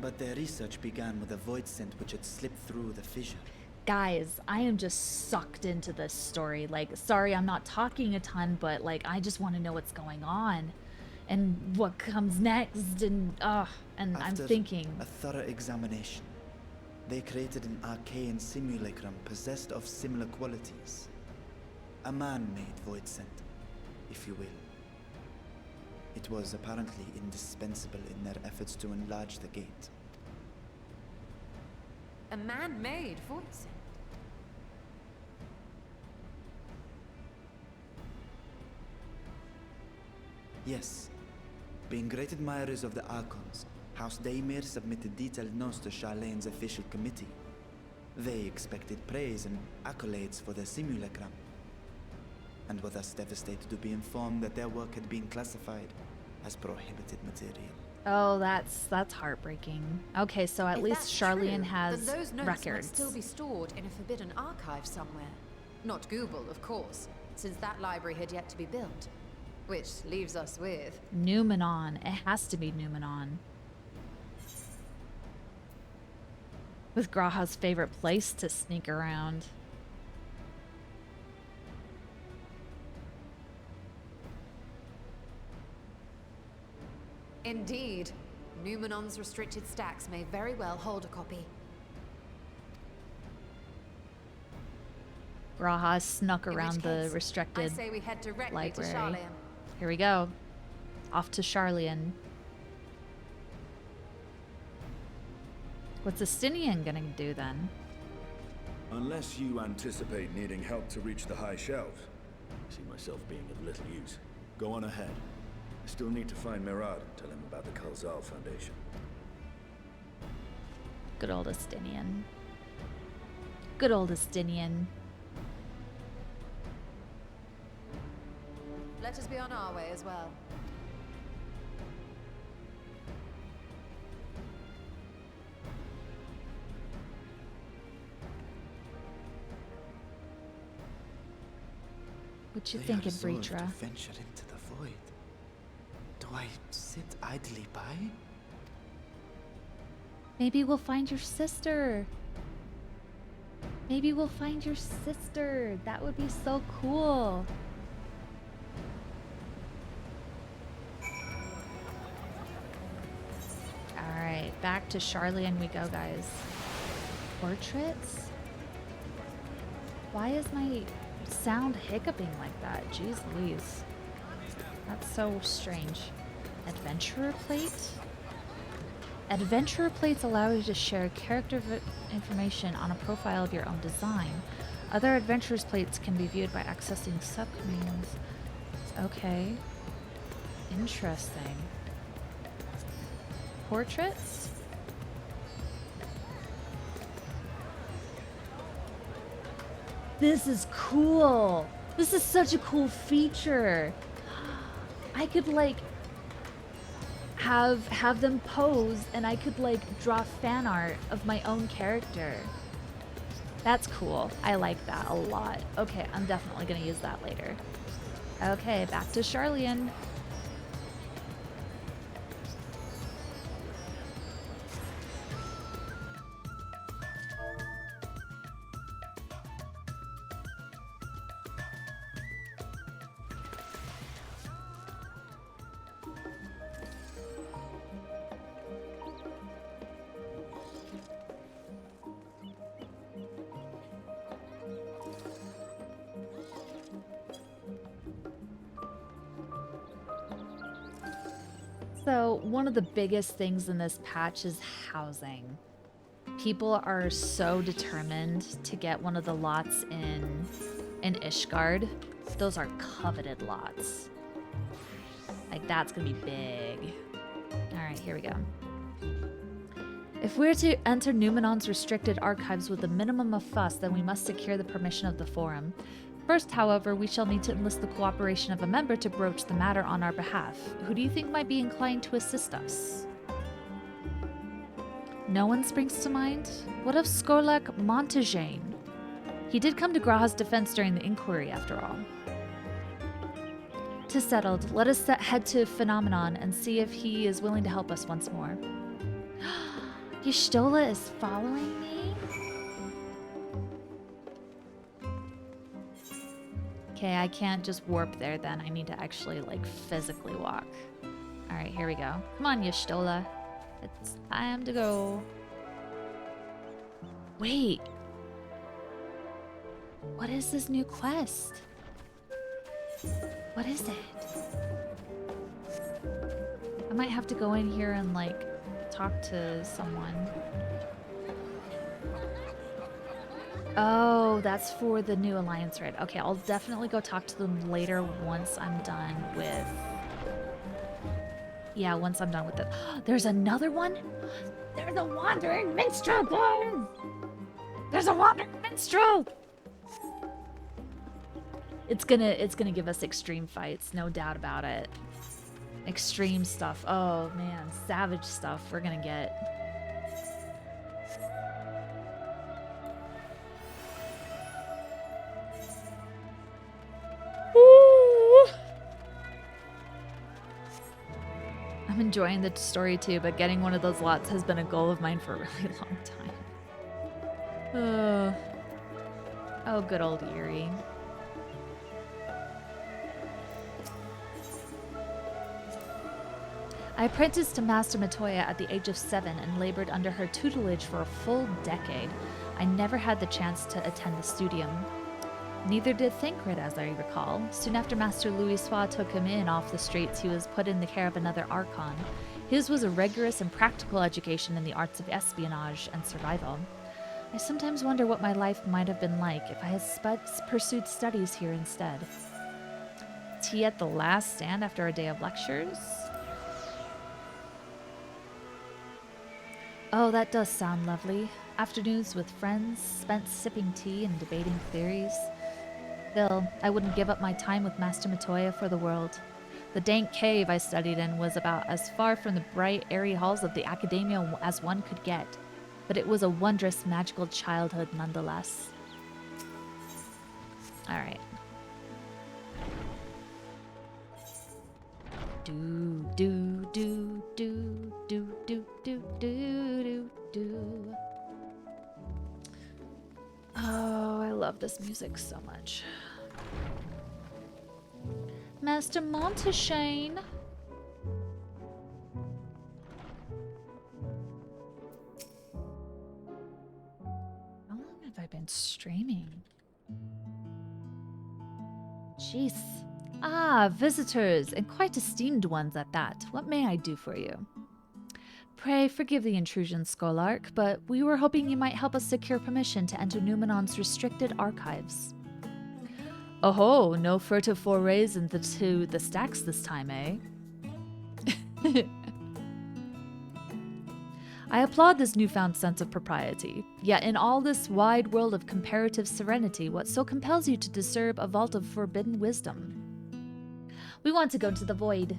but their research began with a void scent which had slipped through the fissure. Guys, I am just sucked into this story. Like, sorry, I'm not talking a ton, but like, I just want to know what's going on and what comes next. And I'm After thinking. a thorough examination, they created an arcane simulacrum possessed of similar qualities. A man-made void scent, if you will. It was apparently indispensable in their efforts to enlarge the gate. A man-made void scent. Yes. Being great admirers of the Archons, House Daymir submitted detailed notes to Charlene's official committee. They expected praise and accolades for their simulacrum, and were thus devastated to be informed that their work had been classified as prohibited material. Oh, that's heartbreaking. Okay, so at If least that's Charlene true, has then those notes records. might still be stored in a forbidden archive somewhere. Not Google, of course, since that library had yet to be built. Which leaves us with... Numenon. It has to be Numenon. With Graha's favorite place to sneak around. Indeed. Numenon's restricted stacks may very well hold a copy. Graha snuck In around which the case, restricted I say we head directly library. to Charlene. Here we go. Off to Charlian. What's Estinian gonna do then? Unless you anticipate needing help to reach the high shelves, I see myself being of little use. Go on ahead. I still need to find Mirad and tell him about the Kalzal Foundation. Good old Estinian. Good old Estinian. Let us be on our way as well. What you They thinking, are resolved Breetra? to venture into the void. Do I sit idly by? Maybe we'll find your sister. Maybe we'll find your sister. That would be so cool. Alright, back to Charlian we go, guys. Portraits? Why is my sound hiccuping like that? Jeez Louise. That's so strange. Adventurer plate? Adventurer plates allow you to share character information on a profile of your own design. Other adventurers plates can be viewed by accessing subcommands. Okay. Interesting. Portraits? This is cool. This is such a cool feature. I could like have them pose and I could like draw fan art of my own character. That's cool. I like that a lot. Okay, I'm definitely gonna use that later. Okay, back to Charlian. So one of the biggest things in this patch is housing. People are so determined to get one of the lots in Ishgard. Those are coveted lots. Like, that's gonna be big. Alright, here we go. If we're to enter Numenon's restricted archives with a minimum of fuss, then we must secure the permission of the Forum. First, however, we shall need to enlist the cooperation of a member to broach the matter on our behalf. Who do you think might be inclined to assist us? No one springs to mind? What of Skorlak Montegane? He did come to Graha's defense during the inquiry, after all. 'Tis settled. Let us head to Phenomenon and see if he is willing to help us once more. Y'shtola is following me? Okay, I can't just warp there then. I need to actually, like, physically walk. Alright, here we go. Come on, Y'shtola. It's time to go. Wait. What is this new quest? What is it? I might have to go in here and, like, talk to someone. Oh, that's for the new alliance raid. Okay, I'll definitely go talk to them later once I'm done with... Yeah, once I'm done with it. There's another one? There's a wandering minstrel, guys! There's a wandering minstrel! It's gonna give us extreme fights, no doubt about it. Extreme stuff. Oh man, savage stuff we're gonna get. Ooh. I'm enjoying the story too, but getting one of those lots has been a goal of mine for a really long time. Oh, good old Eerie. I apprenticed to Master Matoya at the age of 7 and labored under her tutelage for a full decade. I never had the chance to attend the studium. Neither did Thancred, as I recall. Soon after Master Louis took him in off the streets, he was put in the care of another Archon. His was a rigorous and practical education in the arts of espionage and survival. I sometimes wonder what my life might have been like if I had pursued studies here instead. Tea at the last stand after a day of lectures? Oh, that does sound lovely. Afternoons with friends, spent sipping tea and debating theories. Still, I wouldn't give up my time with Master Matoya for the world. The dank cave I studied in was about as far from the bright, airy halls of the Academia as one could get, but it was a wondrous, magical childhood nonetheless. Alright. Do do do do do do do do do. Oh, I love this music so much. Master Monteshane. How long have I been streaming? Jeez. Ah, visitors, and quite esteemed ones at that. What may I do for you? Pray forgive the intrusion, Skolark, but we were hoping you might help us secure permission to enter Numenon's restricted archives. Oh-ho, no furtive forays into the stacks this time, eh? I applaud this newfound sense of propriety. Yet in all this wide world of comparative serenity, what so compels you to disturb a vault of forbidden wisdom? We want to go to the void.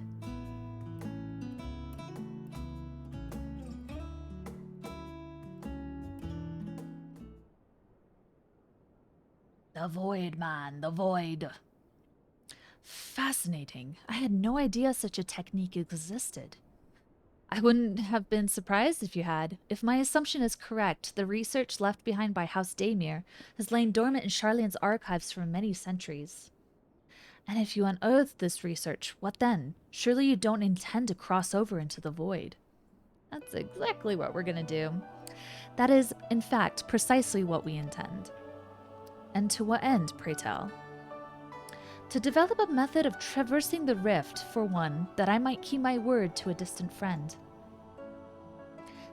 The void, man, the void. Fascinating. I had no idea such a technique existed. I wouldn't have been surprised if you had. If my assumption is correct, the research left behind by House Daemir has lain dormant in Charlene's archives for many centuries. And if you unearth this research, what then? Surely you don't intend to cross over into the void. That's exactly what we're gonna do. That is, in fact, precisely what we intend. And to what end, pray tell? To develop a method of traversing the rift, for one, that I might keep my word to a distant friend.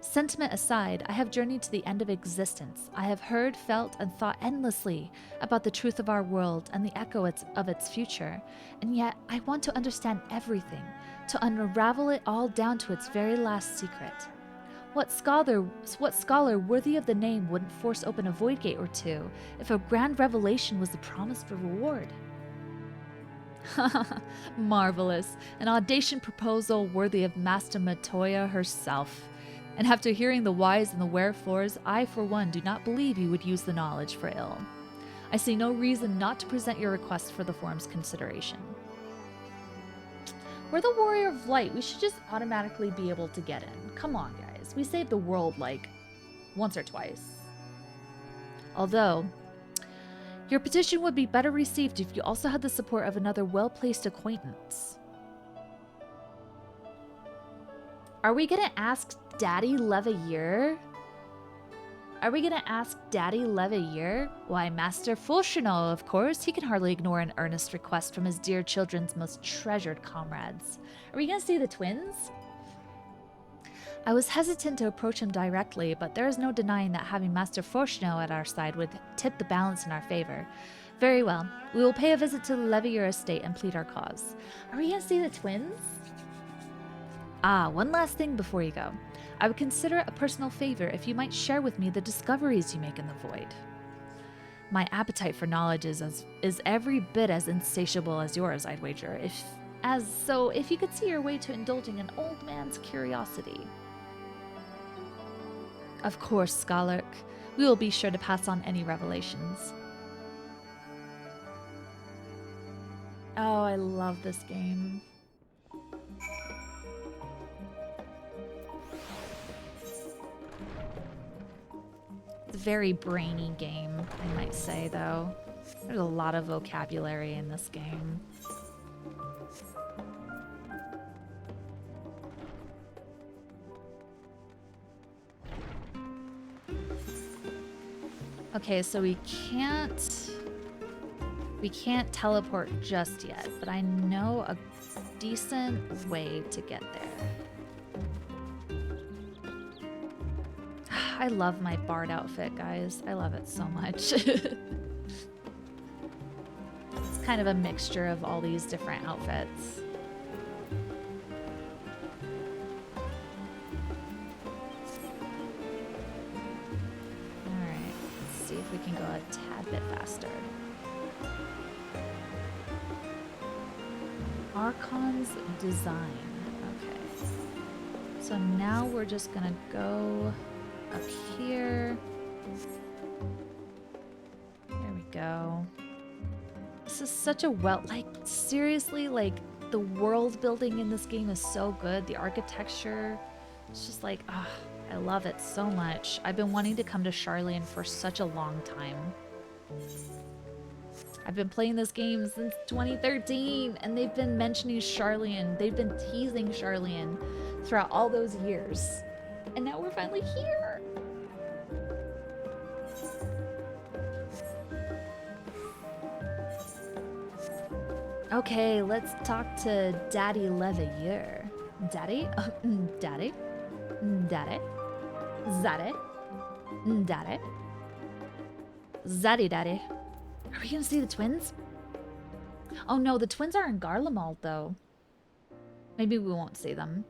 Sentiment aside, I have journeyed to the end of existence. I have heard, felt, and thought endlessly about the truth of our world and the echo of its future. And yet, I want to understand everything, to unravel it all down to its very last secret. What scholar worthy of the name wouldn't force open a void gate or two if a grand revelation was the promised reward? Marvelous. An audacious proposal worthy of Master Matoya herself. And after hearing the whys and the wherefores, I for one do not believe you would use the knowledge for ill. I see no reason not to present your request for the forum's consideration. We're the Warrior of Light. We should just automatically be able to get in. Come on, guys. We saved the world, like, once or twice. Although, your petition would be better received if you also had the support of another well-placed acquaintance. Are we gonna ask Daddy Leveilleur? Are we gonna ask Daddy Leveilleur? Why, Master Fulchenot, of course. He can hardly ignore an earnest request from his dear children's most treasured comrades. Are we gonna see the twins? I was hesitant to approach him directly, but there is no denying that having Master Fulchenot at our side would tip the balance in our favor. Very well. We will pay a visit to the Leveilleur estate and plead our cause. Are we gonna see the twins? Ah, one last thing before you go. I would consider it a personal favor if you might share with me the discoveries you make in the void. My appetite for knowledge is every bit as insatiable as yours, I'd wager. If you could see your way to indulging an old man's curiosity. Of course, Scholark. We will be sure to pass on any revelations. Oh, I love this game. It's a very brainy game, I might say, though. There's a lot of vocabulary in this game. Okay, so we can't teleport just yet, but I know a decent way to get there. I love my bard outfit, guys. I love it so much. It's kind of a mixture of all these different outfits. Alright, let's see if we can go a tad bit faster. Archon's design. Okay. So now we're just gonna go up here. There we go. This is such a seriously, the world building in this game is so good. The architecture, it's just like, I love it so much. I've been wanting to come to Sharlayan for such a long time. I've been playing this game since 2013, and they've been mentioning Sharlayan. They've been teasing Sharlayan throughout all those years. And now we're finally here. Okay, let's talk to Daddy Leveilleur. Daddy? Daddy? Daddy? Zaddy? Daddy? Zaddy Daddy. Are we gonna see the twins? Oh no, the twins are in Garlemald though. Maybe we won't see them.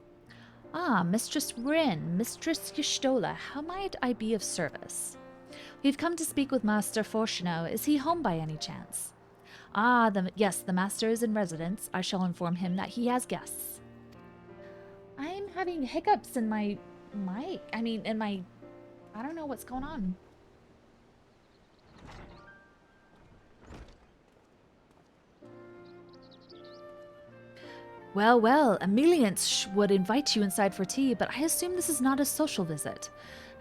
Ah, Mistress Rin, Mistress Y'shtola, how might I be of service? We've come to speak with Master Fulchenot. Is he home by any chance? Ah, yes, the master is in residence. I shall inform him that he has guests. I'm having hiccups in my mic. I don't know what's going on. Well, well, Emeliance would invite you inside for tea, but I assume this is not a social visit.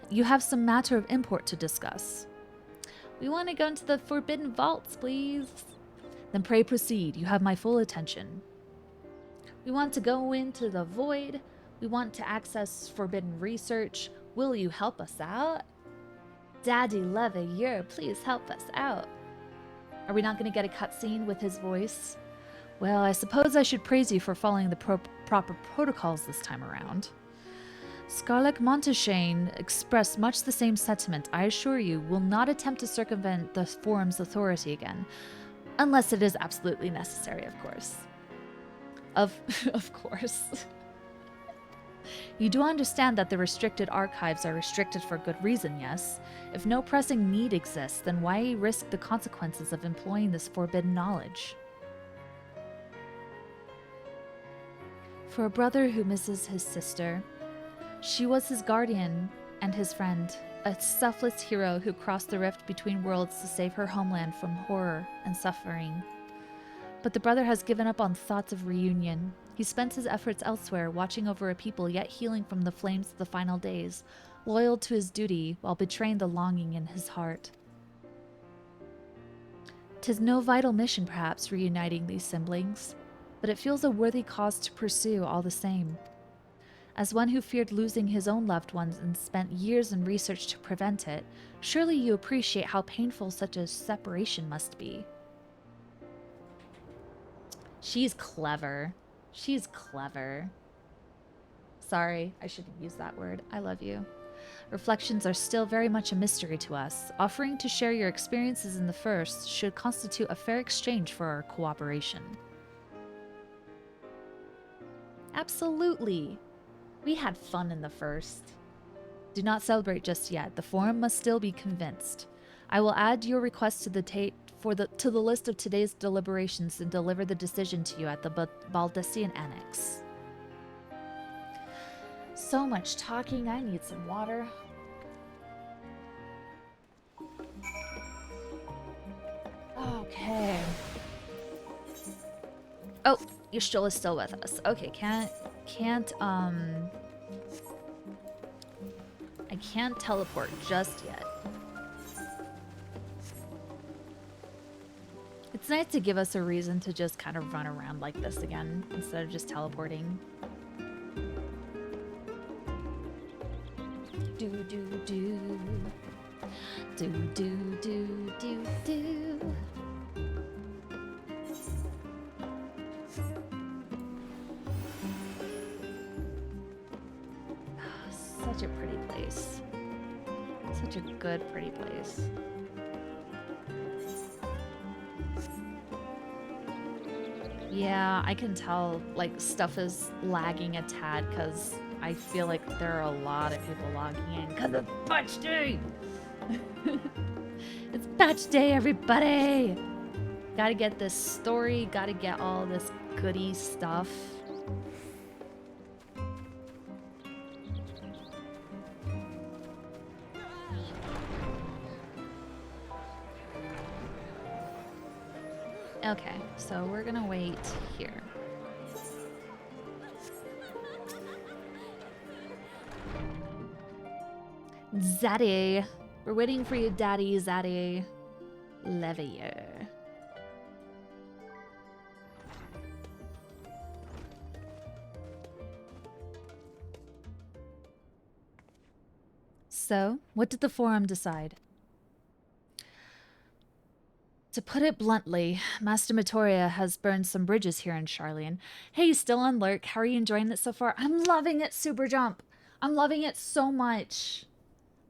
You have some matter of import to discuss. We want to go into the Forbidden Vaults, please. Then pray proceed. You have my full attention. We want to go into the Void. We want to access forbidden research. Will you help us out? Daddy Leveilleur, please help us out. Are we not going to get a cutscene with his voice? Well, I suppose I should praise you for following the proper protocols this time around. Scarlett Montaigne expressed much the same sentiment. I assure you, will not attempt to circumvent the forum's authority again. Unless it is absolutely necessary, of course. Of course. You do understand that the restricted archives are restricted for good reason, yes? If no pressing need exists, then why risk the consequences of employing this forbidden knowledge? For a brother who misses his sister, she was his guardian and his friend, a selfless hero who crossed the rift between worlds to save her homeland from horror and suffering. But the brother has given up on thoughts of reunion. He spent his efforts elsewhere, watching over a people yet healing from the flames of the final days, loyal to his duty while betraying the longing in his heart. 'Tis no vital mission, perhaps, reuniting these siblings, but it feels a worthy cause to pursue all the same. As one who feared losing his own loved ones and spent years in research to prevent it, surely you appreciate how painful such a separation must be. She's clever. She's clever. Sorry, I shouldn't use that word. I love you. Reflections are still very much a mystery to us. Offering to share your experiences in the first should constitute a fair exchange for our cooperation. Absolutely. We had fun in the first. Do not celebrate just yet. The forum must still be convinced. I will add your request to the list of today's deliberations and deliver the decision to you at the Baldessian Annex. So much talking. I need some water. Okay. Oh, Yashtil is still with us. Okay, I can't teleport just yet. It's nice to give us a reason to just kind of run around like this again instead of just teleporting. Do do do. Do do do do do. Such a pretty place. Such a good, pretty place. Yeah, I can tell, like, stuff is lagging a tad because I feel like there are a lot of people logging in because it's patch day! It's patch day, everybody! Gotta get this story, gotta get all this goody stuff. Okay, so we're gonna wait here. Zaddy! We're waiting for you, Daddy Zaddy. Levier. So, what did the forum decide? To put it bluntly, Master Matoria has burned some bridges here in Charlian. Hey, still on Lurk. How are you enjoying it so far? I'm loving it, Super Jump. I'm loving it so much.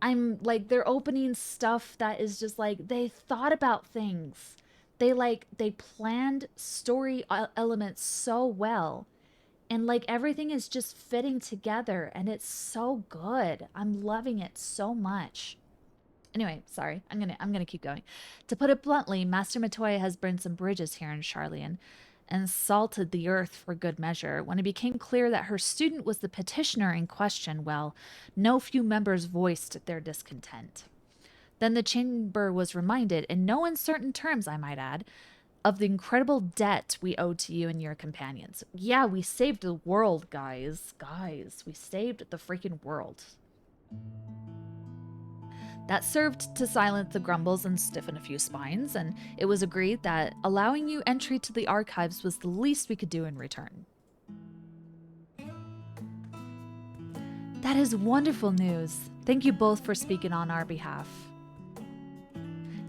I'm like, they're opening stuff that is just like, they thought about things. They planned story elements so well. And like everything is just fitting together and it's so good. I'm loving it so much. Anyway, sorry. I'm gonna keep going. To put it bluntly, Master Matoya has burned some bridges here in Charlian and salted the earth for good measure. When it became clear that her student was the petitioner in question, well, no few members voiced their discontent. Then the chamber was reminded, in no uncertain terms, I might add, of the incredible debt we owe to you and your companions. Yeah, we saved the world, guys. Guys, we saved the freaking world. That served to silence the grumbles and stiffen a few spines, and it was agreed that allowing you entry to the archives was the least we could do in return. That is wonderful news. Thank you both for speaking on our behalf.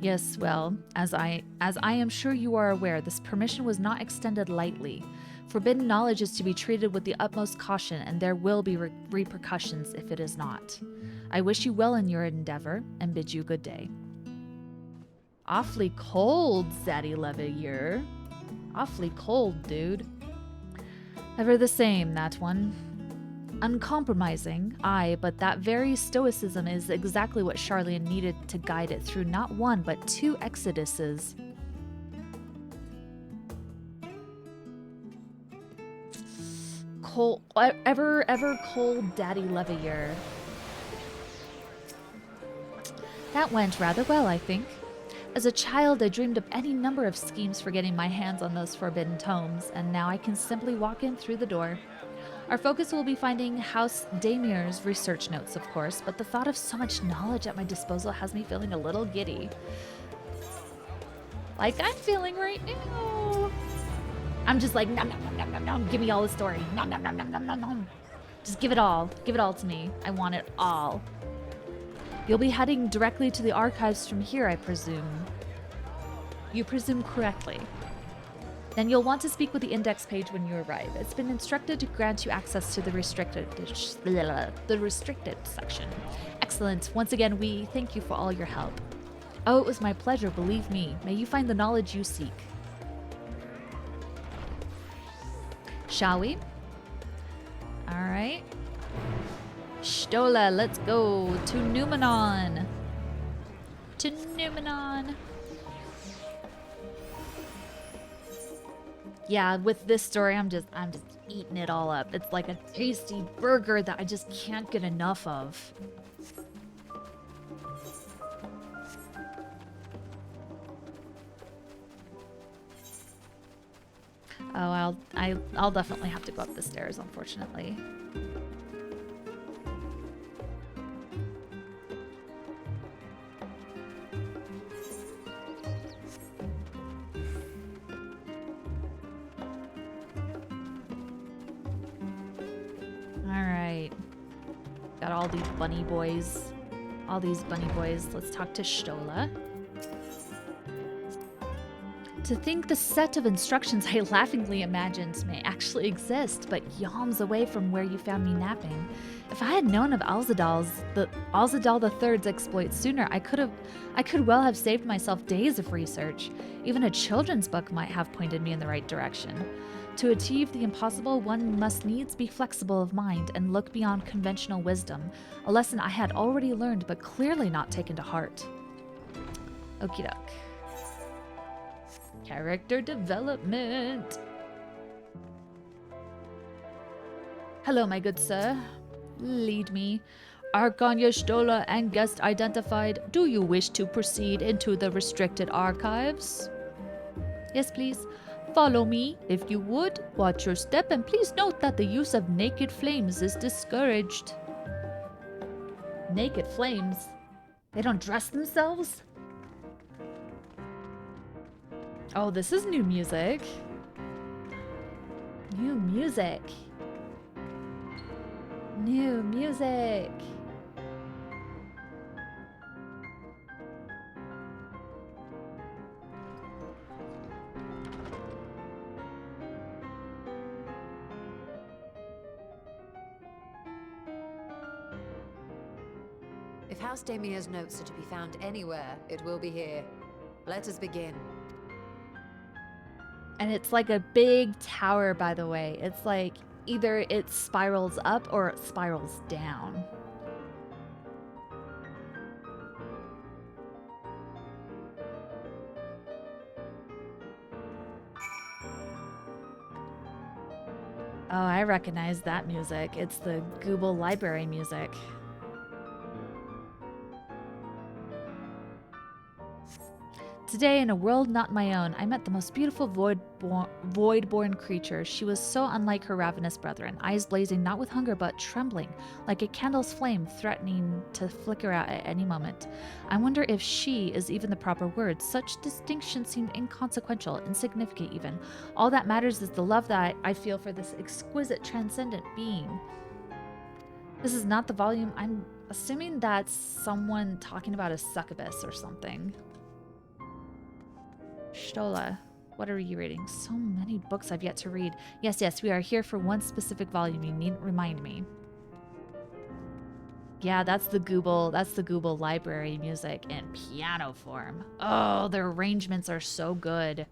Yes, well, as I am sure you are aware, this permission was not extended lightly. Forbidden knowledge is to be treated with the utmost caution, and there will be repercussions if it is not. I wish you well in your endeavor, and bid you good day. Awfully cold, Zaddy Leveilleur. Awfully cold, dude. Ever the same, that one. Uncompromising, aye, but that very stoicism is exactly what Charlene needed to guide it through not one, but 2 exoduses. Cold, ever cold Daddy Leveilleur. That went rather well, I think. As a child, I dreamed of any number of schemes for getting my hands on those forbidden tomes, and now I can simply walk in through the door. Our focus will be finding House Damir's research notes, of course, but the thought of so much knowledge at my disposal has me feeling a little giddy. Like I'm feeling right now. I'm just like, nom, nom, nom, nom, nom, nom. Give me all the story. Nom, nom, nom, nom, nom, nom, nom. Just give it all. Give it all to me. I want it all. You'll be heading directly to the archives from here, I presume. You presume correctly. Then you'll want to speak with the index page when you arrive. It's been instructed to grant you access to the restricted section. Excellent. Once again, we thank you for all your help. Oh, it was my pleasure, believe me. May you find the knowledge you seek. Shall we? All right. Stola, let's go to Numenon. To Numenon. Yeah, with this story, I'm just eating it all up. It's like a tasty burger that I just can't get enough of. Oh, I'll definitely have to go up the stairs, unfortunately. Alright. Got all these bunny boys. All these bunny boys. Let's talk to Stola. To think the set of instructions I laughingly imagined may actually exist, but yawns away from where you found me napping. If I had known of Alzadal III's exploits sooner, I could well have saved myself days of research. Even a children's book might have pointed me in the right direction. To achieve the impossible, one must needs be flexible of mind and look beyond conventional wisdom, a lesson I had already learned but clearly not taken to heart. Okie doke. Character development. Hello, my good sir. Lead me. Archania Stola and guest identified. Do you wish to proceed into the restricted archives? Yes, please. Follow me, if you would. Watch your step, and please note that the use of naked flames is discouraged. Naked flames? They don't dress themselves? Oh, this is new music. New music. New music. If House Damir's notes are to be found anywhere, it will be here. Let us begin. And it's like a big tower, by the way. It's like either it spirals up or it spirals down. Oh, I recognize that music. It's the Google Library music. Today, in a world not my own, I met the most beautiful void-born creature. She was so unlike her ravenous brethren, eyes blazing not with hunger but trembling, like a candle's flame threatening to flicker out at any moment. I wonder if she is even the proper word. Such distinction seemed inconsequential, insignificant even. All that matters is the love that I feel for this exquisite, transcendent being. This is not the volume. I'm assuming that's someone talking about a succubus or something. Stola. What are you reading? So many books I've yet to read. Yes, yes, we are here for one specific volume. You needn't remind me. Yeah, that's the Google library music in piano form. Oh, the arrangements are so good.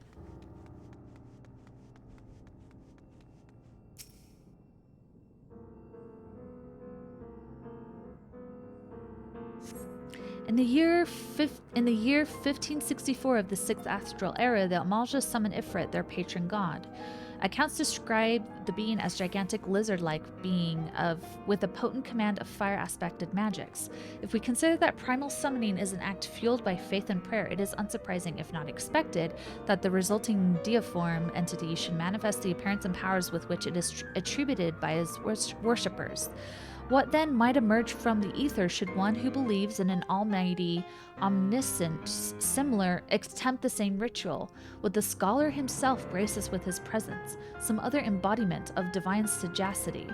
In the year 1564 of the 6th Astral Era, the Amalja summoned Ifrit, their patron god. Accounts describe the being as gigantic lizard-like being with a potent command of fire-aspected magics. If we consider that primal summoning is an act fueled by faith and prayer, it is unsurprising, if not expected, that the resulting deiform entity should manifest the appearance and powers with which it is attributed by his worshippers. What then might emerge from the ether should one who believes in an almighty, omniscient, similar, attempt the same ritual? Would the scholar himself grace us with his presence, some other embodiment of divine sagacity?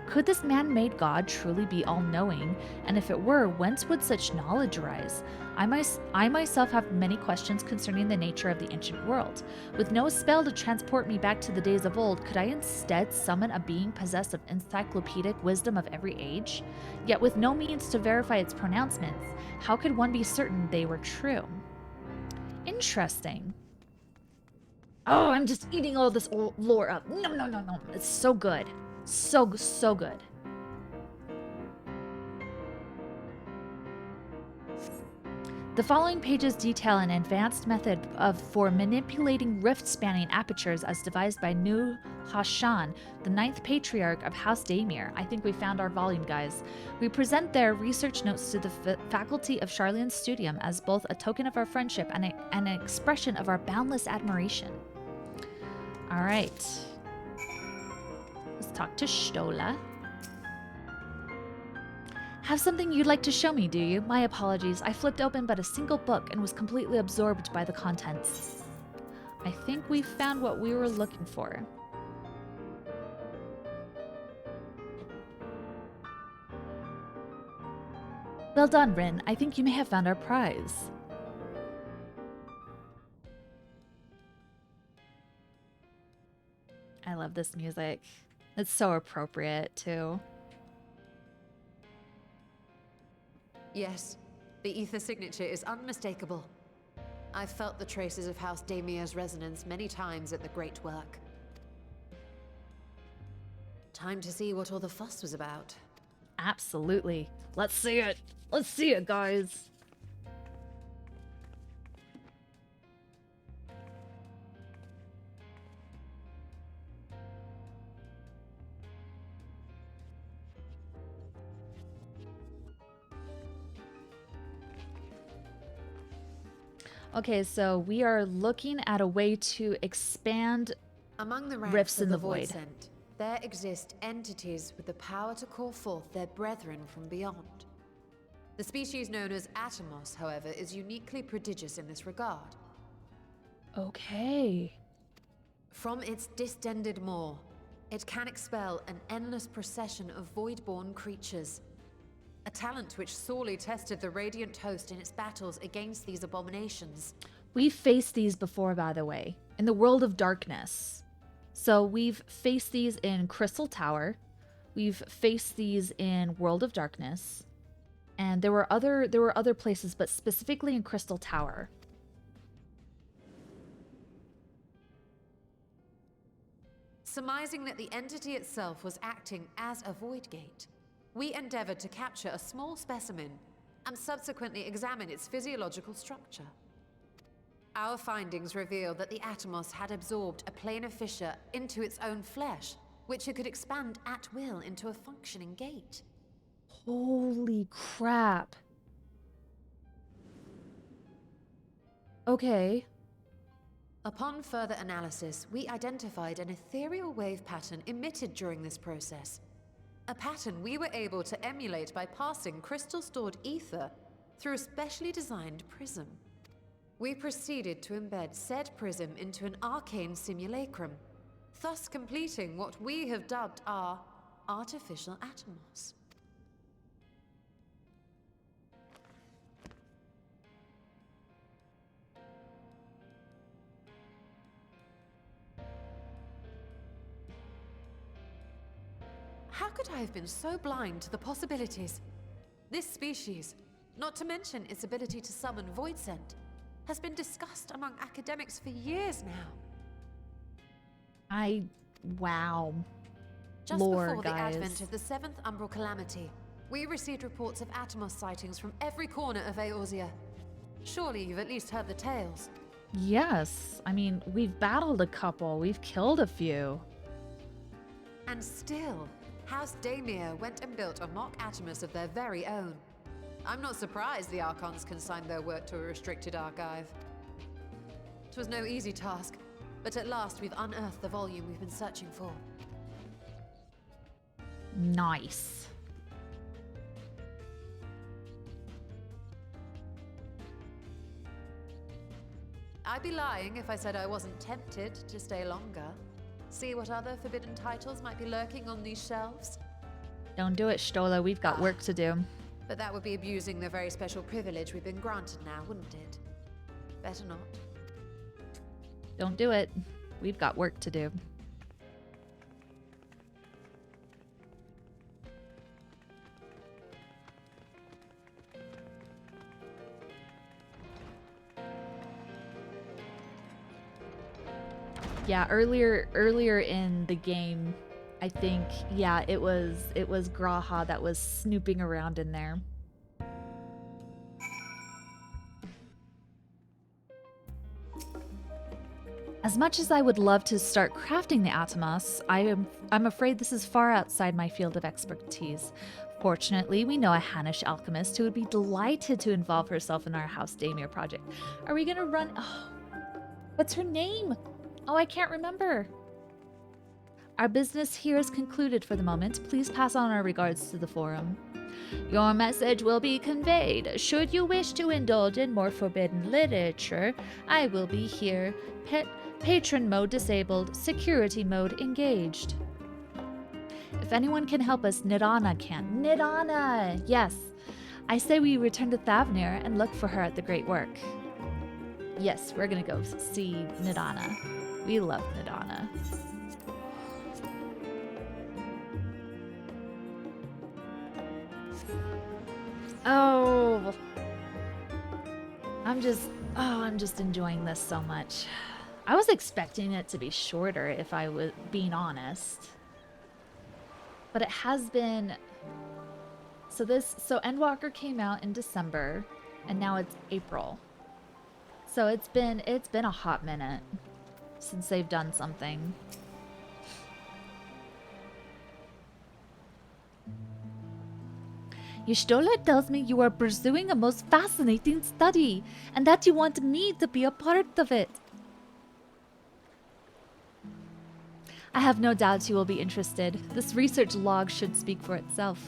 Could this man-made god truly be all-knowing? And if it were, whence would such knowledge arise? I myself have many questions concerning the nature of the ancient world. With no spell to transport me back to the days of old, could I instead summon a being possessed of encyclopedic wisdom of every age? Yet with no means to verify its pronouncements, how could one be certain they were true? Interesting. Oh, I'm just eating all this lore up. No, no, no, no. It's so good. So good. The following pages detail an advanced method for manipulating rift-spanning apertures as devised by Nu Hashan, the 9th patriarch of House Daimir. I think we found our volume, guys. We present their research notes to the faculty of Charlene's Studium as both a token of our friendship and an expression of our boundless admiration. All right. Let's talk to Stola. Have something you'd like to show me, do you? My apologies. I flipped open but a single book and was completely absorbed by the contents. I think we found what we were looking for. Well done, Rin. I think you may have found our prize. I love this music. It's so appropriate, too. Yes, the ether signature is unmistakable. I've felt the traces of House Daimir's resonance many times at the Great Work. Time to see what all the fuss was about. Absolutely. Let's see it. Let's see it, guys. Okay, so we are looking at a way to expand Among the rifts in the void. Sent, there exist entities with the power to call forth their brethren from beyond. The species known as Atomos, however, is uniquely prodigious in this regard. Okay. From its distended maw, it can expel an endless procession of void-born creatures. A talent which sorely tested the Radiant Host in its battles against these abominations. We've faced these before, by the way, in the World of Darkness. So we've faced these in Crystal Tower. We've faced these in World of Darkness. And there were other places, but specifically in Crystal Tower. Surmising that the entity itself was acting as a void gate, we endeavored to capture a small specimen and subsequently examine its physiological structure. Our findings revealed that the Atomos had absorbed a planar fissure into its own flesh, which it could expand at will into a functioning gate. Holy crap. Okay. Upon further analysis, we identified an ethereal wave pattern emitted during this process. A pattern we were able to emulate by passing crystal-stored ether through a specially designed prism. We proceeded to embed said prism into an arcane simulacrum, thus completing what we have dubbed our artificial Atomos. could I have been so blind to the possibilities? This species, not to mention its ability to summon void scent, has been discussed among academics for years now. Wow. Just Lore, before the guys. advent of the 7th Umbral Calamity, we received reports of Atomos sightings from every corner of Eorzea. Surely you've at least heard the tales. Yes. I mean, we've battled a couple. We've killed a few. And still, House Daemir went and built a mock Atomos of their very own. I'm not surprised the Archons consigned their work to a restricted archive. It was no easy task, but at last we've unearthed the volume we've been searching for. Nice. I'd be lying if I said I wasn't tempted to stay longer. See what other forbidden titles might be lurking on these shelves. Don't do it, Stola. We've got work to do. But that would be abusing the very special privilege we've been granted now, wouldn't it? Better not. Don't do it. We've got work to do. Yeah, earlier in the game, I think, yeah, it was Graha that was snooping around in there. As much as I would love to start crafting the Atomos, I'm afraid this is far outside my field of expertise. Fortunately, we know a Hannish alchemist who would be delighted to involve herself in our House Daemir project. Are we gonna run? Oh, what's her name? Oh, I can't remember. Our business here is concluded for the moment. Please pass on our regards to the forum. Your message will be conveyed. Should you wish to indulge in more forbidden literature, I will be here. Patron mode disabled. Security mode engaged. If anyone can help us, Nidana can. Nidana! Yes. I say we return to Thavnir and look for her at the Great Work. Yes, we're gonna go see Nidana. We love Nidana. Oh, I'm just enjoying this so much. I was expecting it to be shorter, if I was being honest. But it has been. So Endwalker came out in December, and now it's April. So it's been a hot minute since they've done something. Y'shtola tells me you are pursuing a most fascinating study, and that you want me to be a part of it. I have no doubt you will be interested. This research log should speak for itself.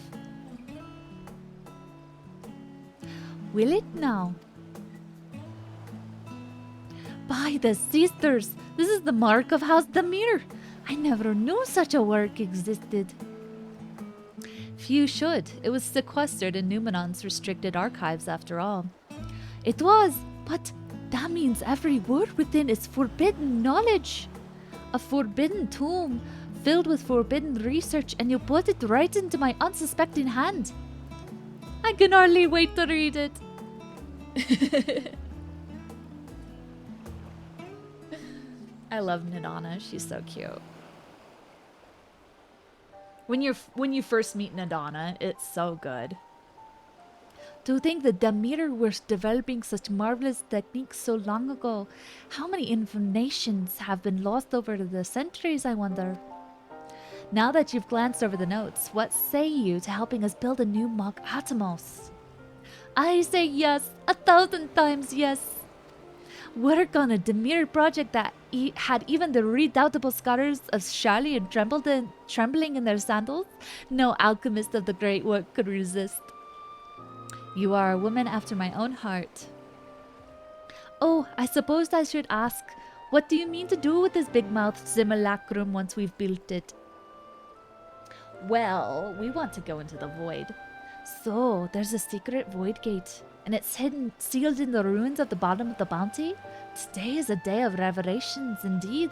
Will it now? By the sisters, this is the mark of House Daemir. I never knew such a work existed. Few should. It was sequestered in Numenon's restricted archives after all. It was, but that means every word within is forbidden knowledge. A forbidden tome filled with forbidden research, and you put it right into my unsuspecting hand. I can hardly wait to read it. I love Nidana. She's so cute. When you first meet Nidana, it's so good. To think that Daemir was developing such marvelous techniques so long ago. How many informations have been lost over the centuries, I wonder? Now that you've glanced over the notes, what say you to helping us build a new mock Atomos? I say yes, 1,000 times yes. Work on a Daemir project that had even the redoubtable scholars of Charlie and trembling in their sandals? No alchemist of the Great Work could resist. You are a woman after my own heart. Oh, I suppose I should ask, what do you mean to do with this big-mouthed simulacrum once we've built it? Well, we want to go into the void. So, there's a secret void gate, and it's hidden, sealed in the ruins at the bottom of the bounty? Today is a day of revelations indeed.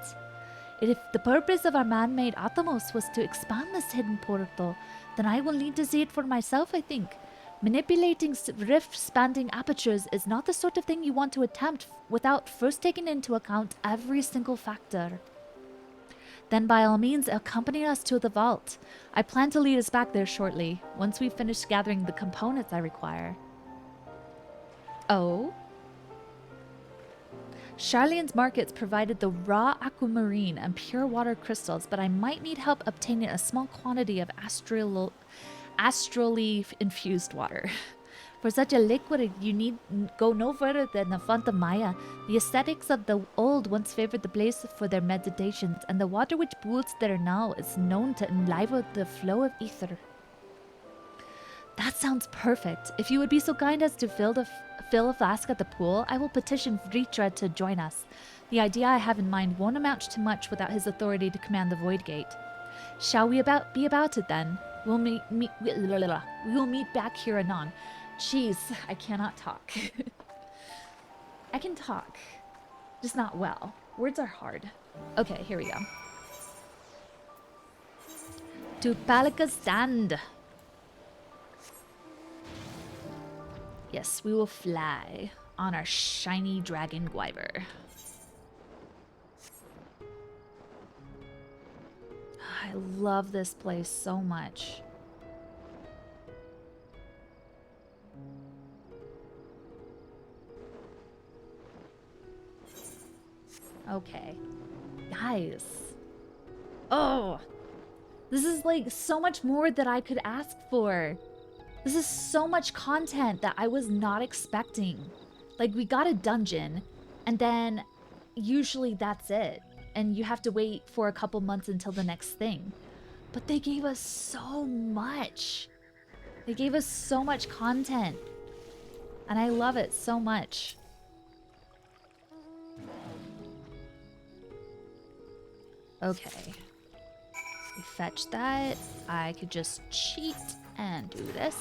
If the purpose of our man-made Atomos was to expand this hidden portal, then I will need to see it for myself, I think. Manipulating rift-spanning apertures is not the sort of thing you want to attempt without first taking into account every single factor. Then by all means, accompany us to the vault. I plan to lead us back there shortly, once we've finished gathering the components I require. Oh? Charlene's markets provided the raw aquamarine and pure water crystals, but I might need help obtaining a small quantity of astrally infused water. For such a liquid, you need go no further than the font of Maya. The aesthetics of the old once favored the place for their meditations, and the water which pools there now is known to enliven the flow of ether. That sounds perfect. If you would be so kind as to fill a flask at the pool, I will petition Vritra to join us. The idea I have in mind won't amount to much without his authority to command the Void Gate. Shall we be about it then? We will meet back here anon. Jeez, I cannot talk. I can talk, just not well. Words are hard. Okay, here we go. To Palika stand. Yes, we will fly on our shiny dragon Gwyver. I love this place so much. Okay. Guys. Oh! This is like so much more that I could ask for. This is so much content that I was not expecting. Like, we got a dungeon, and then usually that's it. And you have to wait for a couple months until the next thing. But they gave us so much. They gave us so much content. And I love it so much. Okay. We fetch that. I could just cheat and do this.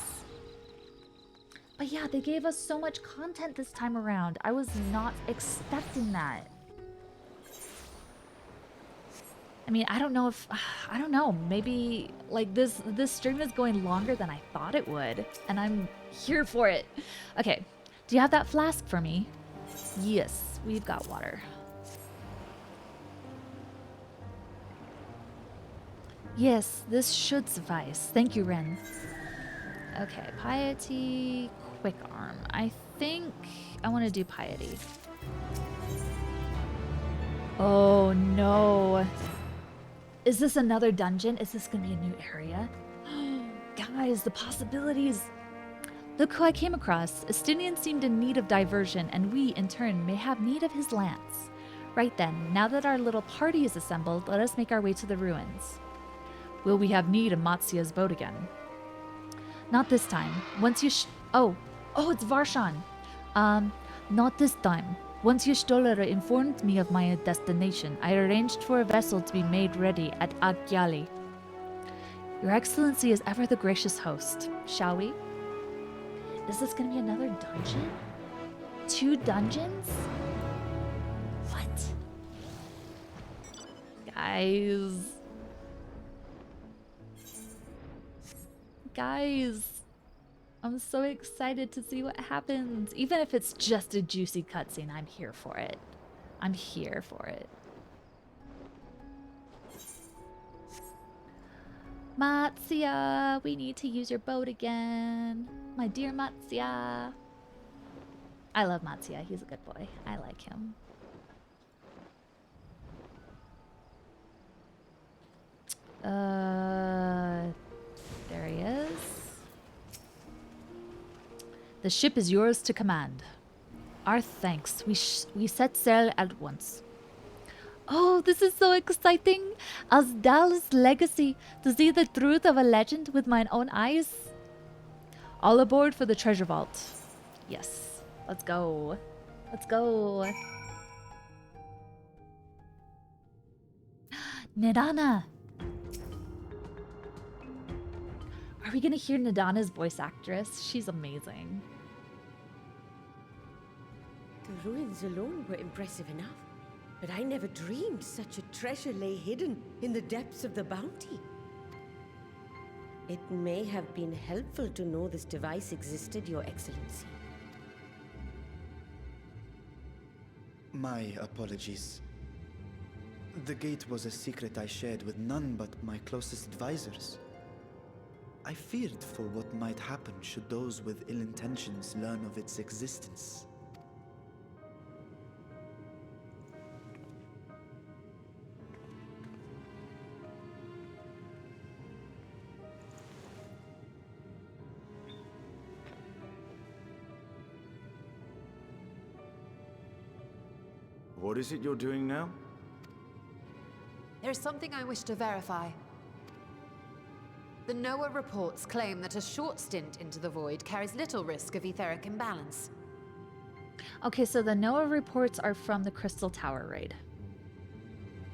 But yeah, they gave us so much content this time around. I was not expecting that. I mean, I don't know if... I don't know. Maybe, like, this stream is going longer than I thought it would. And I'm here for it. Okay. Do you have that flask for me? Yes, we've got water. Yes, this should suffice. Thank you, Ren. Okay, piety, quick arm. I think I want to do piety. Oh no. Is this another dungeon? Is this gonna be a new area? Guys, the possibilities. Look who I came across. Estinian seemed in need of diversion, and we, in turn, may have need of his lance. Right then, now that our little party is assembled, let us make our way to the ruins. Will we have need of Matsia's boat again? Not this time. Once you Oh, it's Varshan. Not this time. Once your stoller informed me of my destination, I arranged for a vessel to be made ready at Agyali. Your Excellency is ever the gracious host. Shall we? Is this gonna be another dungeon? 2 dungeons? What? Guys, I'm so excited to see what happens. Even if it's just a juicy cutscene, I'm here for it. I'm here for it. Matsia, we need to use your boat again. My dear Matsia. I love Matsia. He's a good boy. I like him. There he is. The ship is yours to command. Our thanks. We set sail at once. Oh, this is so exciting! Asdal's legacy, to see the truth of a legend with mine own eyes. All aboard for the treasure vault. Yes, let's go. Let's go. Nidana! Are we gonna hear Nidana's voice actress? She's amazing. The ruins alone were impressive enough. But I never dreamed such a treasure lay hidden in the depths of the bounty. It may have been helpful to know this device existed, Your Excellency. My apologies. The gate was a secret I shared with none but my closest advisors. I feared for what might happen should those with ill intentions learn of its existence. What is it you're doing now? There's something I wish to verify. The NOAA reports claim that a short stint into the void carries little risk of etheric imbalance. Okay, so the NOAA reports are from the Crystal Tower raid.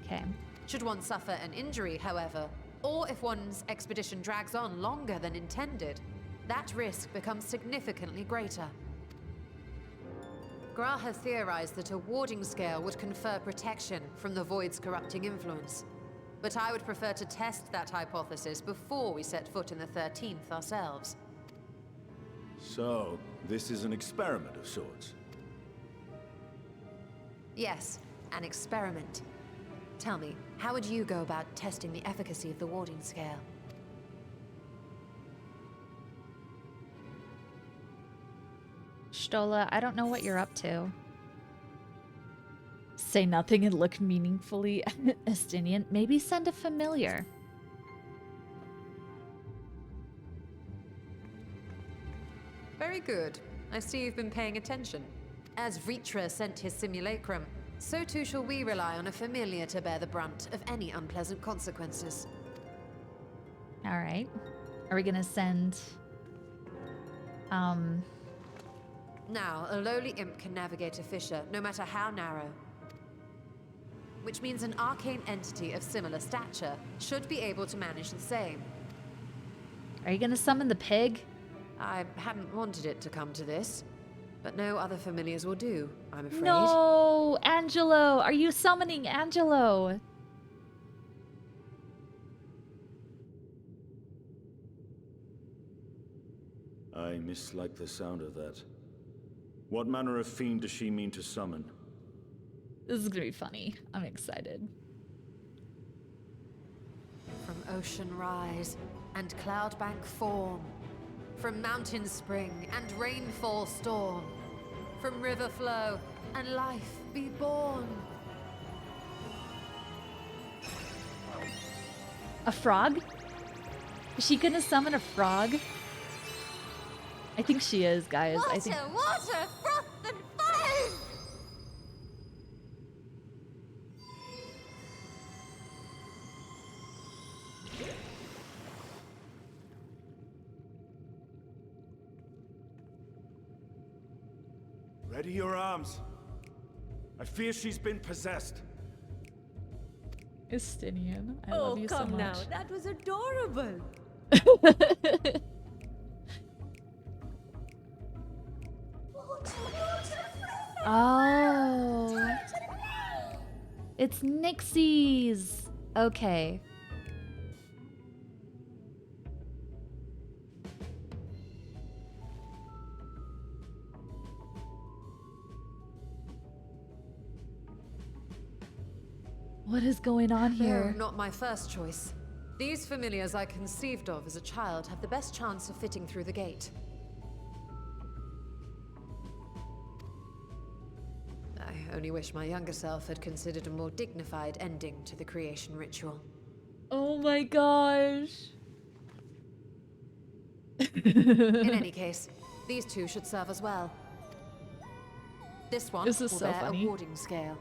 Okay. Should one suffer an injury, however, or if one's expedition drags on longer than intended, that risk becomes significantly greater. Graha theorized that a warding scale would confer protection from the void's corrupting influence. But I would prefer to test that hypothesis before we set foot in the 13th ourselves. So, this is an experiment of sorts. Yes, an experiment. Tell me, how would you go about testing the efficacy of the warding scale? Stola, I don't know what you're up to. Say nothing and look meaningfully Estinian. Maybe send a familiar. Very good. I see you've been paying attention. As Vritra sent his simulacrum, so too shall we rely on a familiar to bear the brunt of any unpleasant consequences. All right. Are we gonna send... Now, a lowly imp can navigate a fissure, no matter how narrow. Which means an arcane entity of similar stature should be able to manage the same. Are you gonna summon the pig? I hadn't wanted it to come to this, but no other familiars will do, I'm afraid. No! Angelo! Are you summoning Angelo? I mislike the sound of that. What manner of fiend does she mean to summon? This is gonna be funny. I'm excited. From ocean rise and cloudbank form, from mountain spring and rainfall storm, from river flow and life be born. A frog? Is she gonna summon a frog? I think she is, guys. Water, I think... water, froth and foam! Ready your arms. I fear she's been possessed. Estinian, I love you so much. Oh, come now. That was adorable. Oh. It's Nixie's. Okay. What is going on here? No, not my first choice. These familiars I conceived of as a child have the best chance of fitting through the gate. I only wish my younger self had considered a more dignified ending to the creation ritual. Oh my gosh. In any case, these two should serve as well. This one This is will so bear funny. a warding scale.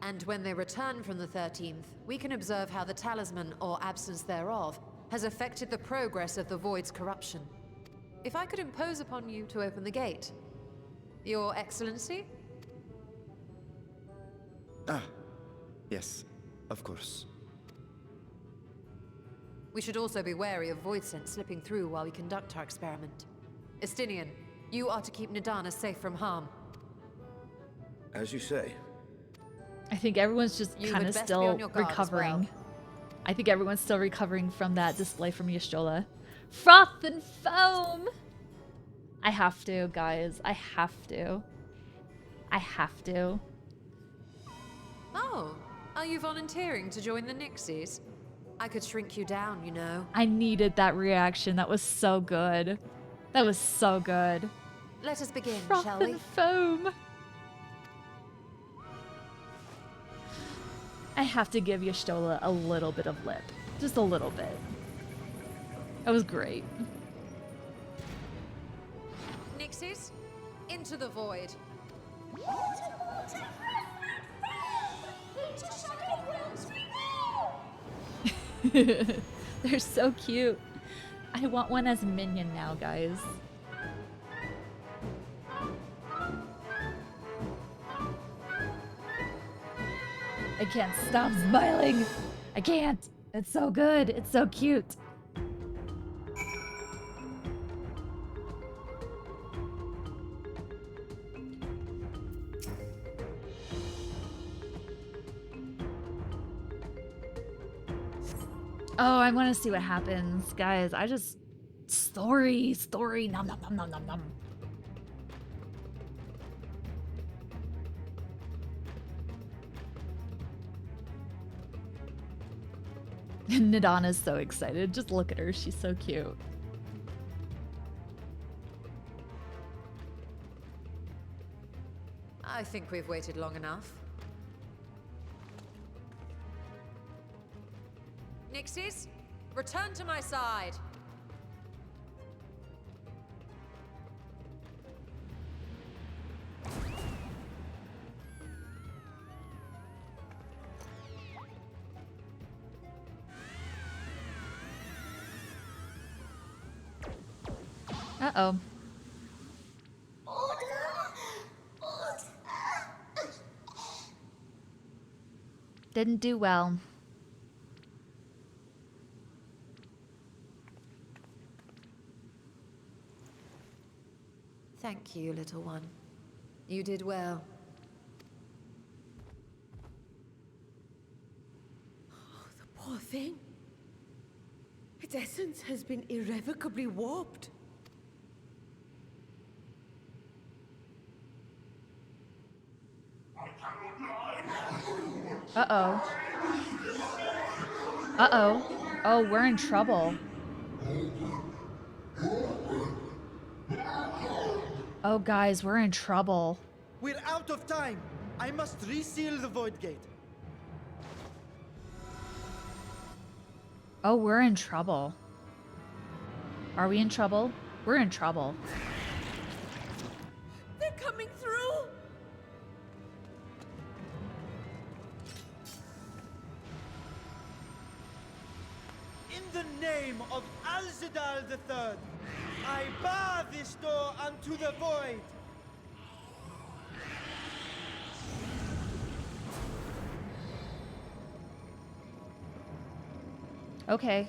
And when they return from the 13th, we can observe how the talisman, or absence thereof, has affected the progress of the Void's corruption. If I could impose upon you to open the gate. Your Excellency? Ah, yes, of course. We should also be wary of void scent slipping through while we conduct our experiment. Estinian, you are to keep Nidana safe from harm. As you say. I think everyone's just You kind had of best be still on your guard as recovering. well. I think everyone's still recovering from that display from Y'shtola. Froth and foam! I have to, guys. I have to. I have to. Oh, are you volunteering to join the Nixies? I could shrink you down, you know. I needed that reaction. That was so good. That was so good. Let us begin, Froth shall we? and foam. I have to give Y'shtola a little bit of lip. Just a little bit. That was great. Nixies, into the void. They're so cute. I want one as a minion now, guys. I can't stop smiling. I can't. It's so good. It's so cute. Oh, I want to see what happens. Guys, I just... Story, nom nom nom nom nom nom. Nidana's so excited. Just look at her. She's so cute. I think we've waited long enough. Nixies, return to my side. Uh-oh. Didn't do well. Thank you, little one. You did well. Oh, the poor thing. Its essence has been irrevocably warped. Uh-oh. Uh-oh. Oh, we're in trouble. Oh, guys, we're in trouble. We're out of time. I must reseal the void gate. Oh, we're in trouble. Are we in trouble? We're in trouble. They're coming through! In the name of Alzadal III, I bar this door unto the void. Okay.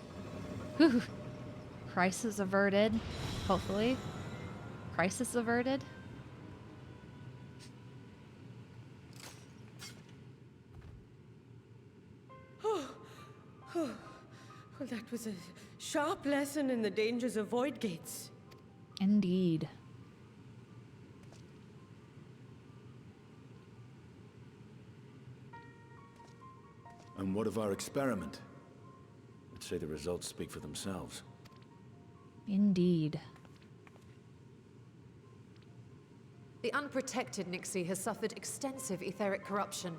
Whew. Crisis averted. Hopefully. Crisis averted. Well, that was a sharp lesson in the dangers of void gates. Indeed. And what of our experiment? I'd say the results speak for themselves. Indeed. The unprotected Nixie has suffered extensive etheric corruption.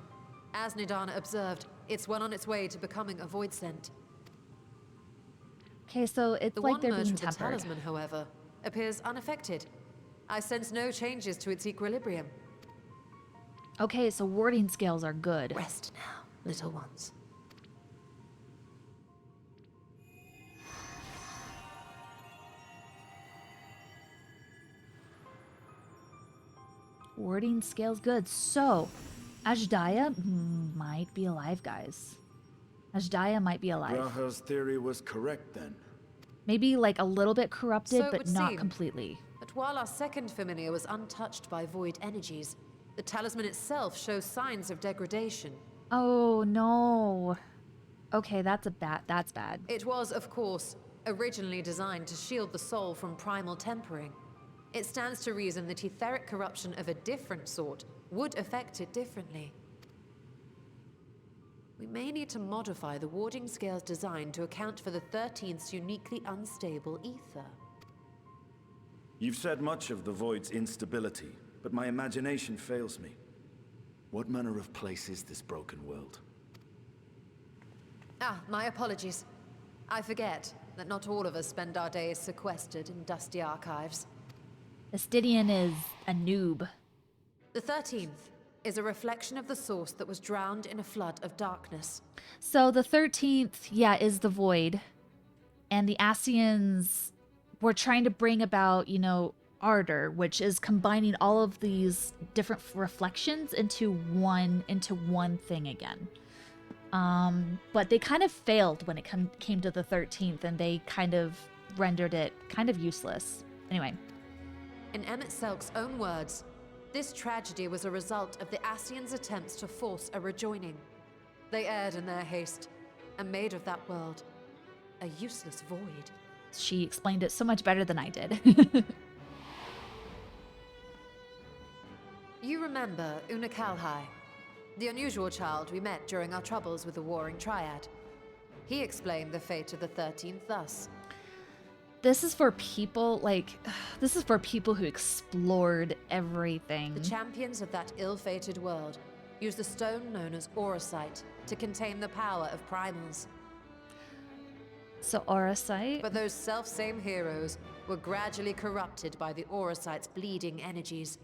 As Nidana observed, it's well on its way to becoming a void scent. Okay, so it's The like one they're merged being with the tempered. talisman, however, appears unaffected. I sense no changes to its equilibrium. Okay, so warding scales are good. Rest now, little ones. Warding scales good. So, Ajdaya might be alive, guys. Ajdaya might be alive. Graha's theory was correct then. Maybe like a little bit corrupted, So it but would not seem. completely. But while our second familiar was untouched by void energies, the talisman itself shows signs of degradation. Oh no. Okay, that's bad. It was, of course, originally designed to shield the soul from primal tempering. It stands to reason that etheric corruption of a different sort would affect it differently. We may need to modify the warding scale's design to account for the 13th's uniquely unstable ether. You've said much of the Void's instability, but my imagination fails me. What manner of place is this broken world? Ah, my apologies. I forget that not all of us spend our days sequestered in dusty archives. Astidian is a noob. The 13th is a reflection of the source that was drowned in a flood of darkness. So the 13th, yeah, is the void. And the Ascians were trying to bring about, you know, ardor, which is combining all of these different reflections into one thing again. But they kind of failed when it came to the 13th, and they kind of rendered it kind of useless. Anyway. In Emmett Selk's own words, this tragedy was a result of the Ascians' attempts to force a rejoining. They erred in their haste, and made of that world a useless void. She explained it so much better than I did. You remember Una Kalhai, the unusual child we met during our troubles with the Warring Triad. He explained the fate of the 13th thus. This is for people, this is for people who explored everything. The champions of that ill-fated world used the stone known as Auracite to contain the power of primals. So Auracite? But those self-same heroes were gradually corrupted by the Auracite's bleeding energies,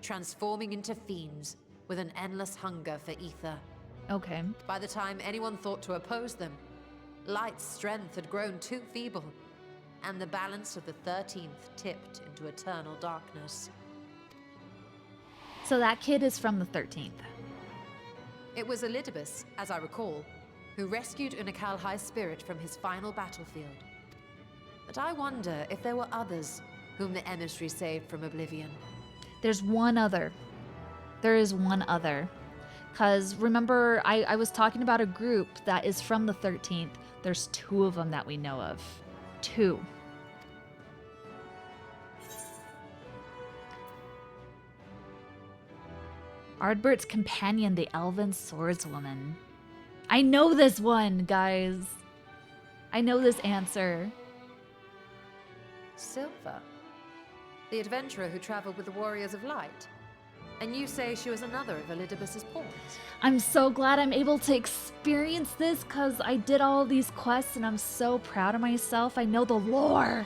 transforming into fiends with an endless hunger for ether. Okay. By the time anyone thought to oppose them, Light's strength had grown too feeble, and the balance of the 13th tipped into eternal darkness. So that kid is from the 13th. It was Elidibus, as I recall, who rescued Unakalhai's spirit from his final battlefield. But I wonder if there were others whom the emissary saved from oblivion. There's one other. There is one other. Because remember, I was talking about a group that is from the 13th. There's two of them that we know of. Two. Ardbert's companion, the elven swordswoman. I know this one, guys. I know this answer. Silva, the adventurer who traveled with the Warriors of Light. And you say she was another of Elidibus's pawns. I'm so glad I'm able to experience this because I did all of these quests and I'm so proud of myself. I know the lore.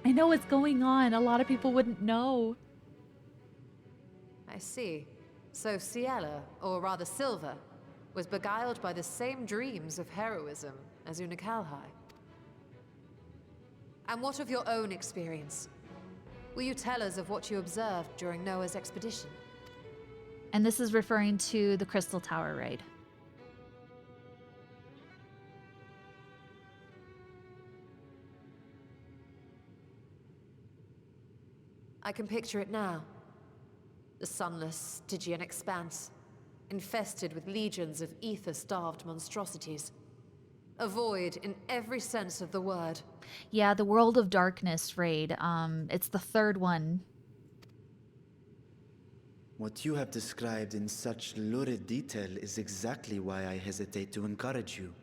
I know what's going on. A lot of people wouldn't know. I see. So Ciela, or rather Silva, was beguiled by the same dreams of heroism as Unakalhai. And what of your own experience? Will you tell us of what you observed during Noah's expedition? And this is referring to the Crystal Tower raid. I can picture it now. The sunless, Stygian expanse, infested with legions of ether-starved monstrosities. A void in every sense of the word. Yeah, the World of Darkness raid. It's the third one. What you have described in such lurid detail is exactly why I hesitate to encourage you.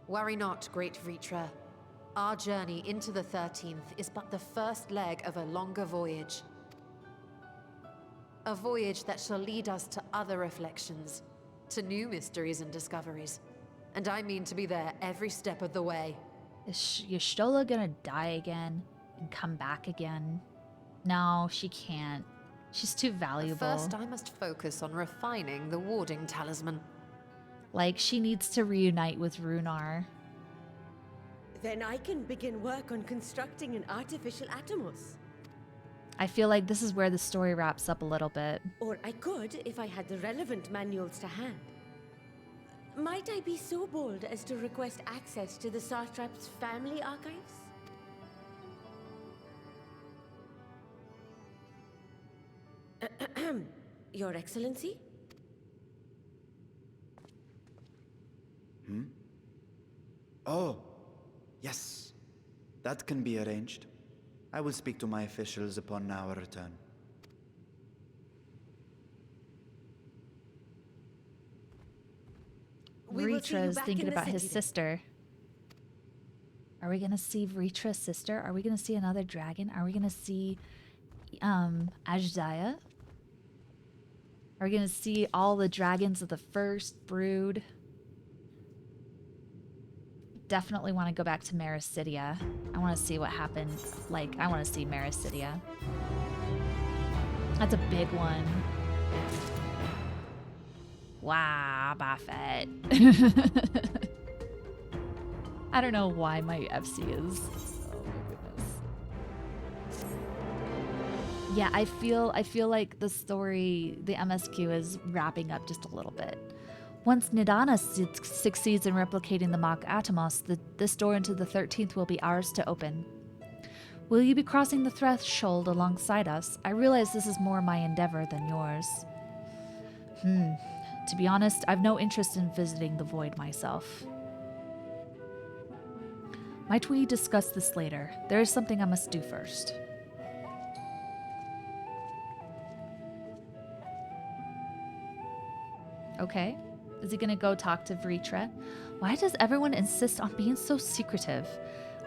Worry not, great Vritra. Our journey into the 13th is but the first leg of a longer voyage. A voyage that shall lead us to other reflections, to new mysteries and discoveries. And I mean to be there every step of the way. Is Y'shtola gonna die again and come back again? No, she can't. She's too valuable. But first, I must focus on refining the warding talisman. Like, she needs to reunite with Runar. Then I can begin work on constructing an artificial Atomos. I feel like this is where the story wraps up a little bit. Or I could if I had the relevant manuals to hand. Might I be so bold as to request access to the Satrap's family archives? Your Excellency? Hmm? Oh, yes. That can be arranged. I will speak to my officials upon our return. Vritra's thinking about his sister. Are we gonna see Vritra's sister? Are we gonna see another dragon? Are we gonna see Ajdaya? Are we gonna see all the dragons of the first brood? Definitely want to go back to Mericidia. I want to see what happened. Like, I want to see Mericidia. That's a big one. Wow, Buffett. I don't know why my FC is. Oh my goodness. Yeah, I feel like the story, the MSQ is wrapping up just a little bit. Once Nidana succeeds in replicating the Mach Atomos, this door into the 13th will be ours to open. Will you be crossing the threshold alongside us? I realize this is more my endeavor than yours. To be honest, I've no interest in visiting the Void myself. Might we discuss this later? There is something I must do first. Okay. Is he gonna go talk to Vritra? Why does everyone insist on being so secretive?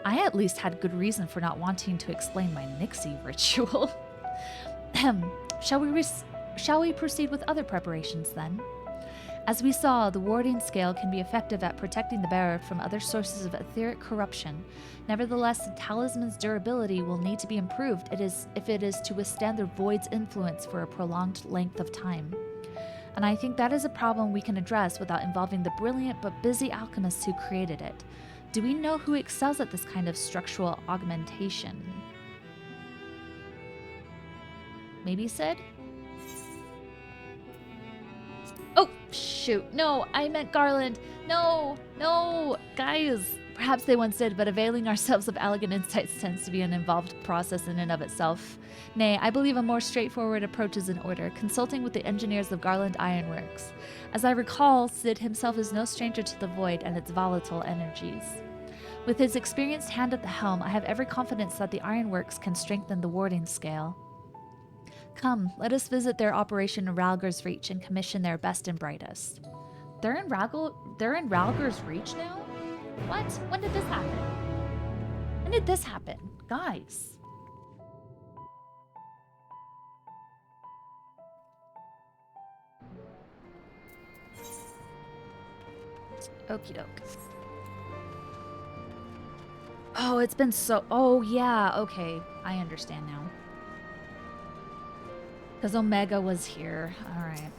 I at least had good reason for not wanting to explain my Nixie ritual. Shall we proceed with other preparations then? As we saw, the warding scale can be effective at protecting the bearer from other sources of etheric corruption. Nevertheless, the talisman's durability will need to be improved if it is to withstand the void's influence for a prolonged length of time. And I think that is a problem we can address without involving the brilliant but busy alchemists who created it. Do we know who excels at this kind of structural augmentation? Maybe Sid? Oh, shoot. No, I meant Garland. No, guys. Perhaps they once did, but availing ourselves of elegant insights tends to be an involved process in and of itself. Nay, I believe a more straightforward approach is in order, consulting with the engineers of Garland Ironworks. As I recall, Sid himself is no stranger to the Void and its volatile energies. With his experienced hand at the helm, I have every confidence that the Ironworks can strengthen the warding scale. Come, let us visit their operation in Ralger's Reach and commission their best and brightest. They're in Ralger's Reach now? What? When did this happen? When did this happen? Guys. Okie doke. Oh, it's been so... Oh, yeah. Okay. I understand now. Because Omega was here. Alright.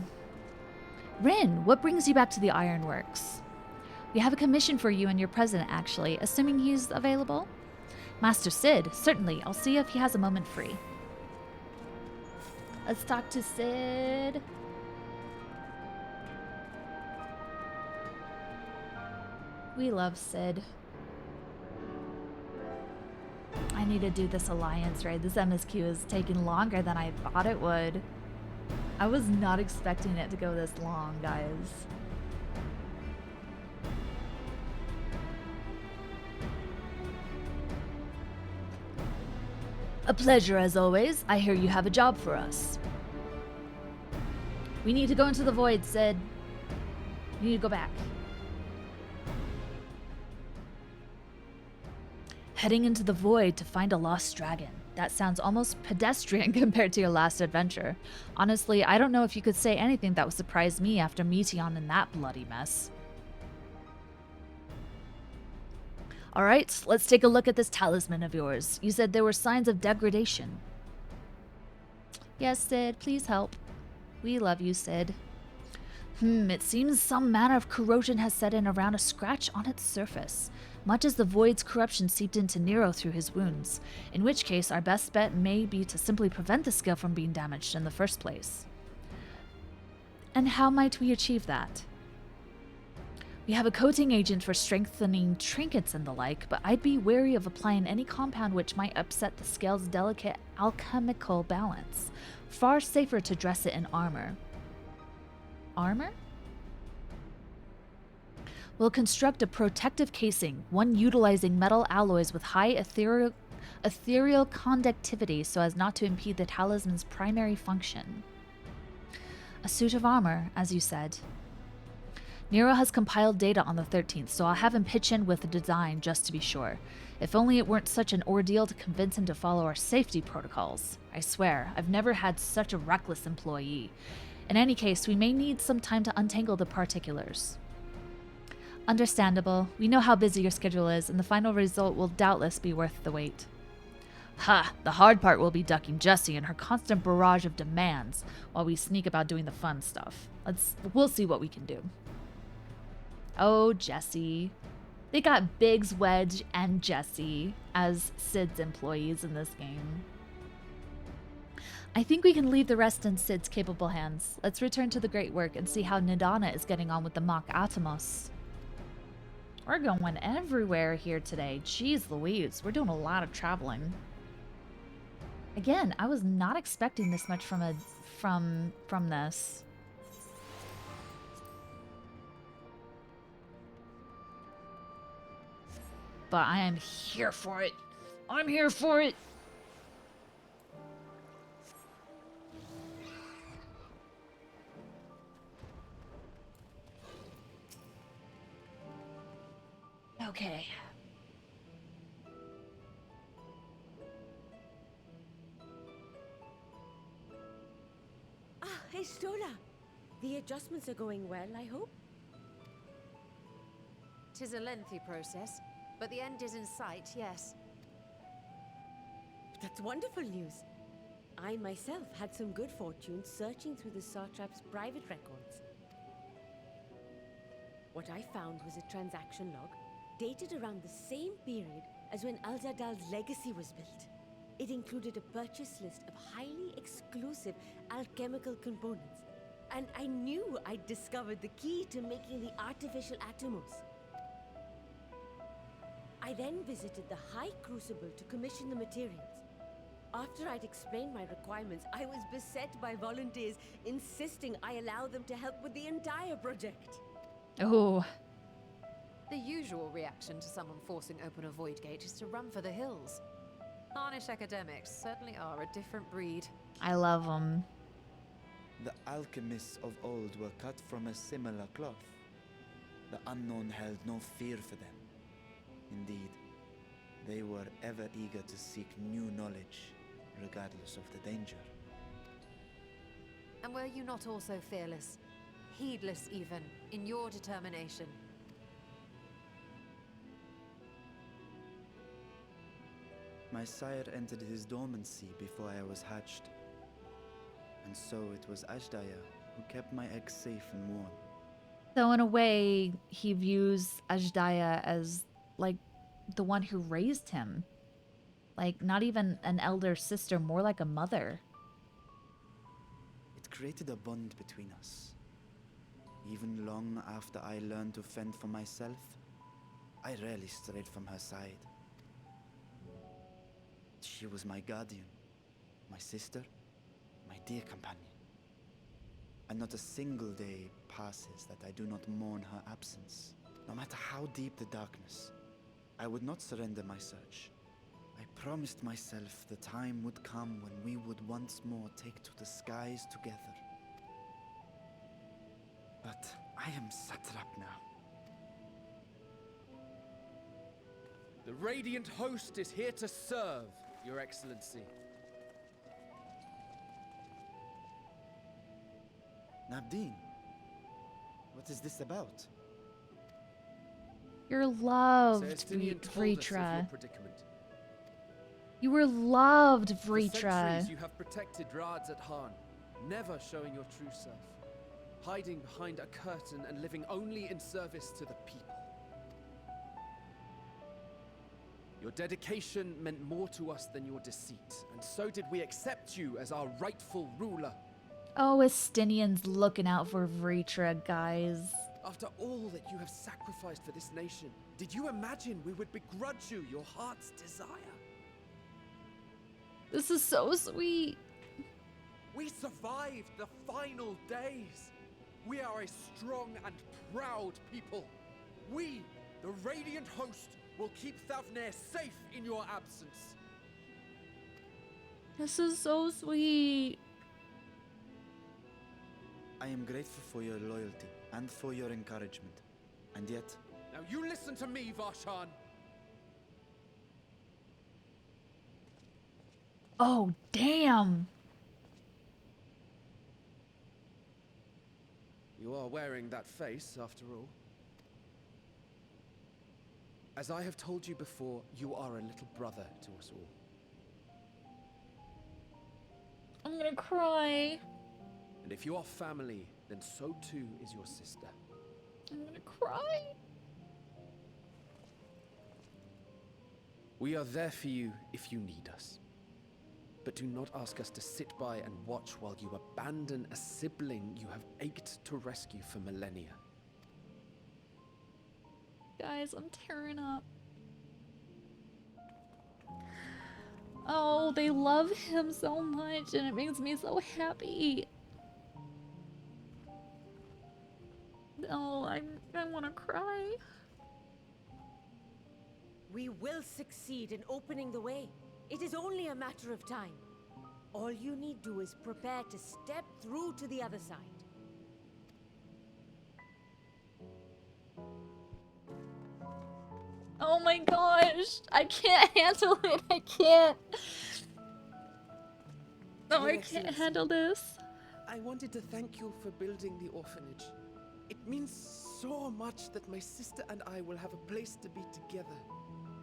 Rin, what brings you back to the Ironworks? We have a commission for you and your president, actually, assuming he's available. Master Sid, certainly. I'll see if he has a moment free. Let's talk to Sid. We love Sid. I need to do this alliance raid. This MSQ is taking longer than I thought it would. I was not expecting it to go this long, guys. A pleasure as always. I hear you have a job for us. We need to go into the Void, Sid. We need to go back. Heading into the Void to find a lost dragon. That sounds almost pedestrian compared to your last adventure. Honestly, I don't know if you could say anything that would surprise me after Meteon in that bloody mess. Alright, let's take a look at this talisman of yours. You said there were signs of degradation. Yes, Sid, please help. We love you, Sid. It seems some manner of corrosion has set in around a scratch on its surface, much as the Void's corruption seeped into Nero through his wounds, in which case our best bet may be to simply prevent the skill from being damaged in the first place. And how might we achieve that? We have a coating agent for strengthening trinkets and the like, but I'd be wary of applying any compound which might upset the scale's delicate alchemical balance. Far safer to dress it in armor. Armor? We'll construct a protective casing, one utilizing metal alloys with high ethereal conductivity so as not to impede the talisman's primary function. A suit of armor, as you said. Nero has compiled data on the 13th, so I'll have him pitch in with a design just to be sure. If only it weren't such an ordeal to convince him to follow our safety protocols. I swear, I've never had such a reckless employee. In any case, we may need some time to untangle the particulars. Understandable. We know how busy your schedule is, and the final result will doubtless be worth the wait. Ha! The hard part will be ducking Jessie and her constant barrage of demands while we sneak about doing the fun stuff. We'll see what we can do. Oh, Jessie. They got Biggs, Wedge, and Jessie as Cid's employees in this game. I think we can leave the rest in Cid's capable hands. Let's return to the great work and see how Nidana is getting on with the mock Atomos. We're going everywhere here today. Jeez Louise, we're doing a lot of traveling. Again, I was not expecting this much from this. But I am here for it. I'm here for it. Okay. Ah, Estola. The adjustments are going well, I hope? 'Tis a lengthy process, but the end is in sight, yes. That's wonderful news. I myself had some good fortune searching through the Satrap's private records. What I found was a transaction log dated around the same period as when Alzadal's legacy was built. It included a purchase list of highly exclusive alchemical components, and I knew I'd discovered the key to making the artificial atomos. I then visited the High Crucible to commission the materials. After I'd explained my requirements, I was beset by volunteers insisting I allow them to help with the entire project. Oh. The usual reaction to someone forcing open a void gate is to run for the hills. Harnish academics certainly are a different breed. I love them. The alchemists of old were cut from a similar cloth. The unknown held no fear for them. Indeed, they were ever eager to seek new knowledge, regardless of the danger. And were you not also fearless, heedless even, in your determination? My sire entered his dormancy before I was hatched. And so it was Ashdaya who kept my eggs safe and warm. So in a way, he views Ajdaya as, like, the one who raised him. Like, not even an elder sister, more like a mother. It created a bond between us. Even long after I learned to fend for myself, I rarely strayed from her side. She was my guardian, my sister, my dear companion. And not a single day passes that I do not mourn her absence. No matter how deep the darkness, I would not surrender my search. I promised myself the time would come when we would once more take to the skies together. But I am satrap now. The Radiant Host is here to serve, Your Excellency. Nabdeen, what is this about? You're loved, Celestinian told us of your Vritra. predicament. You were loved, For centuries Vritra. you have protected Rads at Han, never showing your true self, hiding behind a curtain and living only in service to the people. Your dedication meant more to us than your deceit, and so did we accept you as our rightful ruler. Oh, Estinian's looking out for Vritra, guys. After all that you have sacrificed for this nation, did you imagine we would begrudge you your heart's desire? This is so sweet. We survived the final days. We are a strong and proud people. We, the Radiant Host, will keep Thavnair safe in your absence. This is so sweet. I am grateful for your loyalty and for your encouragement. And yet... Now you listen to me, Varshan. Oh, damn. You are wearing that face, after all. As I have told you before, you are a little brother to us all. I'm gonna cry. And if you are family, then so too is your sister. I'm gonna cry. We are there for you if you need us. But do not ask us to sit by and watch while you abandon a sibling you have ached to rescue for millennia. Guys, I'm tearing up. Oh, they love him so much and it makes me so happy. Oh, I want to cry. We will succeed in opening the way. It is only a matter of time. All you need do is prepare to step through to the other side. Oh my gosh, I can't handle it. I can't. No, Your I can't Excellency, handle this. I wanted to thank you for building the orphanage. It means so much that my sister and I will have a place to be together.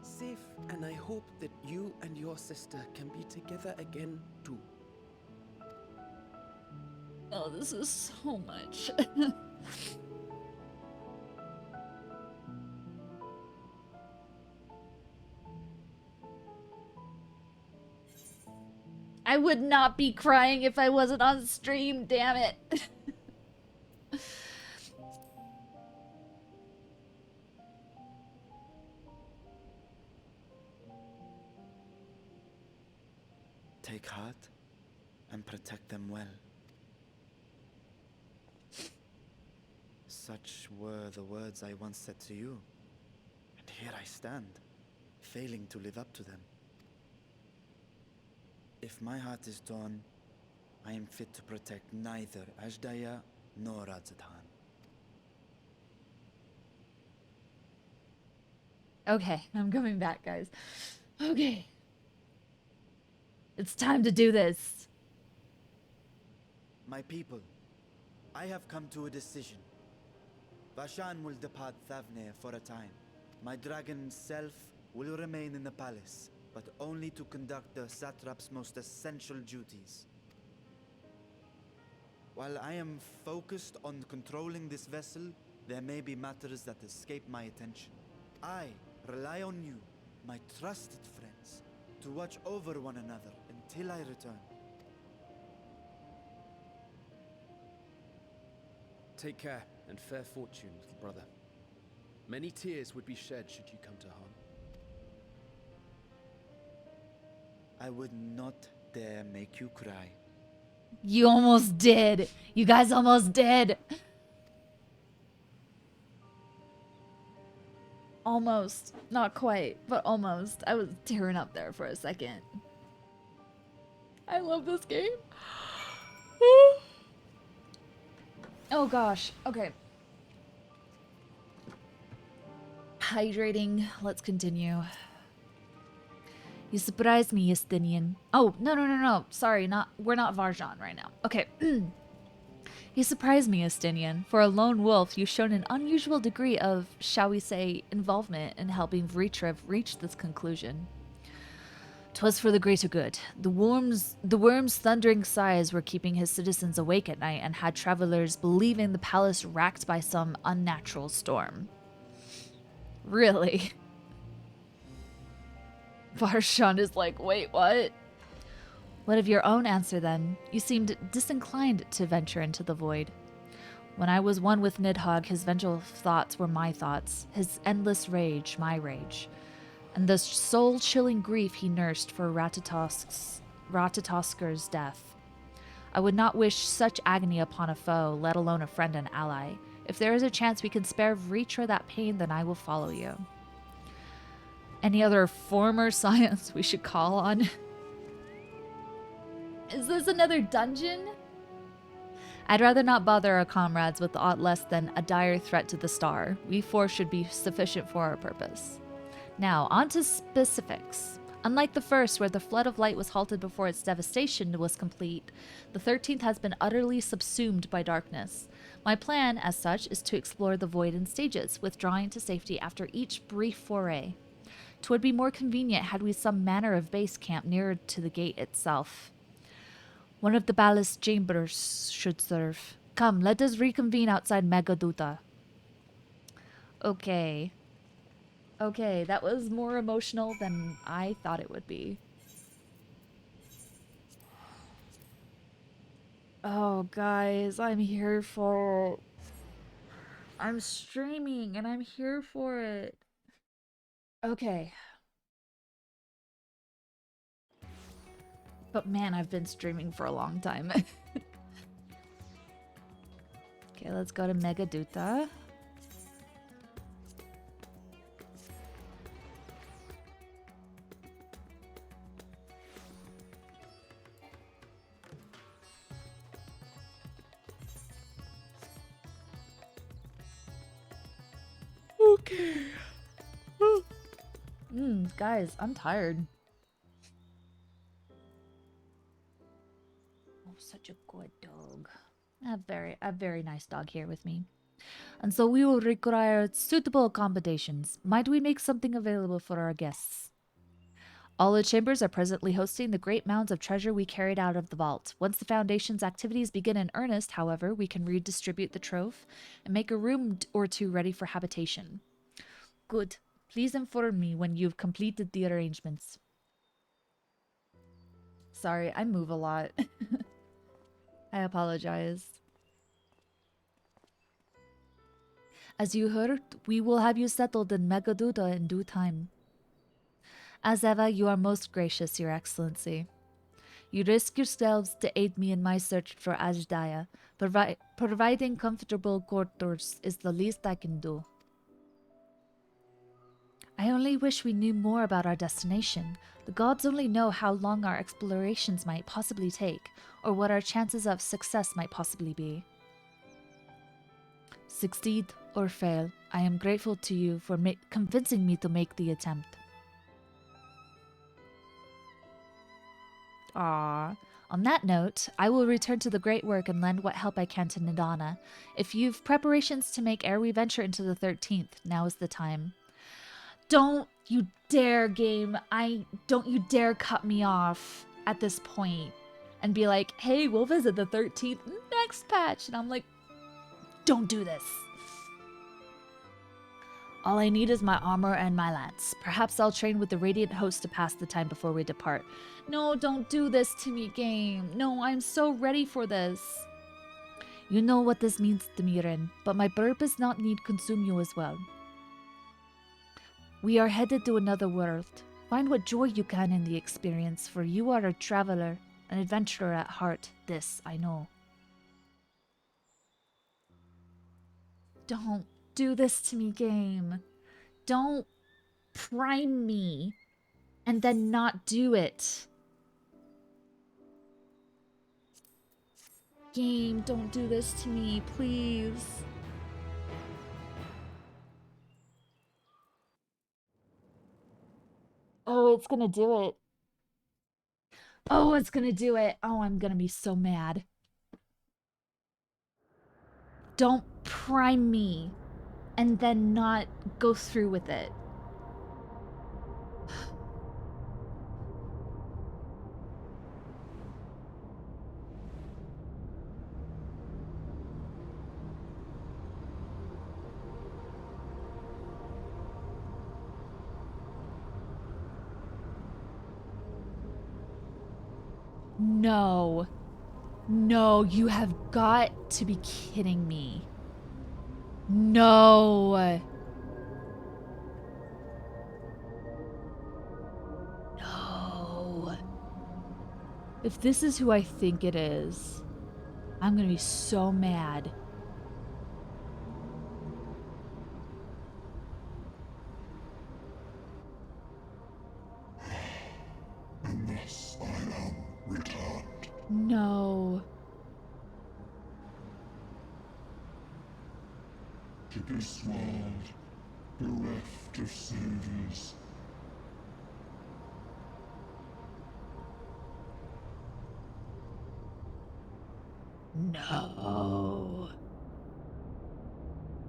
Safe, and I hope that you and your sister can be together again too. Oh, this is so much. I would not be crying if I wasn't on stream, damn it. Take heart and protect them well. Such were the words I once said to you. And here I stand, failing to live up to them. If my heart is torn, I am fit to protect neither Ashdaya nor Radzatan. Okay, I'm coming back, guys. Okay. It's time to do this. My people, I have come to a decision. Vashan will depart Thavnair for a time. My dragon self will remain in the palace, but only to conduct the satrap's most essential duties. While I am focused on controlling this vessel, there may be matters that escape my attention. I rely on you, my trusted friends, to watch over one another until I return. Take care and fair fortune, little brother. Many tears would be shed should you come to harm. I would not dare make you cry. You almost did. You guys almost did. Almost. Not quite, but almost. I was tearing up there for a second. I love this game. Oh gosh. Okay. Hydrating. Let's continue. You surprised me, Justinian. Oh, no. Sorry, we're not Varjan right now. Okay. You surprised me, Justinian. For a lone wolf, you've shown an unusual degree of, shall we say, involvement in helping Vreetriv reach this conclusion. 'Twas for the greater good. The worm's thundering sighs were keeping his citizens awake at night and had travelers believing the palace racked by some unnatural storm. Really? Varshan is like, wait, what? What of your own answer, then? You seemed disinclined to venture into the void. When I was one with Nidhogg, his vengeful thoughts were my thoughts, his endless rage, my rage, and the soul-chilling grief he nursed for Ratatosker's death. I would not wish such agony upon a foe, let alone a friend and ally. If there is a chance we can spare Vritra that pain, then I will follow you. Any other former science we should call on? Is this another dungeon? I'd rather not bother our comrades with aught less than a dire threat to the star. We four should be sufficient for our purpose. Now, on to specifics. Unlike the first, where the flood of light was halted before its devastation was complete, the 13th has been utterly subsumed by darkness. My plan, as such, is to explore the void in stages, withdrawing to safety after each brief foray. 'Twould be more convenient had we some manner of base camp nearer to the gate itself. One of the ballast chambers should serve. Come, let us reconvene outside Megaduta. Okay. Okay, that was more emotional than I thought it would be. Oh, guys, I'm here for it. I'm streaming and I'm here for it. Okay. But man, I've been streaming for a long time. Okay, let's go to Megaduta. Okay. Guys, I'm tired. Oh, such a good dog. A very nice dog here with me. And so we will require suitable accommodations. Might we make something available for our guests? All the chambers are presently hosting the great mounds of treasure we carried out of the vault. Once the Foundation's activities begin in earnest, however, we can redistribute the trove and make a room or two ready for habitation. Good. Please inform me when you've completed the arrangements. Sorry, I move a lot. I apologize. As you heard, we will have you settled in Megaduta in due time. As ever, you are most gracious, Your Excellency. You risk yourselves to aid me in my search for Ajdaya. Providing comfortable quarters is the least I can do. I only wish we knew more about our destination. The gods only know how long our explorations might possibly take, or what our chances of success might possibly be. Succeed or fail, I am grateful to you for convincing me to make the attempt. Ah. On that note, I will return to the great work and lend what help I can to Nidana. If you've preparations to make ere we venture into the 13th, now is the time. Don't you dare, game. Don't you dare cut me off at this point and be like, hey, we'll visit the 13th next patch. And I'm like, don't do this. All I need is my armor and my lance. Perhaps I'll train with the Radiant Host to pass the time before we depart. No, don't do this to me, game. No, I'm so ready for this. You know what this means to me, Ren, but my purpose not need consume you as well. We are headed to another world. Find what joy you can in the experience, for you are a traveler, an adventurer at heart. This I know. Don't do this to me, game. Don't prime me and then not do it. Game, don't do this to me, please. Oh, it's gonna do it. Oh, it's gonna do it. Oh, I'm gonna be so mad. Don't prime me and then not go through with it. No. No, you have got to be kidding me. No. No. If this is who I think it is, I'm gonna be so mad. Unless I am returned. No. To this world, bereft of saviors. No.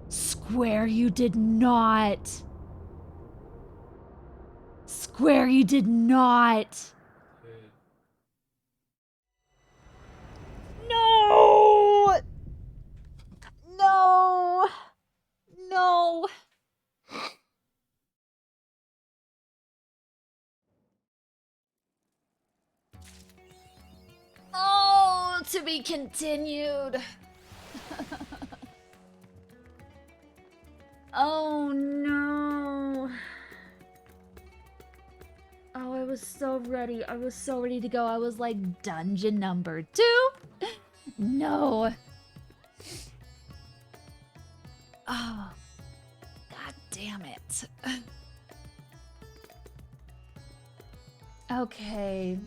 Square, you did not. Square, you did not. No. No. No. Oh, to be continued. Oh no. Oh, I was so ready. I was so ready to go. I was like, dungeon number 2. No. Oh. God damn it. Okay.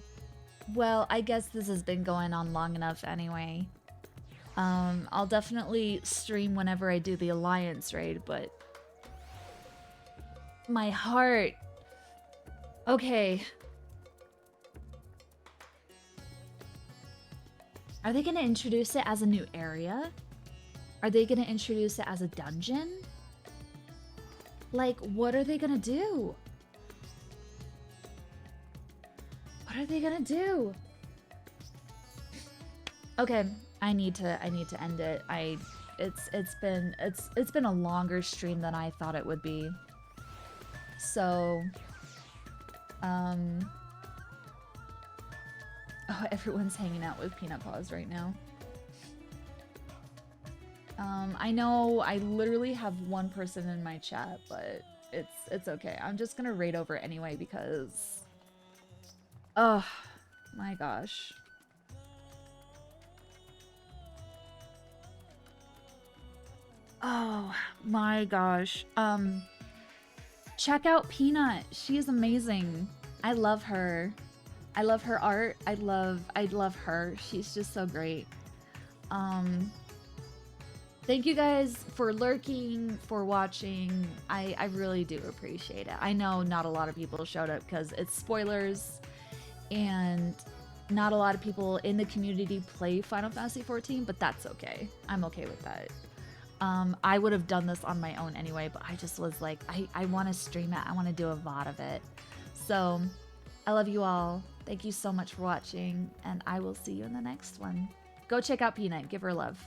Well, I guess this has been going on long enough anyway. I'll definitely stream whenever I do the Alliance raid, but my heart. Okay. Are they gonna introduce it as a new area? Are they gonna introduce it as a dungeon? Like, what are they gonna do? What are they gonna do? Okay, I need to end it. It's been a longer stream than I thought it would be. So oh, everyone's hanging out with Peanut Paws right now. I know I literally have one person in my chat, but it's okay. I'm just gonna raid over anyway because oh my gosh. Oh my gosh. Check out Peanut. She is amazing. I love her. I love her art. I love her. She's just so great. Thank you guys for lurking, for watching. I really do appreciate it. I know not a lot of people showed up because it's spoilers and not a lot of people in the community play Final Fantasy XIV, but that's okay. I'm okay with that. I would have done this on my own anyway, but I just was like, I want to stream it. I want to do a VOD of it. So I love you all. Thank you so much for watching, and I will see you in the next one. Go check out Peanut. Give her love.